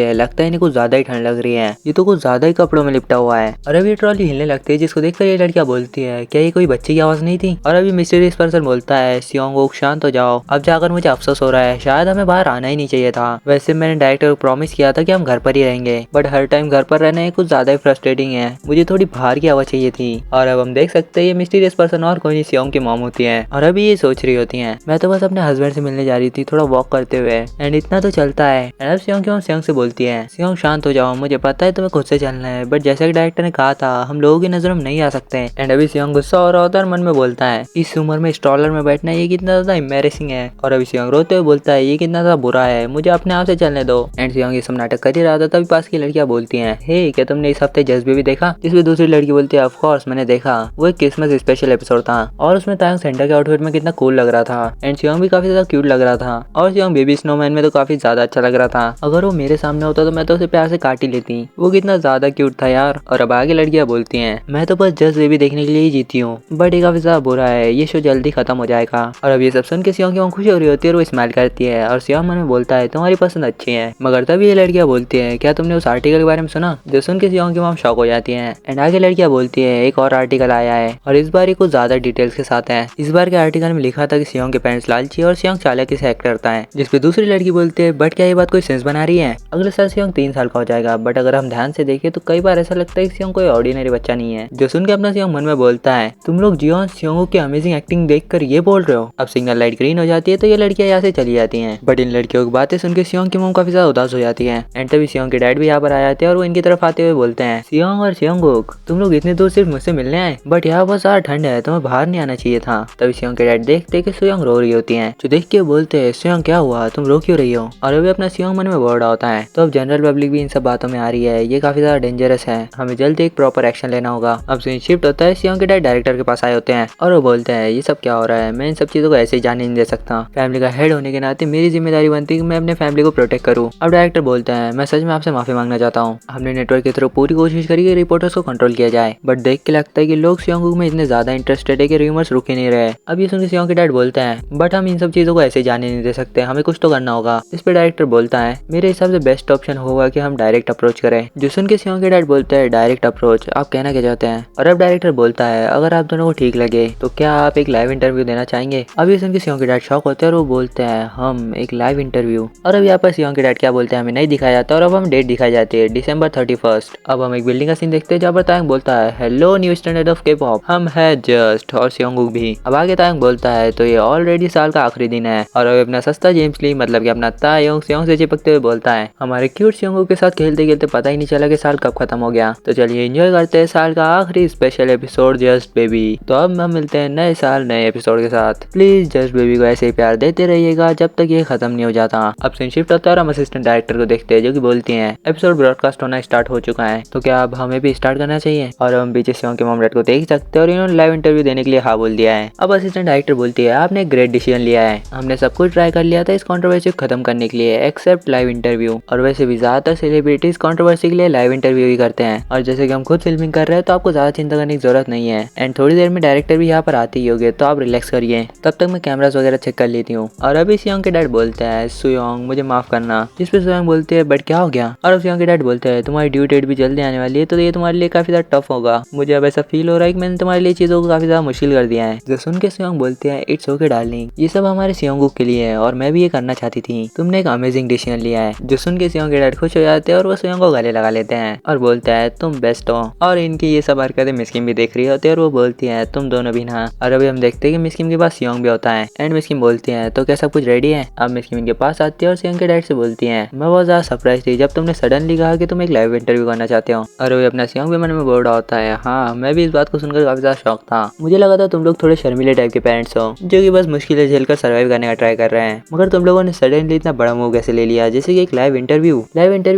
है लगता है इन्हें कुछ ज्यादा ही ठंड लग रही है, ये तो कुछ ज्यादा ही कपड़ों में लिपटा हुआ है। और अभी ट्रॉली हिलने लगती है जिसको देखकर ये लड़कियां बोलती है क्या ये कोई बच्चे की आवाज नहीं थी। और अभी मिस्टीरियस पर्सन बोलता है सियोंग शांत हो जाओ, अब जाकर मुझे अफसोस हो रहा है, शायद हमें बाहर आना ही नहीं चाहिए था। वैसे मैंने डायरेक्टर को प्रॉमिस किया था कि हम घर पर ही रहेंगे बट हर टाइम घर पर रहना कुछ ज्यादा ही फ्रस्ट्रेटिंग है, मुझे थोड़ी बाहर की आवाज चाहिए थी। और अब हम देख सकते हैं ये मिस्टीरियस पर्सन और कोई नहीं सियोंग की मॉम होती है और अभी ये सोच रही होती है मैं तो बस अपने हस्बैंड से मिलने जा रही थी थोड़ा वॉक करते हुए एंड इतना तो चलता है। एंड अब सियोंग की मॉम सियोंग से बोलती है सियोंग शांत हो जाओ, मुझे पता है तुम्हें खुद से चलना है बट जैसा कि डायरेक्टर ने कहा था हम लोगों की नजरों में नहीं आ सकते। एंड अभी सियोंग गुस्सा हो रहा होता है और मन में बोलता है इस उम्र में स्ट्रॉलर में बैठना ये कितना ज्यादा एम्बैरेसिंग है। और अभी सियोंग रोते हुए बोलता है ये कितना ज्यादा बुरा है, मुझे अपने आप से चलने दो। एंड सियोंग ये सब नाटक कर ही रहा था तभी पास की लड़कियां बोलती हैं हे क्या तुमने इस हफ्ते जज्बे भी देखा, जिसमें दूसरी लड़की बोलती है ऑफ कोर्स मैंने देखा, वो एक क्रिसमस स्पेशल एपिसोड था और उसमें तायंग सेंटा के आउटफिट में कितना कूल लग रहा था एंड सियोंग भी काफी ज्यादा क्यूट लग रहा था और सियोंग बेबी स्नोमैन में तो काफी ज्यादा अच्छा लग रहा था, अगर वो मेरे सामने होता तो मैं तो उसे प्यार से काट ही लेती, वो कितना ज्यादा क्यूट था यार। और अब आगे लड़कियां बोलती हैं मैं तो बस जस्ट बेबी देखने के लिए ही जीती हूँ बट ये काफी ज्यादा बुरा है, ये शो जल्दी खत्म हो जाएगा। और अब ये सब सुन के सियोंग की खुशी हो रही होती है और वो स्माइल करती है और सियोंग मन में बोलता है तुम्हारी पसंद अच्छी है। मगर तभी ये लड़कियां बोलती है क्या तुमने उस आर्टिकल के बारे में सुना, जो सुन के सियोंग की मॉम शॉक हो जाती है। एंड आगे लड़कियां बोलती है एक और आर्टिकल आया है और इस बार ये कुछ ज्यादा डिटेल्स के साथ है। इस बार के आर्टिकल में लिखा था कि सियोंग के पेरेंट्स लालची और सियोंग चालाकी से एक्ट करता है, जिसपे दूसरी लड़की बोलती है बट क्या ये बात कोई सेंस बना रही है, अगले साल सियोंग 3 साल का हो जाएगा बट अगर हम ध्यान से देखें तो कई बार ऐसा लगता है कि सियोंग कोई ऑर्डिनरी बच्चा नहीं है। जो सुन के अपना सियोंग मन में बोलता है तुम लोग जियोन सियोंग की अमेजिंग एक्टिंग देखकर ये बोल रहे हो। अब सिग्नल लाइट ग्रीन हो जाती है तो ये लड़कियां यहाँ से चली जाती हैं बट इन लड़कियों की बातें सुन के सियोंग की मॉम काफी ज्यादा उदास हो जाती है। एंड तभी सियोंग के डैड भी यहाँ पर आ जाते हैं और वो इनकी तरफ आते हुए बोलते हैं सियोंग और सियोंगुक तुम लोग इतने दूर सिर्फ मुझसे मिलने आए बट यहाँ बहुत ज्यादा ठंड है, तुम्हें बाहर नहीं आना चाहिए था। तभी सियोंग के डैड देखते कि सियोंग रो रही होती है, जो देख के बोलते हैं सियोंग क्या हुआ, तुम रो क्यों रही हो। और अभी अपना सियोंग मन में बोल रहा होता है तो अब जनरल पब्लिक भी इन सब बातों में आ रही है, ये काफी ज्यादा डेंजरस है, हमें जल्दी एक प्रॉपर एक्शन लेना होगा। अब सीन शिफ्ट होता है, सियोंग के डैड डायरेक्टर के पास आए होते हैं और वो बोलते हैं ये सब क्या हो रहा है, मैं इन सब चीजों को ऐसे ही जाने नहीं दे सकता, फैमिली का हेड होने के नाते मेरी जिम्मेदारी बनती है कि मैं अपने फैमिली को प्रोटेक्ट करूँ। अब डायरेक्टर बोलते हैं मैं सच में आपसे माफी मांगना चाहता हूँ, हमने नेटवर्क की तरफ पूरी कोशिश करी कि रिपोर्टर्स को कंट्रोल किया जाए बट देख के लगता है कि लोग सियोंग में इतने ज्यादा इंटरेस्टेड है कि रूमर्स रुक ही नहीं रहे। अब ये सुन के सियोंग के डैड बोलते हैं बट हम इन सब चीजों को ऐसे जाने नहीं दे सकते, हमें कुछ तो करना होगा। इस पे डायरेक्टर बोलता है मेरे हिसाब से बेस्ट ऑप्शन होगा कि हम डायरेक्ट अप्रोच करें। जो सुन के सियोंग के डैड बोलते हैं डायरेक्ट अप्रोच, आप कहना क्या चाहते हैं। और अब डायरेक्टर बोलता है अगर आप दोनों को ठीक लगे तो क्या आप एक लाइव इंटरव्यू देना चाहेंगे। अब ये सुन के सियोंग के डैड शॉक होते हैं और वो बोलते हैं हम एक लाइव इंटरव्यू। और अब यहाँ पर सियोंग के डैड क्या बोलते हैं हमें नहीं दिखाया जाता और अब हम डेट दिखाई जाती है December 31। अब हम एक बिल्डिंग का सीन देखते हैं जहाँ पर तायंग बोलता है hello new standard of K-pop, हम है जस्ट और सियोंग भी। अब आगे तायंग बोलता है तो ये ऑलरेडी साल का आखिरी दिन है और अब अपना रास्ता जेम्स ली मतलब कि अपना तायोंग सियोंग से चिपकते हुए बोलता है, हमारे क्यूट सियोंगो के साथ खेलते खेलते पता ही नहीं चला कि साल कब खत्म हो गया। तो चलिए एंजॉय करते हैं साल का आखिरी स्पेशल एपिसोड जस्ट बेबी। तो अब हम मिलते हैं नए साल नए एपिसोड के साथ। प्लीज जस्ट बेबी को ऐसे ही प्यार देते रहिएगा जब तक ये खत्म नहीं हो जाता। अब सीन शिफ्ट होता है और हम असिस्टेंट डायरेक्टर को देखते हैं जो कि बोलती हैं एपिसोड ब्रॉडकास्ट होना स्टार्ट हो चुका है, तो क्या अब हमें भी स्टार्ट करना चाहिए। और हम पीछे सियोंग के मॉम डैड को देख सकते हैं और इन्होंने लाइव इंटरव्यू देने के लिए हाँ बोल दिया है। अब असिस्टेंट डायरेक्टर बोलती है आपने एक ग्रेट डिसीजन लिया है, हमने सब कुछ ट्राई कर लिया था इस कंट्रोवर्सी को खत्म करने के लिए एक्सेप्ट लाइव इंटरव्यू। और वैसे भी ज्यादातर सेलिब्रिटीज कंट्रोवर्सी के लिए लाइव इंटरव्यू ही करते हैं, और जैसे कि हम खुद फिल्मिंग कर रहे हैं तो आपको ज्यादा चिंता करने की जरूरत नहीं है। एंड थोड़ी देर में डायरेक्टर भी यहाँ पर आते ही होंगे, तो आप रिलैक्स करिए, तब तक मैं कैमरास वगैरह चेक कर लेती हूँ। और अभी सियोंग के डैड बोलते हैं सुयोंग मुझे माफ करना, जिस पे सुयोंग बोलते हैं बट क्या हो गया। और अब सियोंग के डैड बोलते हैं तुम्हारी ड्यू डेट भी जल्दी आने वाली है, तो ये तुम्हारे लिए काफी ज्यादा टफ होगा। मुझे अब ऐसा फील हो रहा है कि मैंने तुम्हारे लिए चीजों को काफी ज्यादा मुश्किल कर दिया है। जो सुन के सियोंग बोलते हैं इट्स ओके डार्लिंग, ये सब हमारे सियोंग के लिए है और मैं भी ये करना चाहती थी, तुमने एक अमेजिंग डिसीजन लिया है। जो सुन के सियोंग के डैड खुश हो जाते हैं और वो सियोंग को गले लगा लेते हैं और बोलता है तुम बेस्ट हो। और इनकी ये सब हरकतें मिस्किन भी देख रही होती है और वो बोलती है तुम दोनों भी ना। और अभी हम देखते हैं कि मिस्किन के पास सियोंग भी होता है एंड मिस्किन बोलती है तो क्या सब कुछ रेडी है। अब मिस्किन के पास आती है और सियोंग के डैड से बोलती है मैं बहुत ज्यादा सरप्राइज थी जब तुमने सडनली कहा कि तुम एक लाइव इंटरव्यू करना चाहते हो। और अभी अपना सियोंग भी मन में बोल रहा होता है हाँ मैं भी इस बात को सुनकर काफी ज्यादा शौक था, मुझे लगा था तुम लोग थोड़े शर्मीले टाइप के पेरेंट्स हो जो कि बस मुश्किलें झेलकर सर्वाइव करने का ट्राई कर रहे हैं, मगर तुम लोगों ने सडनली इतना बड़ा मूव कैसे ले लिया जैसे कि एक लाइव इंटरव्यू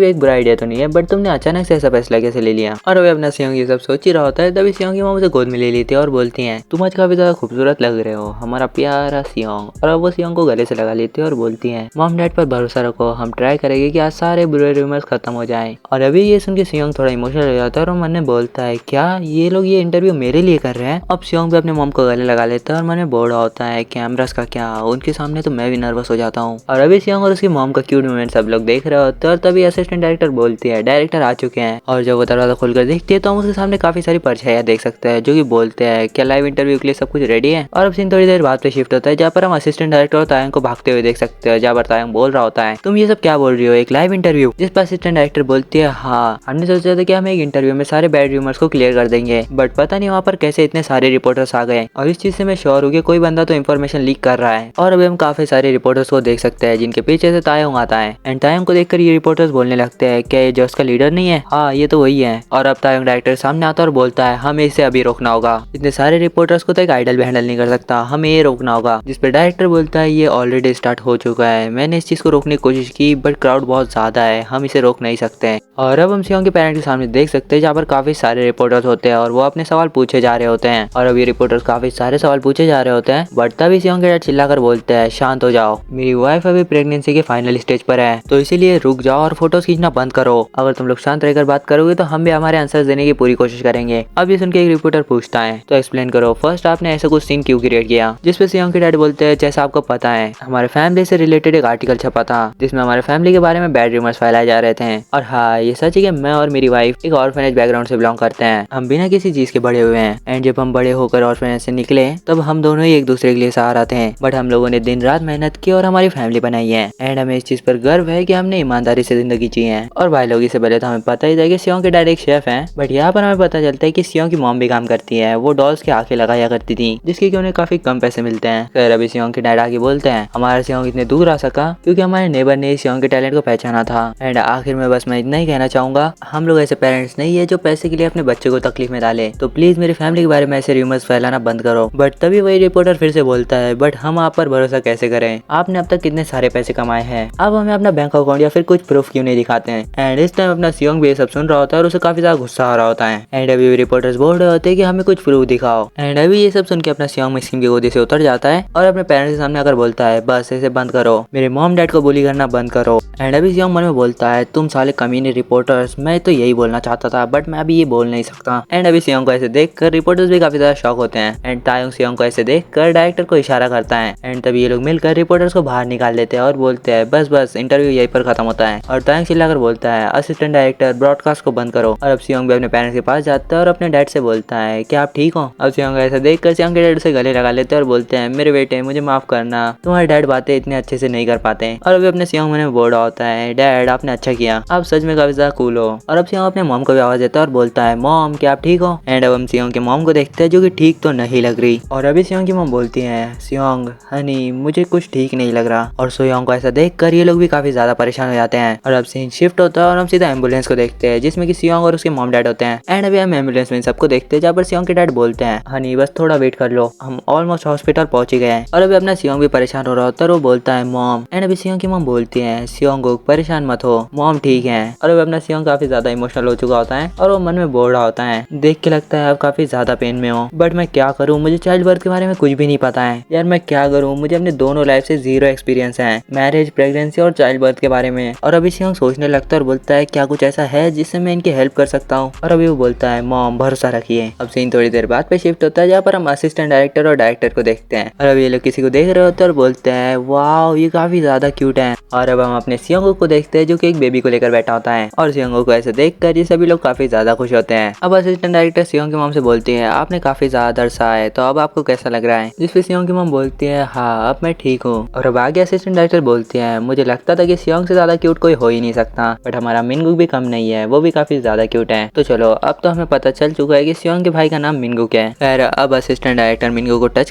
एक बुरा आइडिया तो नहीं है बट तुमने अचानक से ऐसा फैसला कैसे ले लिया। और अभी अपना सियोंग ये सब सोच ही रहा होता है तभी सियोंग की माँ उसे गोद में ले लेती है और बोलती है तुम आज काफी ज्यादा खूबसूरत लग रहे हो हमारा प्यारा सियोंग। और अब वो सियोंग को गले से लगा लेती है और बोलती है मॉम डैड पर भरोसा रखो, हम ट्राई करेंगे कि आज सारे बुरे रूमर्स खत्म हो जाएं। और अभी ये सुन के सियोंग थोड़ा इमोशनल हो जाता है और मन में बोलता है क्या ये लोग ये इंटरव्यू मेरे लिए कर रहे हैं। अब सियोंग भी अपने मॉम को गले लगा लेता है और मन में बोल रहा होता है कैमरास का क्या, उनके सामने तो मैं भी नर्वस हो जाता हूँ। और अभी सियोंग और उसकी मॉम का क्यूट मोमेंट सब लोग देख रहे होते हैं और तभी असिस्टेंट डायरेक्टर बोलती है डायरेक्टर आ चुके हैं। और जब वो दरवाजा खोलकर देखती है तो हम उसके सामने काफी सारी परछाइयां देख सकते हैं जो कि बोलते हैं क्या लाइव इंटरव्यू के लिए सब कुछ रेडी है। और अब सीन थोड़ी देर बाद पे शिफ्ट होता है जहाँ पर हम असिस्टेंट डायरेक्टर और तायंग को भागते हुए देख सकते हैं, जहाँ पर तायंग बोल रहा होता है तुम ये सब क्या बोल रही हो एक लाइव इंटरव्यू। जिस पर असिस्टेंट डायरेक्टर बोलती है हाँ हमने सोचा था कि हम एक इंटरव्यू में सारे बैड रूमर्स को क्लियर कर देंगे बट पता नहीं वहाँ पर कैसे इतने सारे रिपोर्टर्स आ गए, और इस चीज से मैं श्योर हूँ कि कोई बंदा तो इन्फॉर्मेशन लीक कर रहा है। और अभी हम काफी सारे रिपोर्टर्स को देख सकते हैं जिनके पीछे से तायंग आता है एंड तायंग को देखकर ये रिपोर्टर्स बोलने लगते हैं क्या ये जॉस का लीडर नहीं है, हाँ ये तो वही है। और अब तायंग डायरेक्टर सामने आता है और बोलता है हमें इसे अभी रोकना होगा, इतने सारे रिपोर्टर्स को तो एक आइडल भी हैंडल नहीं कर सकता, हमें ये रोकना होगा। जिस पे डायरेक्टर बोलता है ये ऑलरेडी स्टार्ट हो चुका है, मैंने इस चीज को रोकने की कोशिश की बट क्राउड बहुत ज्यादा है, हम इसे रोक नहीं सकते। और अब हम सियोंग के पेरेंट्स के सामने देख सकते हैं जहाँ पर काफी सारे रिपोर्टर्स होते हैं और वो अपने सवाल पूछे जा रहे होते हैं। और अब ये रिपोर्टर्स काफी सारे सवाल पूछे जा रहे होते हैं बट तभी सियोंग के डैड चिल्लाकर बोलते हैं शांत हो जाओ, मेरी वाइफ अभी प्रेगनेंसी के फाइनल स्टेज पर है तो इसीलिए रुक जाओ और फोटोज खींचना बंद करो, अगर तुम लोग शांत रहकर बात करोगे तो हम भी हमारे आंसर देने की पूरी कोशिश करेंगे। अब ये सुन के एक रिपोर्टर पूछता है तो एक्सप्लेन करो फर्स्ट आपने ऐसा कुछ सीन क्यों क्रिएट किया। जिस पे सियोंग के डैड बोलते हैं जैसा आपको पता है हमारे फैमिली से रिलेटेड एक आर्टिकल छपा था जिसमें हमारे फैमिली के बारे में बैड रूमर्स फैलाए जा रहे थे, और हाँ ये सच है कि मैं और मेरी वाइफ एक ऑर्फनेज बैकग्राउंड से बिलोंग करते हैं, हम बिना किसी चीज के बड़े हुए हैं एंड जब हम बड़े होकर ऑर्फनेज से निकले तब हम दोनों ही एक दूसरे के लिए सहारा थे, बट हम लोगों ने दिन रात मेहनत की और हमारी फैमिली बनाई है एंड हमें इस चीज पर गर्व है कि हमने ईमानदारी से जिंदगी जी है। और भाई लोग इससे पहले तो हमें पता ही था कि सियोंग के डैड एक शेफ हैं, बट यहाँ पर हमें पता चलता है कि सियोंग की मॉम भी काम करती है, वो डॉल्स की आंखें लगाया करती थी जिसके कि उन्हें काफी कम पैसे मिलते हैं। फिर अभी सियोंग के डैड आगे बोलते हैं हमारा सियोंग इतने दूर आ सका क्योंकि हमारे नेबर ने सियोंग के टैलेंट को पहचाना था। एंड आखिर में बस मैं इतना ही कहना चाहूंगा हम लोग ऐसे पेरेंट्स नहीं है जो पैसे के लिए अपने बच्चे को तकलीफ में डाले, तो प्लीज मेरी फैमिली के बारे में ऐसे रूमर्स फैलाना बंद करो। बट तभी वही रिपोर्टर फिर से बोलता है बट हम आप पर भरोसा कैसे करें, आपने अब तक कितने सारे पैसे कमाए हैं, अब हमें अपना बैंक अकाउंट या फिर कुछ प्रूफ क्यों नहीं दिखाते हैं। एंड इस टाइम अपना सियोंग भी ये सब सुन रहा होता है और उसे काफी ज्यादा गुस्सा आ रहा होता है एंड अभी रिपोर्टर्स बोल रहे होते हैं कि हमें कुछ प्रूफ दिखाओ। एंड अभी ये सब सुन के अपना सियोंग मिस्किन की गोदी से उतर जाता है और अपने पेरेंट्स के सामने आकर बोलता है बस ऐसे बंद करो, मेरे मॉम डैड को बुली करना बंद करो। एंड अभी सियोंग मन में बोलता है तुम साले कमीने रिपोर्टर्स, मैं तो यही बोलना चाहता था बट मैं अभी ये बोल नहीं सकता। एंड अभी सियोंग को ऐसे देखकर रिपोर्टर्स भी काफी ज्यादा शॉक होते हैं एंड तायंग सियोंग को ऐसे देखकर डायरेक्टर को इशारा करता है एंड तभी ये लोग मिलकर रिपोर्टर्स को बाहर निकाल देते हैं और बोलते हैं बस बस इंटरव्यू यहीं पर खत्म होता है। और तायंग चिल्लाकर बोलता है असिस्टेंट डायरेक्टर ब्रॉडकास्ट को बंद करो। और अब सियोंग भी अपने पेरेंट्स के पास जाता है और अपने डैड से बोलता है क्या आप ठीक हो। अब सियोंग ऐसा देखकर सियोंग के डैड से गले लगा लेते हैं और बोलते हैं मेरे बेटे मुझे माफ करना, तुम्हारे डैड बातें इतने अच्छे से नहीं कर पाते। और अभी अपने सियोंग मन में बोल रहा होता है डैड आपने अच्छा किया, आप सच में काफी ज्यादा कूल हो। और अब सियोंग अपने मॉम को भी आवाज देता है और बोलता है मॉम क्या आप ठीक हो। एंड अब हम सियोंग के मॉम को देखते हैं जो कि ठीक तो नहीं लग रही। और अभी सियोंग की मॉम बोलती है सियोंग हनी मुझे कुछ ठीक ठीक नहीं लग रहा। और सोयोंग को ऐसा देखकर ये लोग भी काफी ज्यादा परेशान हो जाते हैं। और अब सीन शिफ्ट होता है और हम सीधा एम्बुलेंस को देखते हैं जिसमें कि सियोंग और उसके मॉम डैड होते हैं। एंड अभी हम एम्बुलेंस में सबको देखते हैं जहाँ पर सियोंग के डैड बोलते हैं हनी बस थोड़ा वेट कर लो, हम ऑलमोस्ट हॉस्पिटल पहुंच गए हैं। और अभी अपना सियोंग भी परेशान हो रहा होता है और वो बोलता है मॉम। एंड अभी सियोंग की मॉम बोलती है सियोंग को परेशान मत हो, मॉम ठीक है। और अभी अपना सियोंग काफी ज्यादा इमोशनल हो चुका होता है और वो मन में बोल रहा होता है, देख के लगता है अब काफी ज्यादा पेन में हो, बट मैं क्या करूँ, मुझे चाइल्ड बर्थ के बारे में कुछ भी नहीं पता है यार, मैं क्या करूँ, मुझे अपने दोनों लाइफ से जीरो एक्सपीरियंस है, मैरिज, प्रेगनेंसी और चाइल्ड बर्थ के बारे में। और अभी सियोंग सोचने लगता है और बोलता है क्या कुछ ऐसा है जिससे मैं इनकी हेल्प कर सकता हूँ। और अभी वो बोलता है मॉम भरोसा रखिए। अब सीन थोड़ी देर बाद पे शिफ्ट होता है जहाँ पर हम असिस्टेंट डायरेक्टर और डायरेक्टर को देखते हैं। और अभी ये लोग किसी को देख रहे होते हैं और बोलते हैं वाओ ये काफी ज्यादा क्यूट है। और अब हम अपने सियोंग को देखते हैं जो कि एक बेबी को लेकर बैठा होता है। और सियोंग को ऐसे देखकर ये सभी लोग काफी ज्यादा खुश होते हैं। अब असिस्टेंट डायरेक्टर सियोंग की मॉम से बोलती है आपने काफी ज्यादा दर्शा है तो अब आपको कैसा लग रहा है, जिस पे सियोंग की मॉम बोलती है हाँ अब मैं ठीक हूँ। और अब आगे असिस्टेंट डायरेक्टर बोलती है मुझे लगता था कि सियोंग से ज्यादा क्यूट कोई हो ही नहीं सकता, बट हमारा मिनगुक भी कम नहीं है, वो भी काफी ज्यादा क्यूट है। तो चलो अब तो हमें पता चल चुका है कि सियोंग के भाई का नाम मिनगुक है। खैर अब असिस्टेंट डायरेक्टर मिनगुक को टच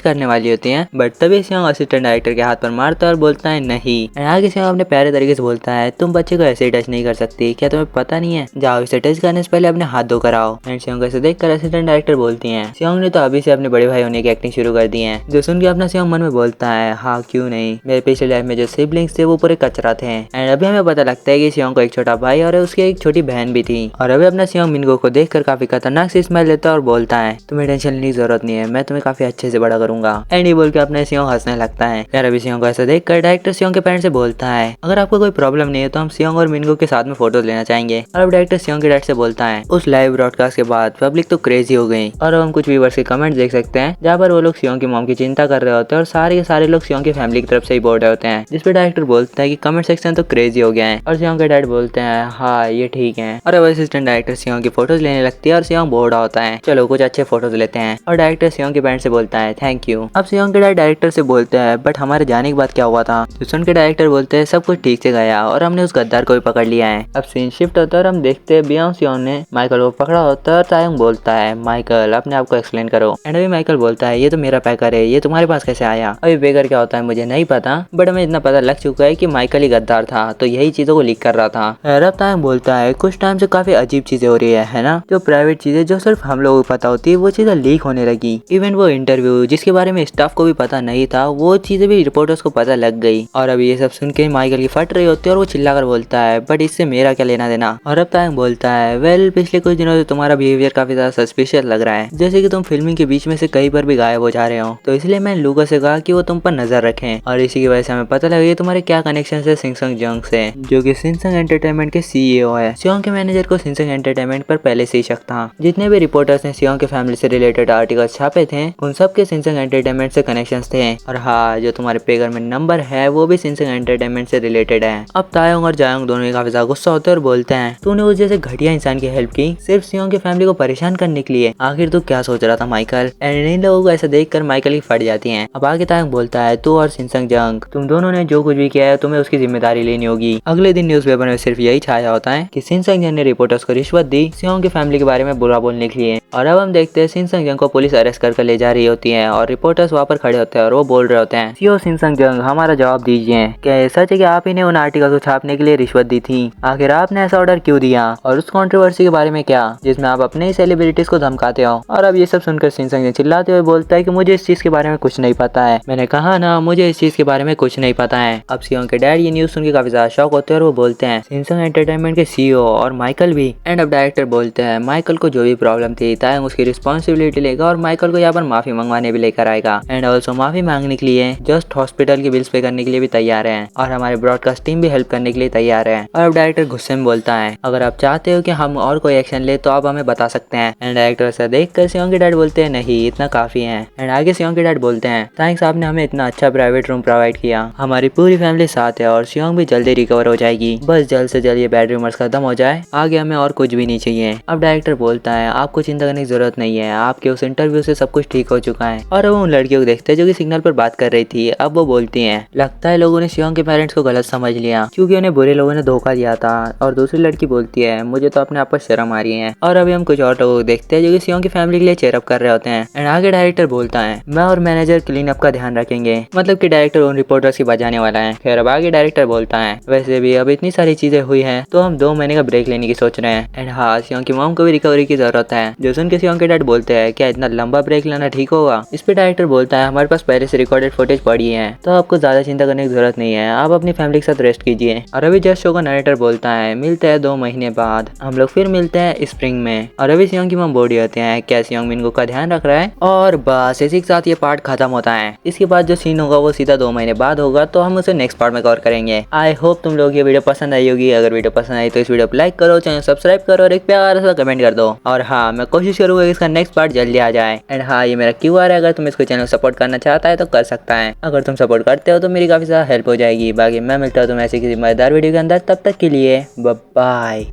करने वाली होती है, बट तभी सियोंग असिस्टेंट डायरेक्टर के हाथ पर मारता है और बोलता है नहीं। आगे सियोंग अपने प्यारे तरीके से बोलता है तुम बच्चे को ऐसे ही टच नहीं कर सकती, क्या तुम्हें पता नहीं है, जाओ इसे टच करने से पहले अपने हाथ धोकर आओ। एंड सियोंग ऐसे देखकर असिस्टेंट डायरेक्टर बोलती है सियोंग ने तो अभी से अपने बड़े भाई होने की एक्टिंग शुरू कर दी है। जो सुन के अपना सियोंग मन में बोलता है हाँ क्यों नहीं, मेरे पिछले लाइफ में जो सिबलिंग्स थे वो पूरे कचरा थे। एंड अभी हमें पता लगता है कि सियोंग को एक छोटा भाई और उसकी एक छोटी बहन भी थी। और अभी अपना सियोंग मिनगुक को देखकर काफी खतरनाक सी स्माइल लेता है और बोलता है तुम्हें टेंशन लेने की जरूरत नहीं है, मैं तुम्हें काफी अच्छे से बड़ा करूंगा। एंड ये बोल के अपने सियोंग हंसने लगता है। यार अभी सियोंग को ऐसा देखकर डायरेक्टर सियोंग के पेरेंट्स से बोलता है अगर आपको कोई प्रॉब्लम नहीं है तो हम सियोंग और मिनगुक के साथ में फोटोज लेना चाहेंगे। और अब डायरेक्टर सियोंग के डैड से बोलता है उस लाइव ब्रॉडकास्ट के बाद पब्लिक तो क्रेजी हो गई। और अब हम कुछ व्यूअर्स के कमेंट देख सकते हैं जहाँ पर वो लोग सियोंग की मॉम की चिंता कर रहे होते हैं और सारे के सारे लोग सियोंग की फैमिली की तरफ से ही बोल रहे होते हैं, जिसपे डायरेक्टर बोलता है कि कमेंट सेक्शन तो क्रेजी हो गया है। और सियोंग के डैड बोलते हैं हाँ ये ठीक है। और अब असिस्टेंट डायरेक्टर सियोंग की फोटोज लेने लगती है और सियोंग बोल रहा होता है चलो कुछ अच्छे फोटोज लेते हैं। और डायरेक्टर सियोंग के पेरेंट्स से बोलता है थैंक यू। अब सियोंग के डैड डायरेक्टर से बोलते हैं बट हमारे जाने के बाद क्या हुआ था, तो सुन के डायरेक्टर बोलते हैं सब कुछ ठीक से गया और हमने उस गद्दार को भी पकड़ लिया है। अब सीन शिफ्ट होता है और हम देखते हैं बियोंग सियोंग ने माइकल को पकड़ा होता है और तायंग बोलता है माइकल अपने आप को एक्सप्लेन करो। एंड अभी माइकल बोलता है ये तो मेरा पैकर है, ये तुम्हारे पास कैसे आया। अभी पैकर क्या होता है मुझे नहीं पता, बट हमें इतना पता लग चुका है कि माइकल ही गद्दार था तो यही चीजों को लीक कर रहा था। अब तायंग बोलता है कुछ टाइम से काफी अजीब चीजें हो रही है ना, जो प्राइवेट चीजें जो सिर्फ हम लोगों को पता होती है वो चीजें लीक होने लगी। इवन वो इंटरव्यू जिसके बारे में स्टाफ को भी पता नहीं था वो चीजें भी रिपोर्टर्स को पता लग गई। और अभी ये सब सुन के माइकल की फट रही होती है और वो चिल्लाकर बोलता है बट इससे मेरा क्या लेना देना। और अब तायंग बोलता है वेल पिछले कुछ दिनों से तुम्हारा बिहेवियर काफी ज्यादा सस्पिशियस लग रहा है, जैसे कि तुम फिल्मिंग के बीच में से कहीं पर भी गायब हो जा रहे हो, तो इसलिए मैंने लूका से कहा कि वो तुम पर नजर रखें। और इसी की वजह से हमें पता लगा तुम्हारे क्या कनेक्शन है सिंगसंग जंग से, जो कि सिंगसंग एंटरटेनमेंट के सीईओ है। सियोंग के मैनेजर को सिंगसंग एंटरटेनमेंट पर पहले से ही शक था। जितने भी रिपोर्टर्स ने सियोंग के फैमिली से रिलेटेड आर्टिकल छापे थे उन सब के सिंगसंग एंटरटेनमेंट से कनेक्शंस थे। और हाँ जो तुम्हारे पेगर में नंबर है वो भी सिंगसंग एंटरटेनमेंट से रिलेटेड है। अब तायोंग और जायोंग दोनों ही काफी ज्यादा गुस्सा होते हैं और बोलते हैं तूने उस जैसे घटिया इंसान की हेल्प की सिर्फ सियोंग की फैमिली को परेशान करने के लिए, आखिर तू क्या सोच रहा था माइकल। एंड इन लोगों को ऐसा देखकर माइकल की फट जाती है। अब आगे तायोंग बोलता है तू और सिंगसंग जंग तुम दोनों ने जो कुछ भी किया है तुम्हें उसकी जिम्मेदारी लेनी होगी। अगले दिन न्यूज़पेपर में सिर्फ यही छाया होता है कि सिंगसंग जंग ने रिपोर्टर्स को रिश्वत दी सियोंग की फैमिली के बारे में बुरा बोलने के लिए। और अब हम देखते हैं सिंगसंग जंग को पुलिस अरेस्ट कर ले जा रही होती है और रिपोर्टर्स वहाँ पर खड़े होते हैं और वो बोल रहे होते हैं सीओ सिंगसंग जंग हमारा जवाब दीजिए, क्या ये सच है कि आप ही ने उन आर्टिकल को छापने के लिए रिश्वत दी थी, आखिर आपने ऐसा ऑर्डर क्यों दिया, और उस कंट्रोवर्सी के बारे में क्या जिसमें आप अपने ही सेलिब्रिटीज को धमकाते हो। और अब ये सब सुनकर सिंगसंग जंग चिल्लाते हुए बोलता है कि मुझे इस चीज के बारे में कुछ नहीं पता है, मैंने कहा ना मुझे इस चीज के बारे में कुछ नहीं पता है। अब सियोंग के डैड ये न्यूज सुन के काफी ज्यादा शॉक होते हैं और वो बोलते हैं सिंगसंग एंटरटेनमेंट के सीईओ और माइकल भी। एंड अब डायरेक्टर बोलते हैं माइकल को जो भी प्रॉब्लम थी तायंग उसकी रिस्पॉन्सिबिलिटी लेगा और माइकल को यहाँ पर माफी मंगवाने भी लेकर आएगा। एंड ऑल्सो माफी मांगने के लिए जस्ट हॉस्पिटल के बिल्स पे करने के लिए भी तैयार है और हमारे ब्रॉडकास्ट टीम भी हेल्प करने के लिए तैयार है। और अब डायरेक्टर गुस्से में बोलता है अगर आप चाहते हो कि हम और कोई एक्शन ले तो आप हमें बता सकते हैं। एंड डायरेक्टर से देख कर सियोंग के डैड बोलते हैं नहीं इतना काफी है। एंड आगे सियोंग के डैड बोलते हैं थैंक्स आपने हमें इतना अच्छा प्राइवेट रूम प्रोवाइड किया, हमारी पूरी फैमिली साथ है और सियोंग भी जल्दी रिकवर हो जाएगी, बस जल्द से जल्द ये बैड रूमर्स खत्म हो जाए, आगे हमें और कुछ भी नहीं चाहिए। अब डायरेक्टर बोलता है आपको चिंता करने की जरूरत नहीं है, आपके उस इंटरव्यू से सब कुछ ठीक हो चुका है। और वो उन लड़कियों को देखते हैं जो कि सिग्नल पर बात कर रही थी। अब वो बोलती हैं लगता है लोगों ने सियोंग के पेरेंट्स पेरेंट्स को गलत समझ लिया क्योंकि उन्हें बुरे लोगों ने धोखा दिया था। और दूसरी लड़की बोलती है मुझे तो अपने आप पर शर्म आ रही है। और अभी हम कुछ और लोगों को देखते हैं जो कि सियोंग की फैमिली के लिए चेयरअप कर रहे होते हैं। एंड आगे डायरेक्टर बोलता है मैं और मैनेजर क्लीन अप का ध्यान रखेंगे, मतलब कि डायरेक्टर उन रिपोर्टर्स की बजाने वाला है। फिर अब आगे डायरेक्टर बोलता है वैसे भी अब इतनी सारी चीजें हुई हैं तो हम 2 महीने का ब्रेक लेने की सोच रहे हैं। एंड हाँ, सियोंग की मॉम को भी रिकवरी की जरूरत है। जो सुन के सियोंग के डैड बोलते हैं क्या इतना लंबा ब्रेक लेना ठीक होगा। इस पे डायरेक्टर बोलता है हमारे पास पहले से रिकॉर्डेड फुटेज पड़ी है तो आपको ज्यादा चिंता करने की जरूरत नहीं है, आप अपनी फैमिली के साथ रेस्ट कीजिए। और अभी जस्ट शो का नरेटर बोलता है मिलते हैं 2 महीने बाद, हम लोग फिर मिलते हैं स्प्रिंग में। और अभी सियोंग की मॉम बोली होती है क्या सियोंग मिनगो का ध्यान रख रहा है। और बस इसी के साथ ये पार्ट खत्म होता है। इसके बाद जो सीन होगा वो सीधा 2 महीने बाद होगा, तो हम उसे नेक्स्ट पार्ट में कवर करेंगे। आई होप तुम लोग ये वीडियो पसंद आई होगी। अगर वीडियो पसंद आई तो इस वीडियो को लाइक करो, चैनल सब्सक्राइब करो और एक प्यारा सा कमेंट कर दो। और हाँ, मैं कोशिश करूंगा कि इसका नेक्स्ट पार्ट जल्दी आ जाए। एंड हाँ, ये मेरा QR है, अगर तुम इसको चैनल सपोर्ट करना चाहता है तो कर सकता है। अगर तुम सपोर्ट करते हो तो मेरी काफी ज़्यादा हेल्प हो जाएगी। बाकी मैं मिलता हूँ तुम्हें ऐसे किसी मजेदार वीडियो के अंदर, तब तक के लिए बाय।